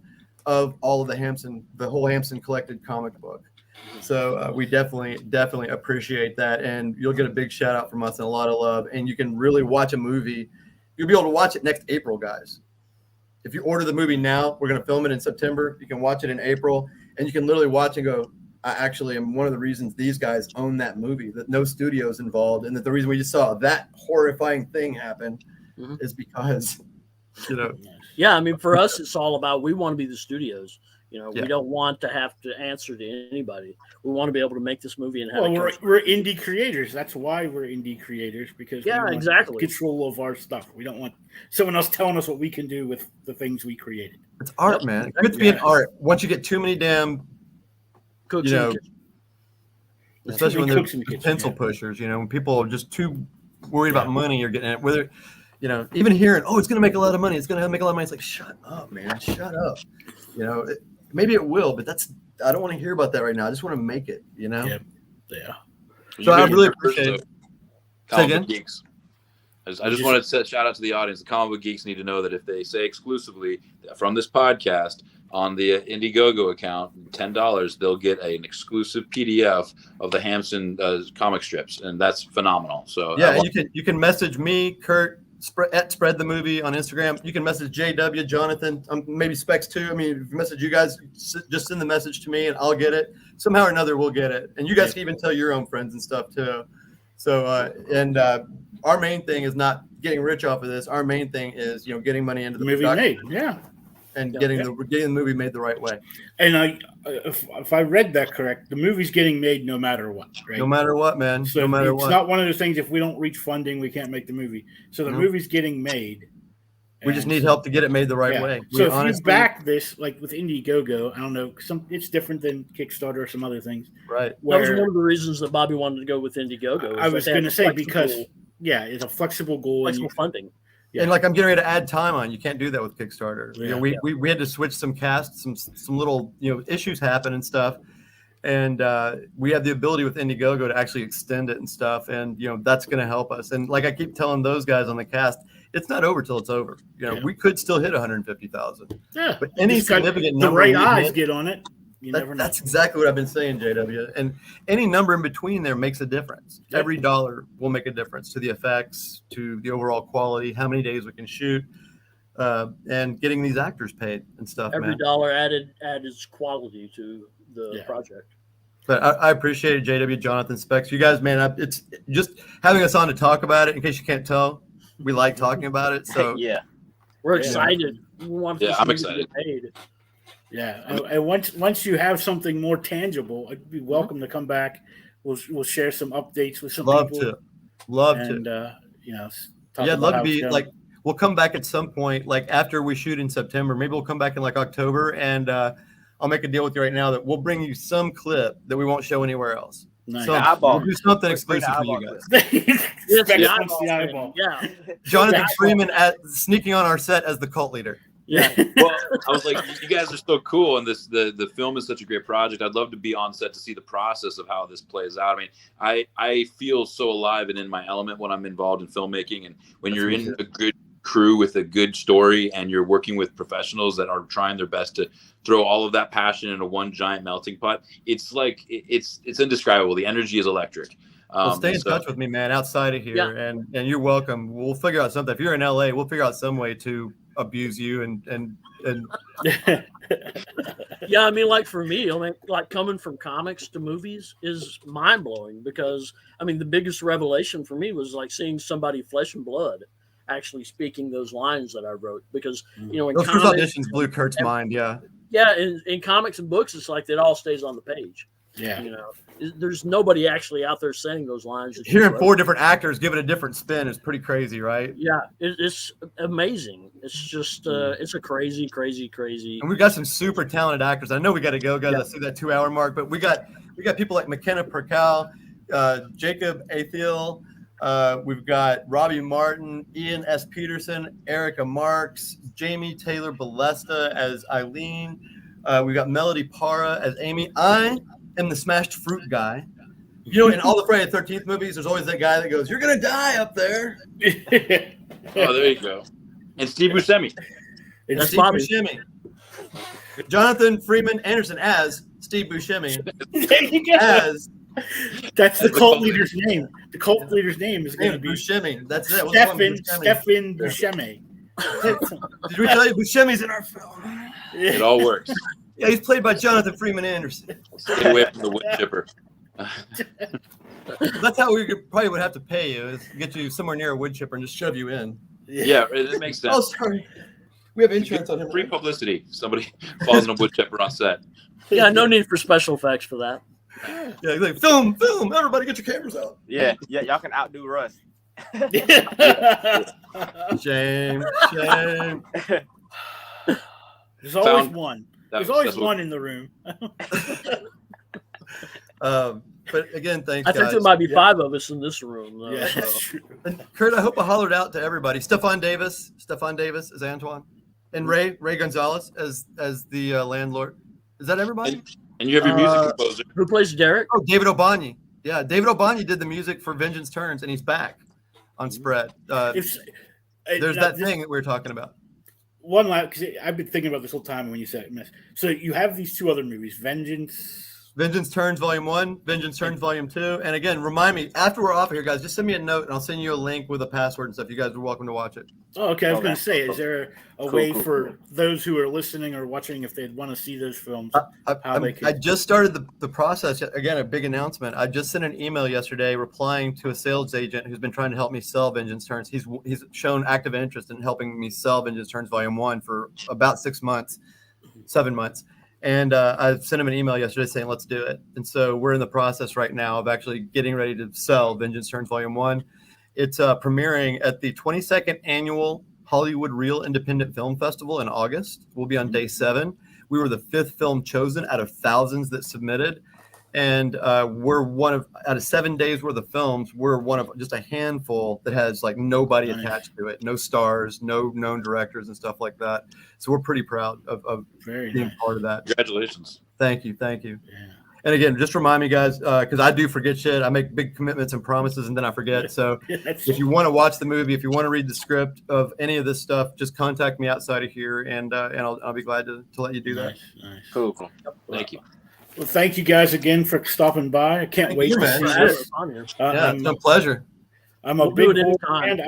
of all of the whole Hampson collected comic book. So we definitely appreciate that, and you'll get a big shout out from us and a lot of love. And you can really watch a movie. You'll be able to watch it next April, guys. If you order the movie now, we're going to film it in September. You can watch it in April, and you can literally watch and go, I actually am one of the reasons these guys own that movie, that no studio's involved, and that the reason we just saw that horrifying thing happen is because, you know. Yeah, I mean, for us, it's all about, we want to be the studios. You know, we don't want to have to answer to anybody. We want to be able to make this movie and have we're indie creators. That's why we're indie creators, because we want control of our stuff. We don't want someone else telling us what we can do with the things we created. It's art, man. It's to be an art. Once you get too many damn cooks, especially when they're pencil pushers, when people are just too worried about money or getting it, whether, even hearing, it's going to make a lot of money. It's going to make a lot of money. It's like, shut up, man. Shut up. Maybe it will, but I don't want to hear about that right now. I just want to make it, Yeah. So I really appreciate it. Comic Book Geeks. I just wanted to set shout out to the audience. The Comic Book Geeks need to know that if they say exclusively from this podcast on the Indiegogo account, $10, they'll get an exclusive PDF of the Hampson comic strips, and that's phenomenal. So yeah, you can message me, Kurt, at Spread the Movie on Instagram. You can message JW, Jonathan, maybe Specs too. I mean, if you message you guys, just send the message to me and I'll get it. Somehow or another, we'll get it. And you guys can even tell your own friends and stuff too. So, our main thing is not getting rich off of this. Our main thing is, getting money into the movie made. Yeah. And getting the movie made the right way. And if I read that correct, the movie's getting made no matter what, right? No matter what, man. So no matter what. It's not one of those things, if we don't reach funding, we can't make the movie. So the movie's getting made. We just need help to get it made the right way. So if you back this, like with Indiegogo, I don't know, it's different than Kickstarter or some other things. Right. That was one of the reasons that Bobby wanted to go with Indiegogo. I was going to say, because, it's a flexible goal. Flexible funding. Yeah. And like I'm getting ready to add time on. You can't do that with Kickstarter. Yeah. We had to switch some casts, some little issues happen and stuff, and we have the ability with Indiegogo to actually extend it and stuff, and that's going to help us. And like I keep telling those guys on the cast, it's not over till it's over. We could still hit 150,000. Yeah, but any significant number, the right eyes get on it. Never know. That's exactly what I've been saying, JW. And any number in between there makes a difference. Yep. Every dollar will make a difference to the effects, to the overall quality, how many days we can shoot, and getting these actors paid and stuff. Every dollar added quality to the project. But I appreciate it, JW, Jonathan, Specs. You guys, man, it's just having us on to talk about it. In case you can't tell, we like talking about it. So we're excited. We want I'm excited. To get paid. Yeah, and once you have something more tangible, I'd be welcome to come back. We'll share some updates with some people. Love to. I'd love to be like. We'll come back at some point, like after we shoot in September. Maybe we'll come back in like October, and I'll make a deal with you right now that we'll bring you some clip that we won't show anywhere else. Nice. We'll do something exclusive for you guys. The eyeball. Yeah. Jonathan Freeman sneaking on our set as the cult leader. Yeah. Well, I was like, you guys are so cool, and the film is such a great project. I'd love to be on set to see the process of how this plays out. I mean, I feel so alive and in my element when I'm involved in filmmaking, and when you're in a good crew with a good story, and you're working with professionals that are trying their best to throw all of that passion into one giant melting pot. It's like it's indescribable. The energy is electric. Well, stay in touch with me, man, outside of here, and you're welcome. We'll figure out something. If you're in LA, we'll figure out some way to abuse you and Yeah, I mean, like for me, I mean, like coming from comics to movies is mind blowing because I mean, the biggest revelation for me was like seeing somebody flesh and blood actually speaking those lines that I wrote because you know in those first comics, auditions blew Kurt's mind. Yeah, in comics and books, it's like it all stays on the page. Yeah, you know, there's nobody actually out there saying those lines. Hearing 4 different actors give it a different spin is pretty crazy, right? Yeah, it's amazing. It's just it's a crazy. And we've got some super talented actors. I know we got to go, guys. I see that 2-hour mark, but we got people like McKenna Percal, Jacob Athiel. We've got Robbie Martin, Ian S. Peterson, Erica Marks, Jamie Taylor Balesta as Eileen. We've got Melody Para as Amy. I am the smashed fruit guy. You know, in all the Friday the 13th movies, there's always that guy that goes, "You're gonna die up there." Oh, there you go. And Steve Buscemi. That's Steve Buscemi. Jonathan Freeman Anderson as Steve Buscemi. There you go. As That's the cult leader's name. The cult leader's name is going to be Buscemi. That's it. Stefan Buscemi. Did we tell you Buscemi's in our film? It all works. Yeah, he's played by Jonathan Freeman Anderson. Stay away from the wood chipper. That's how we probably would have to pay you, is get you somewhere near a wood chipper and just shove you in. Yeah, it makes sense. Oh, sorry. We have insurance on him. Free publicity. Somebody falls in a wood chipper on set. Yeah, no need for special effects for that. Yeah, like, film, everybody get your cameras out. Yeah, y'all can outdo Russ. Shame. There's always one. There's always one in the room. But again, thanks, I think guys. there might be 5 of us in this room. Though, Yeah, so. that's true. And Kurt, I hope I hollered out to everybody. Stefan Davis as Antoine, and Ray Gonzalez as the landlord. Is that everybody? And you have your music composer. Who plays Derek? Oh, David O'Bonyi. Yeah, David O'Bonyi did the music for Vengeance Turns, and he's back on Spread. There's that thing that we were talking about. One last, because I've been thinking about this whole time when you said it. So you have these 2 other movies, Vengeance Turns Volume 1, Vengeance Turns Volume 2. And again, remind me, after we're off of here, guys, just send me a note and I'll send you a link with a password and stuff. You guys are welcome to watch it. Oh, okay. I was going to say, is there a way for those who are listening or watching, if they'd want to see those films, I just started the process. Again, a big announcement. I just sent an email yesterday replying to a sales agent who's been trying to help me sell Vengeance Turns. He's shown active interest in helping me sell Vengeance Turns Volume 1 for about 7 months. And I sent him an email yesterday saying, let's do it. And so we're in the process right now of actually getting ready to sell Vengeance Turns Volume 1. It's premiering at the 22nd Annual Hollywood Real Independent Film Festival in August. We'll be on day 7. We were the 5th film chosen out of thousands that submitted. And we're out of 7 days worth of films, we're one of just a handful that has like nobody attached to it, no stars, no known directors and stuff like that. So we're pretty proud of being part of that. Congratulations. Thank you. Yeah. And again, just remind me, guys, because I do forget shit. I make big commitments and promises and then I forget. So if you want to watch the movie, if you want to read the script of any of this stuff, just contact me outside of here and I'll be glad to let you do that. Nice. Cool. Thank you. Well, thank you guys again for stopping by. I can't wait to see this. It's a pleasure. I'm a big fan.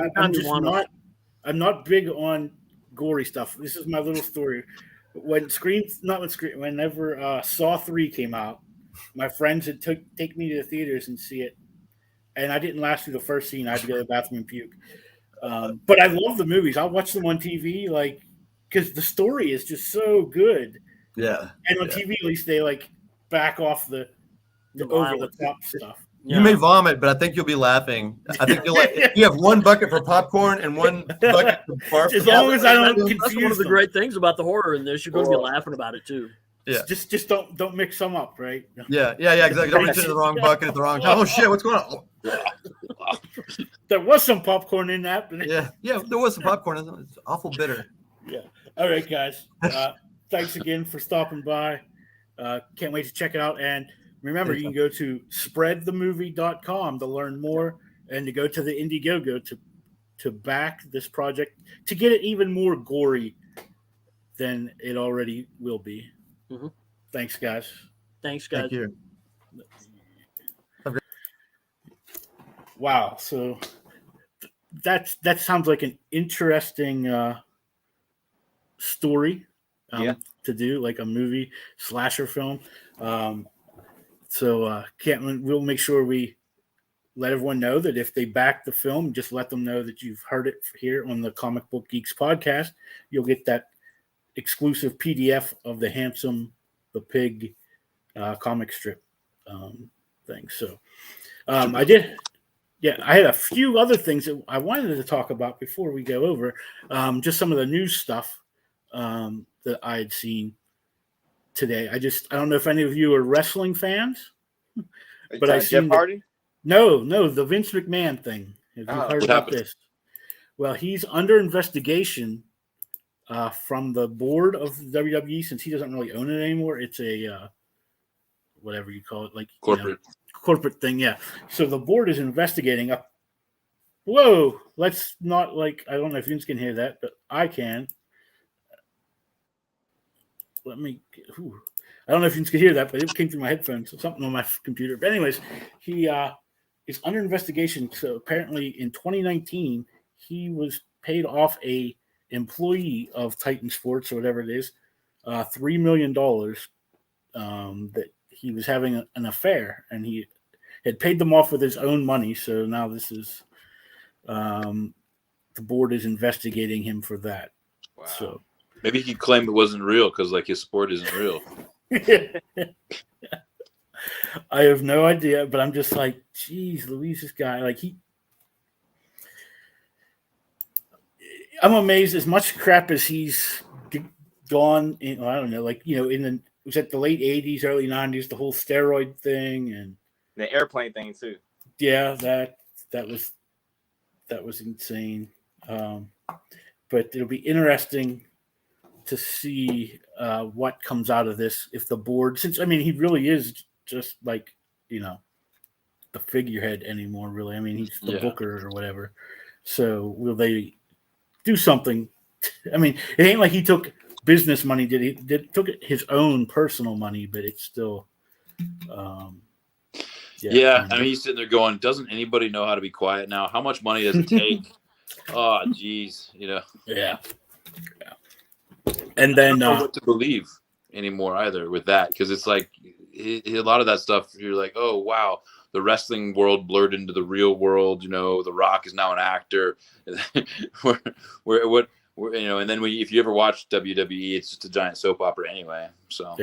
I'm not big on gory stuff. This is my little story. Whenever Saw 3 came out, my friends had take me to the theaters and see it, and I didn't last through the first scene. I had to go to the bathroom and puke. But I love the movies. I'll watch them on TV, like, because the story is just so good. Yeah. And on TV, at least they back off the over the top stuff. You may vomit, but I think you'll be laughing. I think you'll you have 1 bucket for popcorn and 1 bucket for barf. As long as I don't confuse That's one of the great things about the horror in this. You're going to be laughing about it too. Yeah. Just don't mix them up, right? Yeah, exactly. Don't reach into the wrong bucket at the wrong time. Oh shit, what's going on? There was some popcorn in that. Yeah, there was some popcorn. It's awful bitter. Yeah. All right, guys. Thanks again for stopping by. Can't wait to check it out. And remember, you can go to spreadthemovie.com to learn more and to go to the Indiegogo to back this project to get it even more gory than it already will be. Mm-hmm. Thanks, guys. Thanks, guys. Thank you. Wow. So that sounds like an interesting story to do, like a movie slasher film. We'll make sure we let everyone know that if they back the film, just let them know that you've heard it here on the Comic Book Geeks podcast. You'll get that exclusive PDF of the Handsome the Pig comic strip thing. So I had a few other things that I wanted to talk about before we go over. Just some of the news stuff that I had seen today. I don't know if any of you are wrestling fans, but I seen Jeff Hardy. No, the Vince McMahon thing. Have you heard about happened? this? Well, he's under investigation from the board of WWE, since he doesn't really own it anymore. It's a whatever you call it, like corporate thing. Yeah. So the board is investigating. Whoa! Let's not I don't know if Vince can hear that, but I can. I don't know if you can hear that, but it came through my headphones. Something on my computer. But anyways, he is under investigation. So apparently, in 2019, he was paid off a employee of Titan Sports or whatever it is, $3 million that he was having an affair, and he had paid them off with his own money. So now this is the board is investigating him for that. Wow. So. Maybe he could claim it wasn't real because his sport isn't real. I have no idea, but I'm just like, geez, Louise, this guy, I'm amazed as much crap as he's gone in. I don't know, it was at the late 80s, early 90s, the whole steroid thing and The airplane thing too. Yeah, that was insane. But it'll be interesting to see what comes out of this if the board, he really is just the figurehead anymore, really. He's the booker or whatever. So will they do something? It ain't like he took business money, did he? Took his own personal money, but it's still he's sitting there going, doesn't anybody know how to be quiet now? How much money does it take? Oh, geez, Yeah. And then I don't know what to believe anymore either with that, because it's like a lot of that stuff. You're like, oh wow, the wrestling world blurred into the real world. The Rock is now an actor. And then if you ever watch WWE, it's just a giant soap opera anyway. So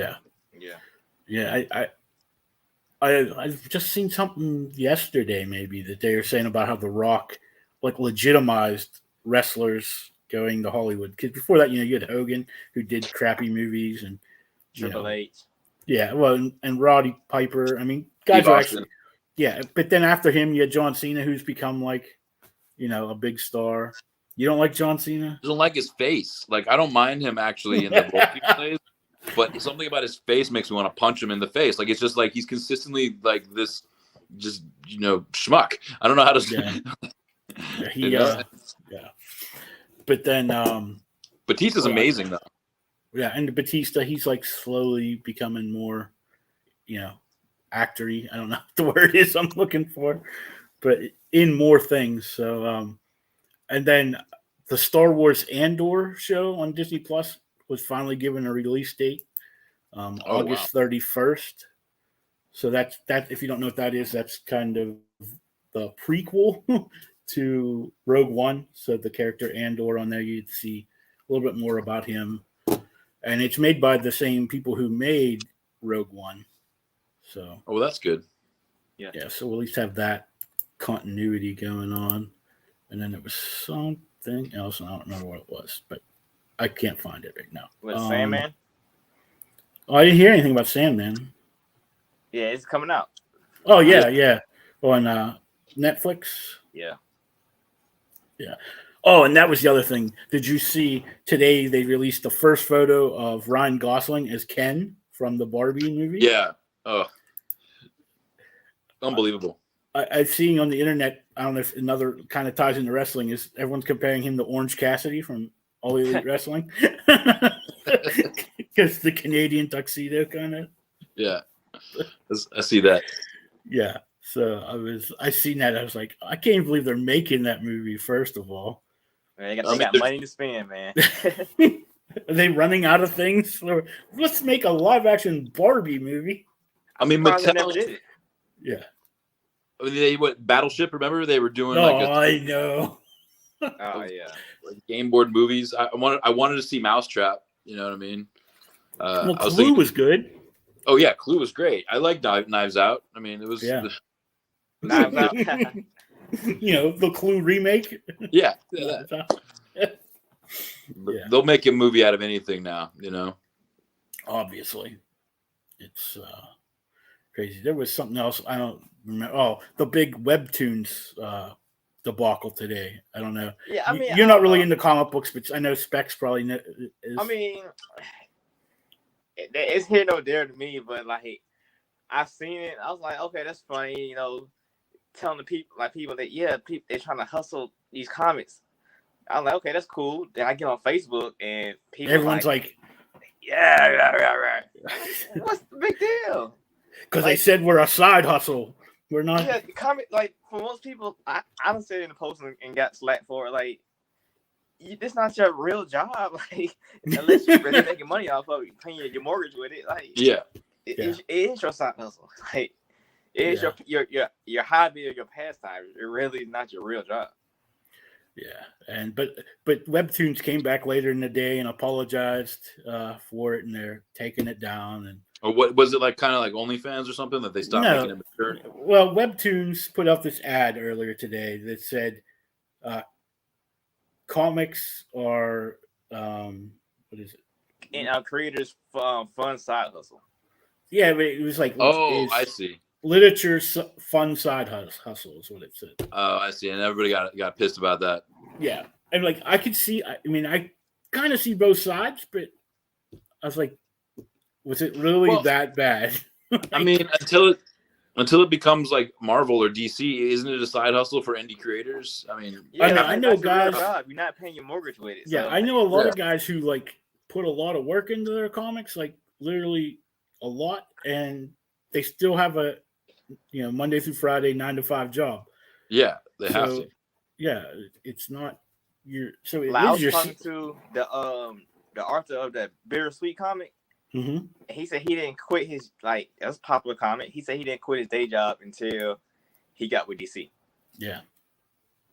I've just seen something yesterday, maybe, that they were saying about how the Rock legitimized wrestlers going to Hollywood. Because before that, you had Hogan, who did crappy movies, and Triple H. Yeah, well, and Roddy Piper. Guys are actually, but then after him, you had John Cena, who's become a big star. You don't like John Cena? I don't like his face. I don't mind him actually in the role he plays, but something about his face makes me want to punch him in the face. It's just he's consistently this, just schmuck. I don't know how to say. Yeah. But then Batista's amazing though. Yeah, and Batista, he's slowly becoming more, actory. I don't know what the word is I'm looking for, but in more things. So, and then the Star Wars Andor show on Disney Plus was finally given a release date, August 31st. So that if you don't know what that is, that's kind of the prequel to Rogue One. So the character Andor on there, you'd see a little bit more about him. And it's made by the same people who made Rogue One. So that's good. Yeah, so we'll at least have that continuity going on. And then there was something else, and I don't remember what it was, but I can't find it right now. Sandman? Oh, I didn't hear anything about Sandman. Yeah, it's coming out. Oh, yeah. On Netflix. Yeah. Oh, and that was the other thing. Did you see today they released the first photo of Ryan Gosling as Ken from the Barbie movie? Yeah. Oh, unbelievable. I've seen on the internet, I don't know if another kind of ties into wrestling, is everyone's comparing him to Orange Cassidy from All Elite Wrestling. Because the Canadian tuxedo kind of. Yeah. I see that. Yeah. So I seen that. I was like, I can't believe they're making that movie, first of all. Man, they got money to spend, man. Are they running out of things? Let's make a live action Barbie movie. I mean, Mattel never Mattel. did it. Yeah. I mean, they Battleship? Remember they were doing I know. Oh yeah. like game board movies. I wanted to see Mousetrap. You know what I mean? Well, I was Clue thinking, was good. oh yeah, Clue was great. I like Knives Out. I mean, it was. Yeah. Knives Out. The Clue remake. Yeah. Yeah. They'll make a movie out of anything now. You know. Obviously, it's crazy. There was something else I don't remember. Oh, the big Webtoons debacle today. I don't know. Yeah, I mean, you're not really into comic books, but I know Specs probably is. I mean, it's here no there to me, but like I've seen it. I was like, okay, that's funny. Telling the people that they're trying to hustle these comics. I was like, okay, that's cool. Then I get on Facebook and everyone's like yeah. What's the big deal? Because they said we're a side hustle. We're not. Yeah, comic for most people, I don't say it in the post and got slapped for it. Like, this not your real job. Like, unless you're really making money off of it, paying your mortgage with it. Like, Yeah. It is your side hustle. Like, it is your hobby or your pastime. It really is not your real job. Yeah, but Webtoons came back later in the day and apologized for it, and they're taking it down. And Or what was it like? Kind of like OnlyFans or something that they stopped making it mature? Well, Webtoons put out this ad earlier today that said, "Comics are what is it?" And creators' fun side hustle. Yeah, but it was like, I see. Literature's fun side hustle is what it said. Oh, I see. And everybody got pissed about that. Yeah, and like I could see. I mean, I kind of see both sides, but I was like, was it really that bad? I mean, until it becomes like Marvel or DC, isn't it a side hustle for indie creators? I mean, I know guys. You're not paying your mortgage with it. Yeah, so. I know a lot of guys who like put a lot of work into their comics, like literally a lot, and they still have a Monday through Friday 9 to 5 job. Yeah, they have to. Yeah, it's not your. So it I is was your. talking to the author of that Bittersweet comic. Mm-hmm. And he said he didn't quit his it was a popular comic. He said he didn't quit his day job until he got with DC. Yeah,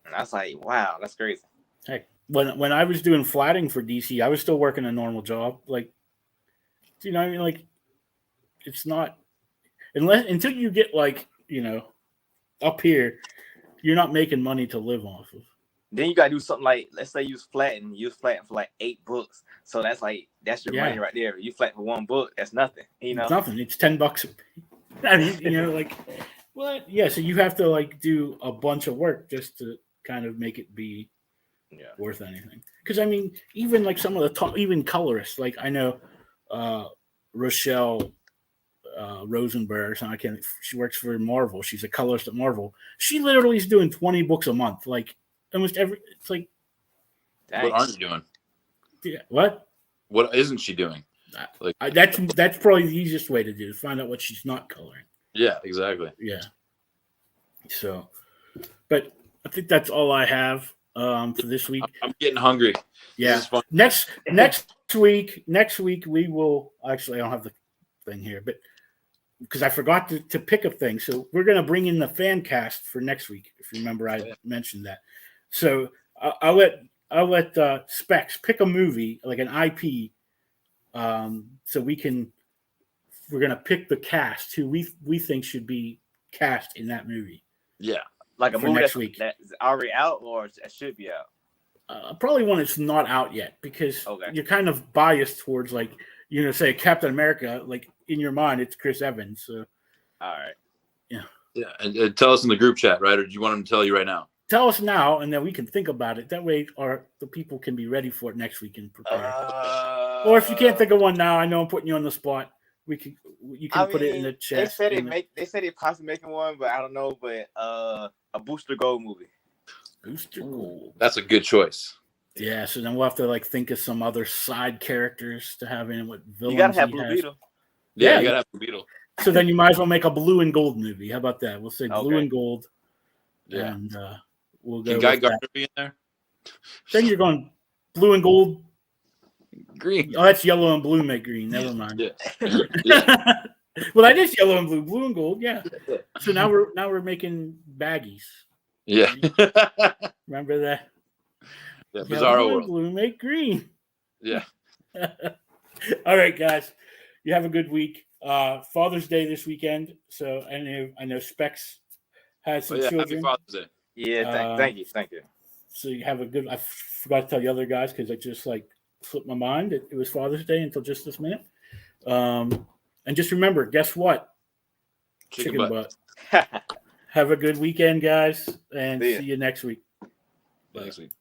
and I was like, wow, that's crazy. Heck, when I was doing flatting for DC, I was still working a normal job. Like, you know, what I mean, like, it's not until you get like up here, you're not making money to live off of. Then you gotta do something like, let's say you was flatting for like 8 books. So that's your money right there. You flat for 1 book, that's nothing. It's nothing. It's $10. I mean, like what? Yeah. So you have to like do a bunch of work just to kind of make it be worth anything. Because I mean, even like some of the top, even colorists, like I know Rochelle Rosenberg, she works for Marvel. She's a colorist at Marvel. She literally is doing 20 books a month. Like almost it's like. What aren't you doing? Yeah. What? What isn't she doing? Like that's probably the easiest way to do it. Find out what she's not coloring. Yeah, exactly. Yeah. So, but I think that's all I have for this week. I'm getting hungry. Yeah. Next week we will actually. I don't have the thing here, but because I forgot to pick a thing, so we're going to bring in the fan cast for next week. If you remember, I mentioned that. So I'll let Specs pick a movie like an IP, so we're going to pick the cast who we think should be cast in that movie. Yeah, like a movie next week that's already out or it should be out. Probably one that's not out yet because you're kind of biased towards like say Captain America. Like in your mind, it's Chris Evans. So, all right, yeah. And tell us in the group chat, right? Or do you want him to tell you right now? tell us now, and then we can think about it. That way, the people can be ready for it next week and prepare. Or if you can't think of one now, I know I'm putting you on the spot. You can put it in the chat. They said they possibly making one, but I don't know. But a Booster Gold movie. Booster Gold. That's a good choice. Yeah, so then we'll have to think of some other side characters to have in what villains. You gotta have he Blue has. Beetle. Yeah, you gotta have the Beetle. So then you might as well make a blue and gold movie. How about that? We'll say blue and gold. Yeah. And we'll go. Can Guy with Gardner that. be in there? Then you're going blue and gold. Green. Oh, that's yellow and blue make green. Never mind. Yeah. Well, that is yellow and blue. Blue and gold. Yeah. So now we're making baggies. Yeah. Remember that? Yeah, Yellow Bizarro and World. blue make green. Yeah. All right, guys. You have a good week. Father's Day this weekend. So I know Specs has some Happy children. Father's Day. Yeah, thank you. So you have a good. I forgot to tell the other guys because I just slipped my mind. It was Father's Day until just this minute. And just remember, guess what? Chicken butt. Have a good weekend, guys, and See ya. see you next week. Next week.